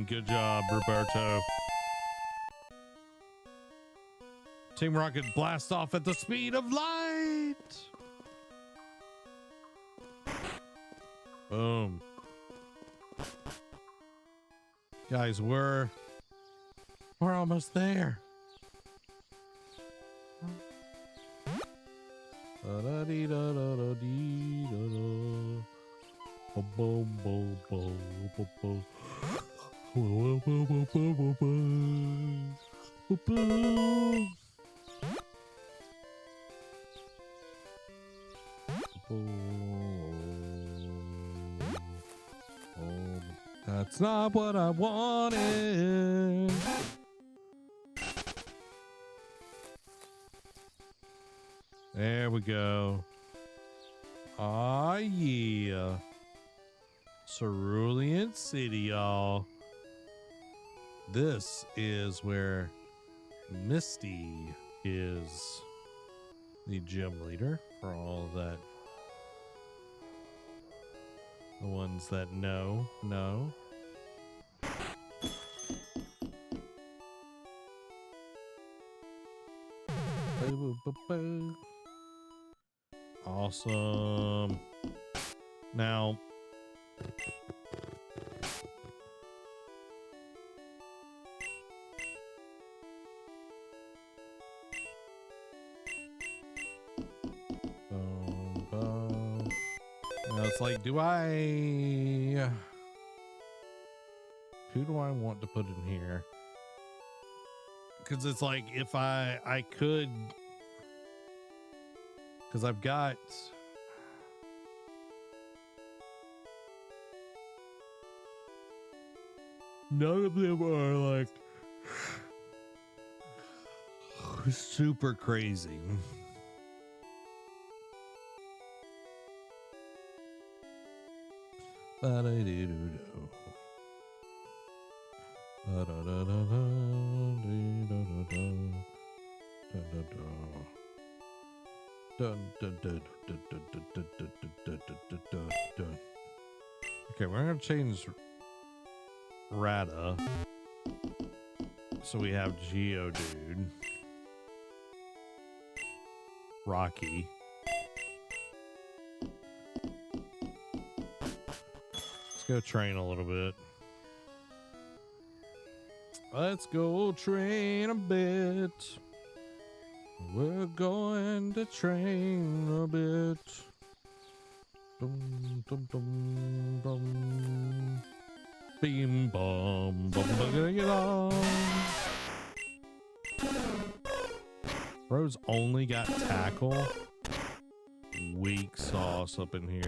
Good job, Roberto. Team Rocket blast off at the speed of light. Boom. Guys, we're almost there. That's not what I wanted. There we go. Ah, yeah. Cerulean City, y'all. This is where Misty is. the gym leader for all of that. The ones that know. Awesome. Now, now it's like, who do I want to put in here? Because it's like, if I could, because I've got none of them are like super crazy. Okay, we're gonna change Rata, so we have Geodude, Rocky, let's go train a little bit. Let's go train a bit. We're going to train a bit. Dum, dum, dum, dum. Beam bum bum bum. Bro's only got tackle. Weak sauce up in here.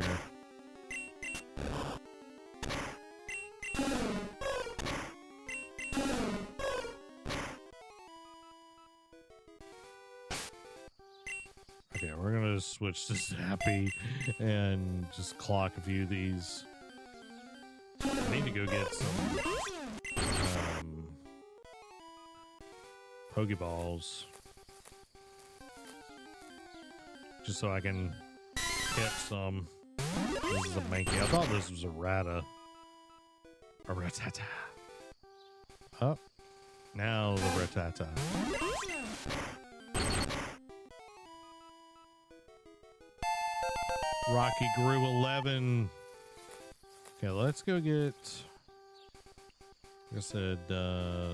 Okay, we're gonna switch to Zappy and just clock a few of these. I need to go get some Pokeballs, just so I can get some. This is a Mankey. I thought this was a Rata. A Rattata. Oh, now the Rattata. Rocky grew 11. Okay, let's go get, like I said,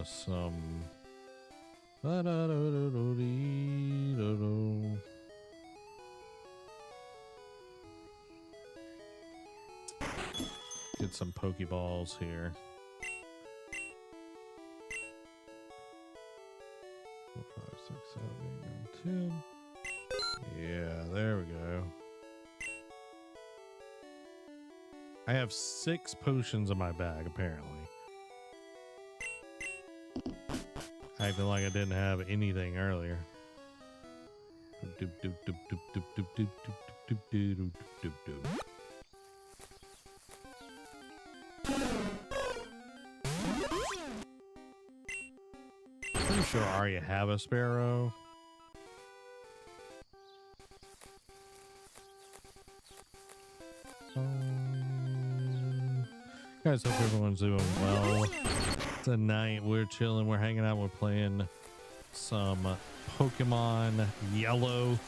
some. Get some Pokeballs here. 4, 5, 6, 7, 8, 9, 10. Yeah, there we go. I have 6 potions in my bag, apparently. I feel like I didn't have anything earlier. Pretty sure I already have a Sparrow. Guys, hope everyone's doing well. Tonight we're chilling, we're hanging out, we're playing some Pokemon Yellow,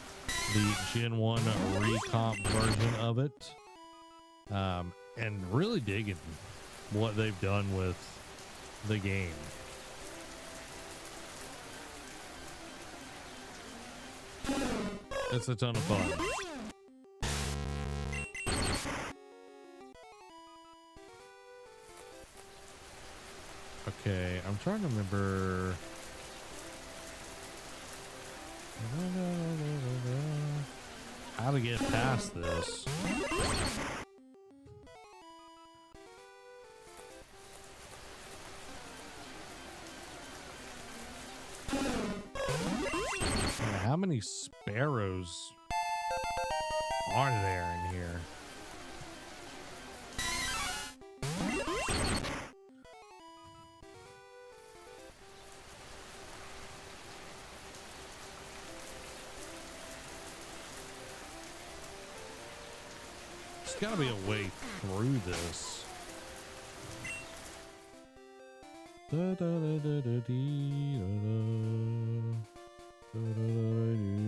the Gen 1 recomp version of it. And really digging what they've done with the game. It's a ton of fun. Okay, I'm trying to remember how to get past this. How many sparrows are there in here? got to be a way through this. Da, da, da, da, da, dee, da, da, da, da, da, dee.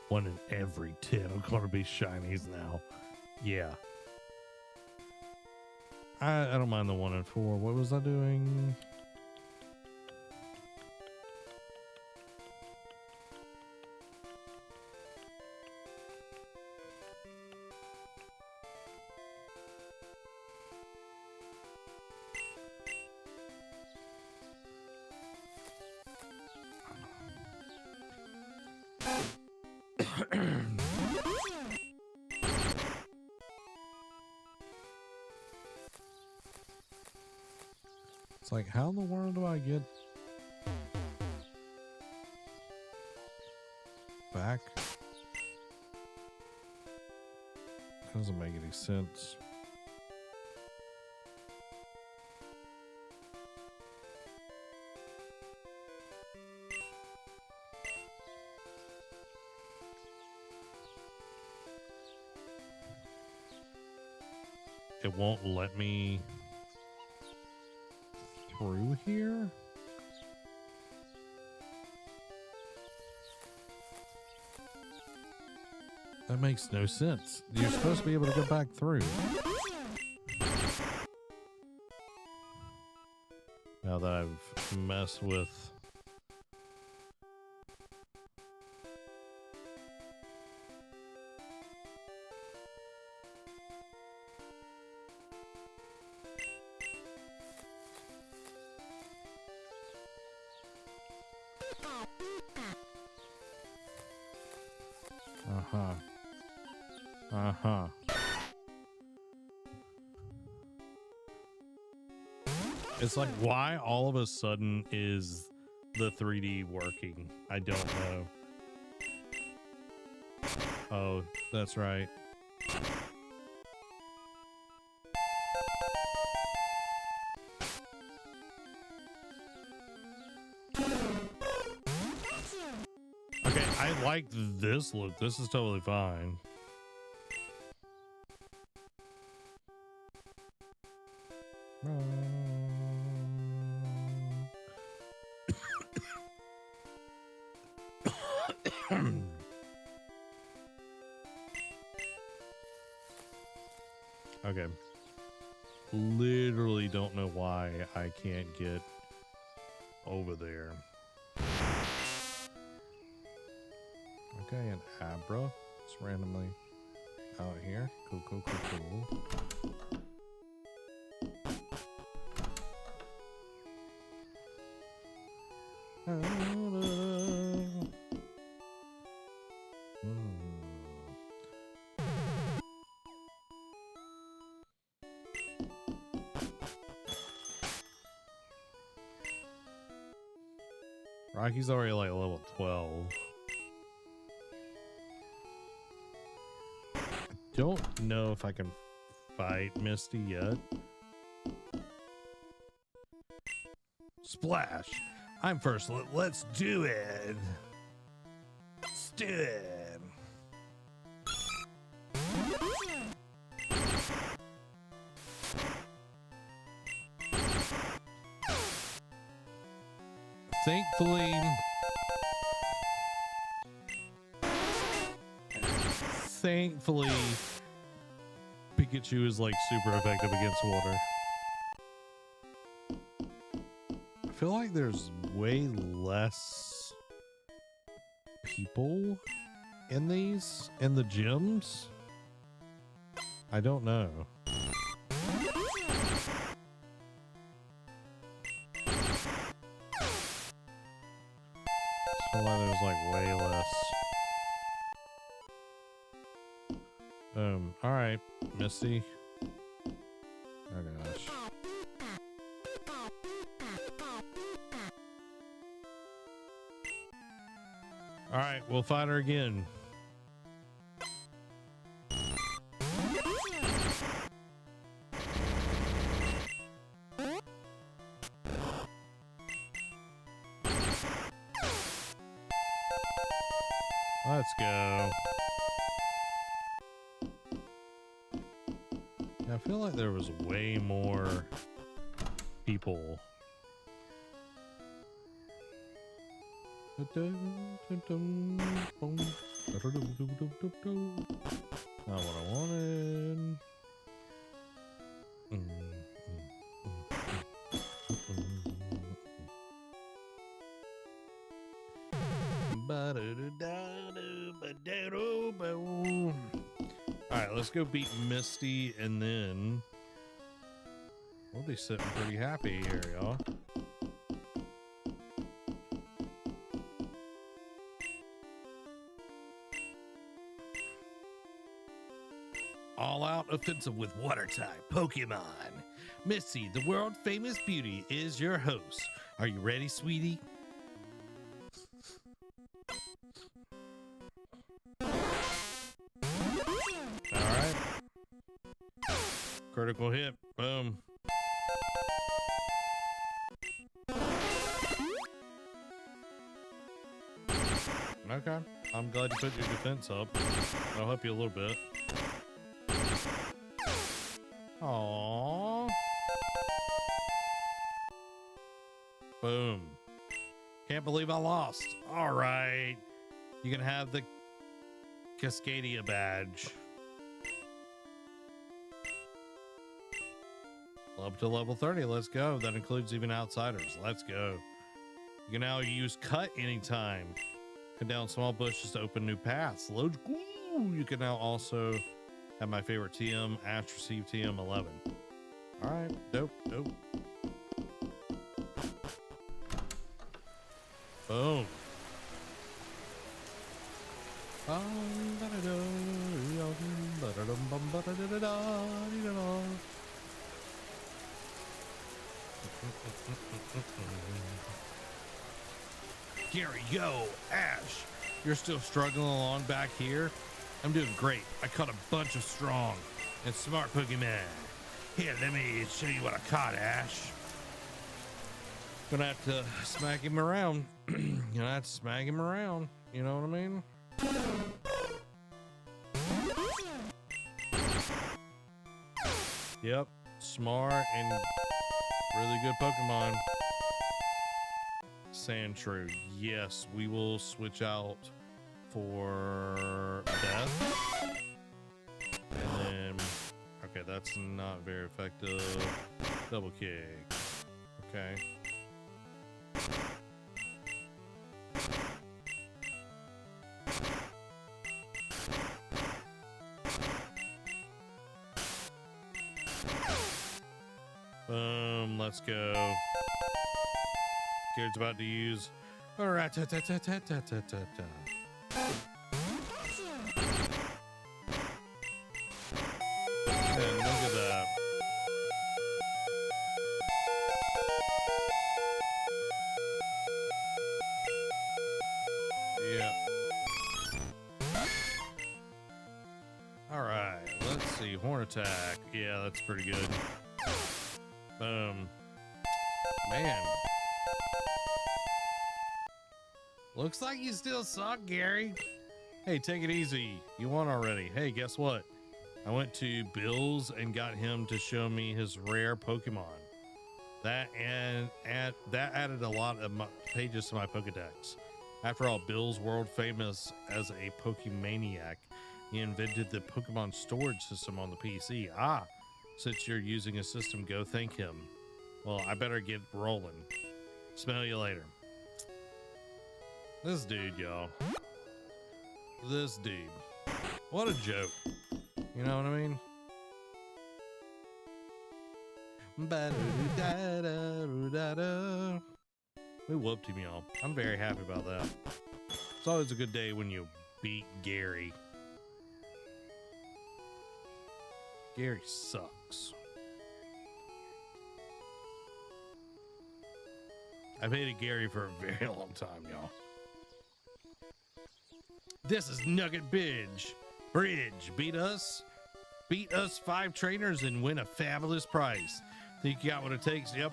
One in every 10 are going to be shinies now. Yeah. I don't mind the 1 in 4. What was I doing? It's like, how in the world do I get back? Doesn't make any sense. It won't let me through here? That makes no sense. You're supposed to be able to go back through. Now that I've messed with... It's like, why all of a sudden is the 3D working? I don't know. Oh, that's right. Okay, I like this look. This is totally fine. Okay. Literally don't know why I can't get over there. Okay, an Abra. It's randomly out here. Cool, cool, cool, cool. Rocky's already like level 12. I don't know if I can fight Misty yet. Splash! I'm first. Let's do it. Let's do it. Thankfully, Pikachu is like super effective against water. I feel like there's way less people in the gyms. I don't know. I feel like there's like way less. All right, Misty. Okay. All right, we'll fight her again. Let's go. I feel like there was way more people. Not what I wanted. All right, let's go beat Misty, and then we'll be sitting pretty happy here, y'all. All-out offensive with water-type Pokemon. Misty, the world-famous beauty, is your host. Are you ready, sweetie? Alright. Critical hit. Boom. Okay. I'm glad you put your defense up. I'll help you a little bit. Aww. Boom. Can't believe I lost. All right. You can have the Cascadia badge. Up to level 30. Let's go. That includes even outsiders. Let's go. You can now use cut anytime. Cut down small bushes to open new paths. Load. Ooh, you can now also have my favorite TM, Ash receive TM 11. All right. Dope. Dope. Boom. Gary, yo, Ash, you're still struggling along back here? I'm doing great. I caught a bunch of strong and smart Pokemon. Here, let me show you what I caught, Ash. Gonna have to smack him around. Gonna have to smack him around. You know what I mean? Yep. Smart and really good Pokemon. Sandshrew. Yes, we will switch out for Death. And then, okay, that's not very effective. Double kick. Okay. Boom, let's go. Gary's about to use. Alright, and look at that. Yeah. Alright, let's see. Horn attack. Yeah, that's pretty good. Boom. Man. Looks like you still suck, Gary. Hey, take it easy. You won already. Hey, guess what? I went to Bill's and got him to show me his rare Pokemon. That added a lot of pages to my Pokedex. After all, Bill's world famous as a Pokemaniac. He invented the Pokemon storage system on the PC. Ah, since you're using a system, go thank him. Well, I better get rolling. Smell you later. This dude, y'all. This dude. What a joke. You know what I mean? We whooped him, y'all. I'm very happy about that. It's always a good day when you beat Gary. Gary sucks. I've hated Gary for a very long time, y'all. This is Nugget Bridge. Beat us 5 trainers and win a fabulous prize. Think you got what it takes? Yep.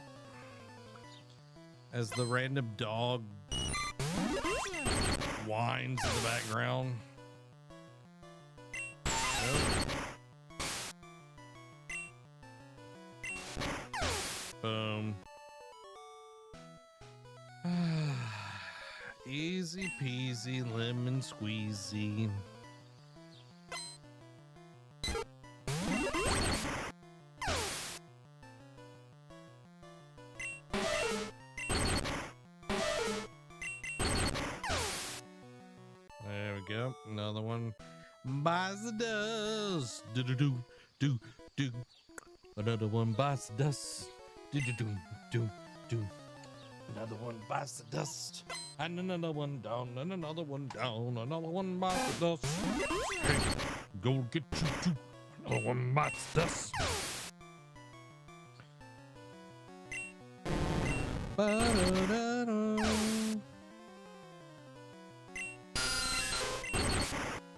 As the random dog whines in the background. Boom. Easy peasy lemon squeezy. There we go. Another one buys the dust. Do do do do do. Another one buys the dust. Do do do do do. Another one bites the dust. And another one down, and another one down, another one bites the dust. Hey, go get you two. Another one bites the dust. Ba-da-da-da.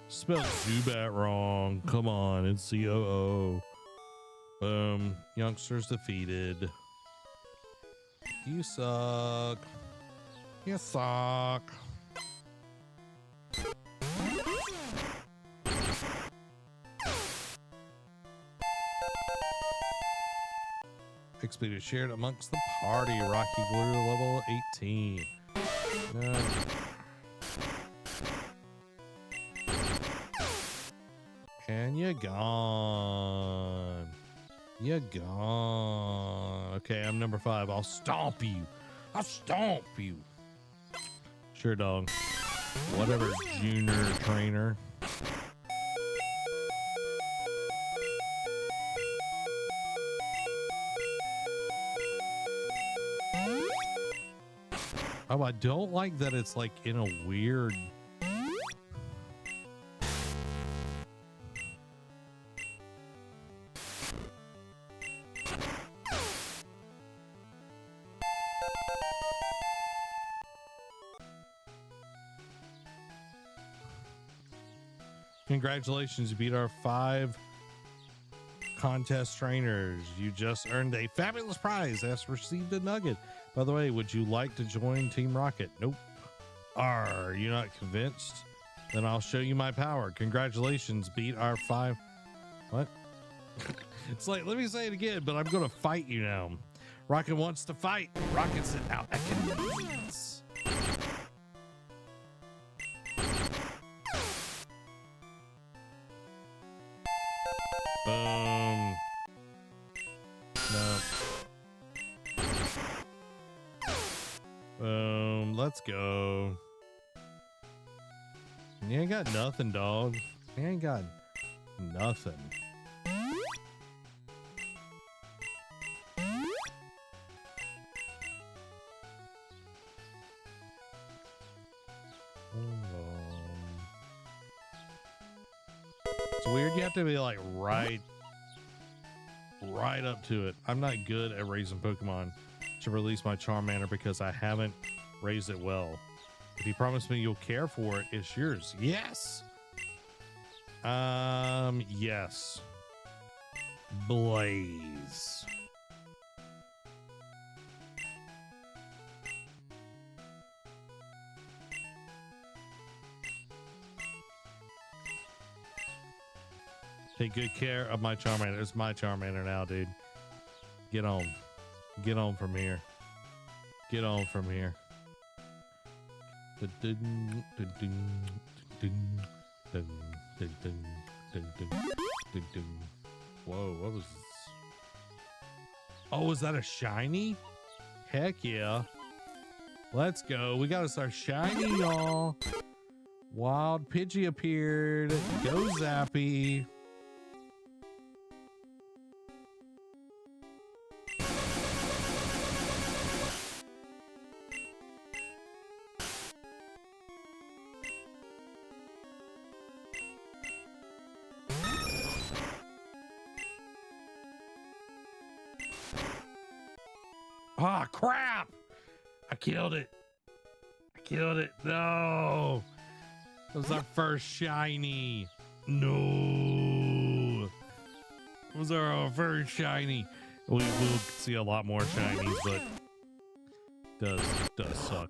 Spelled Zubat wrong. Come on, it's COO. Youngsters defeated. You suck. You suck. XP is shared amongst the party. Rocky Glue level 18. And you're gone. You're gone. Okay, I'm number 5. I'll stomp you. I'll stomp you. Sure, dog. Whatever, junior trainer. Oh, I don't like that it's like in a weird... Congratulations, you beat our 5 contest trainers. You just earned a fabulous prize. Has received a nugget. By the way, would you like to join Team Rocket? Nope. Are you not convinced? Then I'll show you my power. Congratulations, beat our 5. What? It's like, let me say it again, but I'm going to fight you now. Rocket wants to fight. Rocket's out at convenience. Boom. No. Boom. Let's go. You ain't got nothing, dog. You ain't got nothing. It's weird. You have to be like right up to it. I'm not good at raising Pokemon to release my Charmander because I haven't raised it well. If you promise me you'll care for it, it's yours. Yes. Yes. Blaze. Take good care of my Charmander. It's my Charmander now, dude. Get on. Get on from here. Get on from here. Whoa, what was this? Oh, was that a shiny? Heck yeah. Let's go. We gotta start shiny, y'all. Wild Pidgey appeared. Go Zappy. Ah, crap! I killed it. I killed it. No. That was our first shiny. No. It was our first shiny. We will see a lot more shinies, but does suck.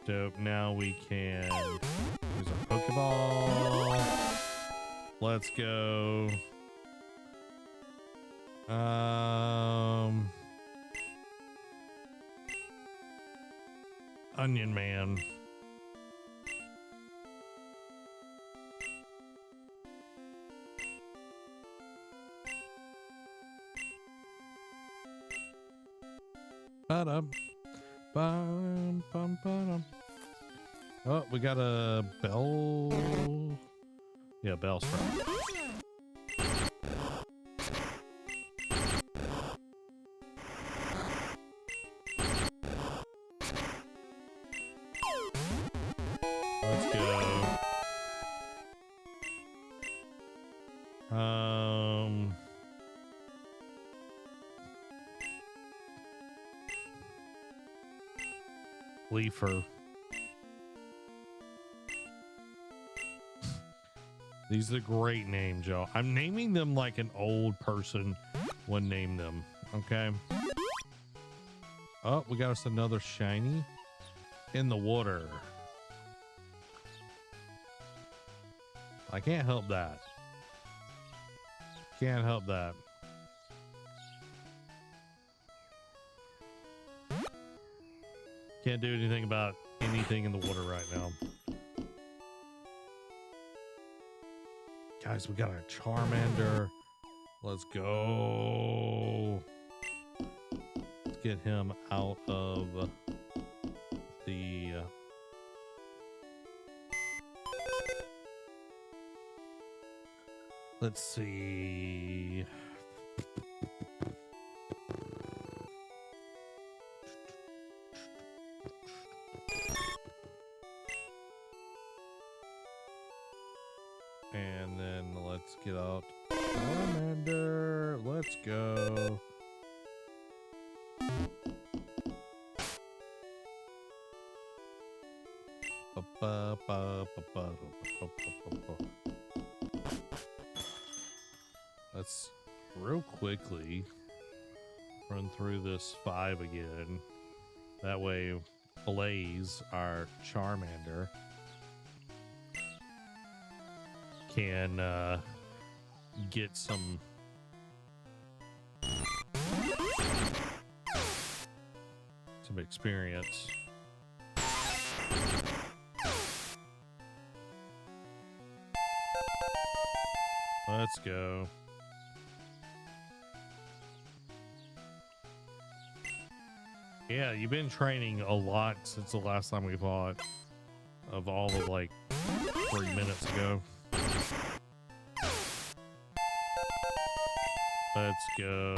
So now we can use our Pokeball. Let's go. Onion Man. Ba-dum. Bum, bum, ba-dum. Oh, we got a bell. Yeah, bell sprout. Let's go. Leafer. These are great names, y'all. I'm naming them like an old person would name them. Okay. Oh, we got us another shiny in the water. I can't help that. Can't help that. Can't do anything about anything in the water right now. Guys, we got a Charmander. Let's go. Let's get him out of the... let's see. And then let's get out Charmander. Let's go. Let's real quickly run through this 5 again. That way, Blaze, our Charmander, can get some experience. Let's go. Yeah, you've been training a lot since the last time we fought, of all of like 3 minutes ago. Let's go.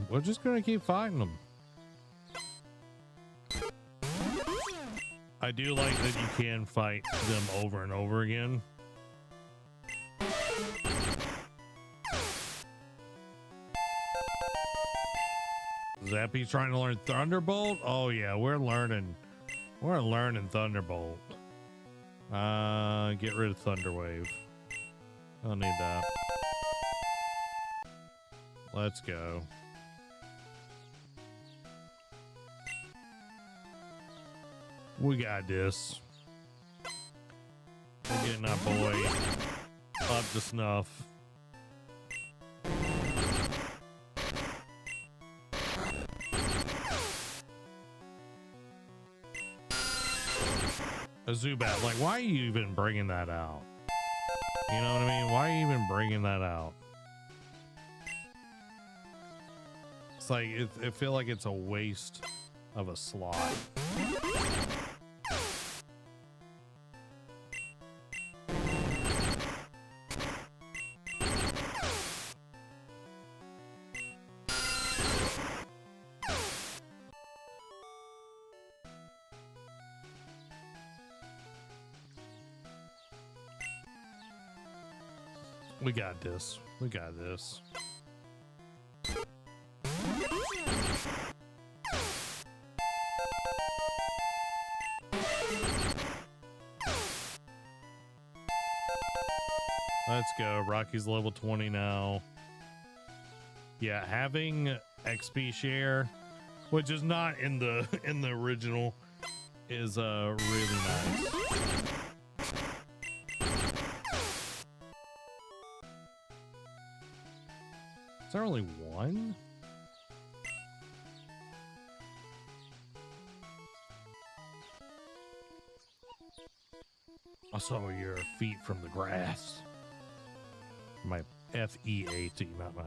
We're just gonna keep fighting them. I do like that you can fight them over and over again. Zappy's trying to learn Thunderbolt. Oh yeah, we're learning Thunderbolt. Get rid of Thunderwave. Don't need that. Let's go. We got this. We're getting our boy up to snuff. A Zubat, like, why are you even bringing that out? You know what I mean? Why are you even bringing that out? It's like, it feel like it's a waste of a slot. We got this. We got this. Let's go. Rocky's level 20 now. Yeah, having XP share, which is not in the original, is really nice. Is there only one? I saw your feet from the grass. My F-E-A-T, not my.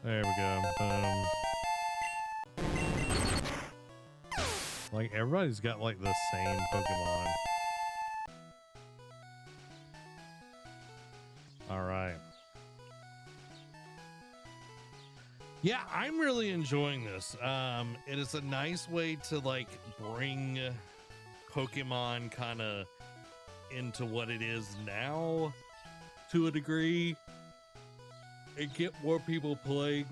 There we go. Like, everybody's got like the same Pokemon. All right. Yeah, I'm really enjoying this. It is a nice way to like bring Pokemon kind of into what it is now to a degree and get more people playing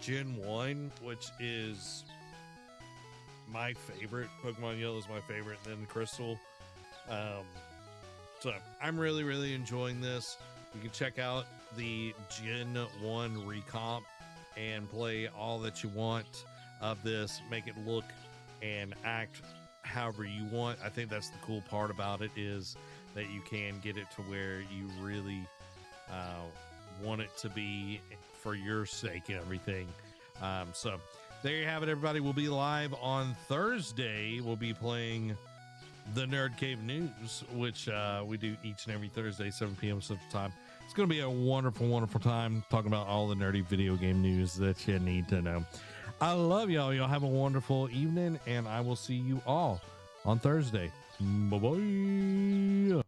Gen 1, which is my favorite. Pokemon Yellow is my favorite, then Crystal. So I'm really enjoying this. You can check out the Gen 1 recomp and play all that you want of this, make it look and act however you want. I think that's the cool part about it, is that you can get it to where you really want it to be for your sake and everything. So there you have it, everybody. We'll be live on Thursday. We'll be playing the Nerd Cave News, which we do each and every Thursday, 7 p.m. Central Time. It's going to be a wonderful time talking about all the nerdy video game news that you need to know. I love y'all. Y'all have a wonderful evening, and I will see you all on Thursday. Bye-bye.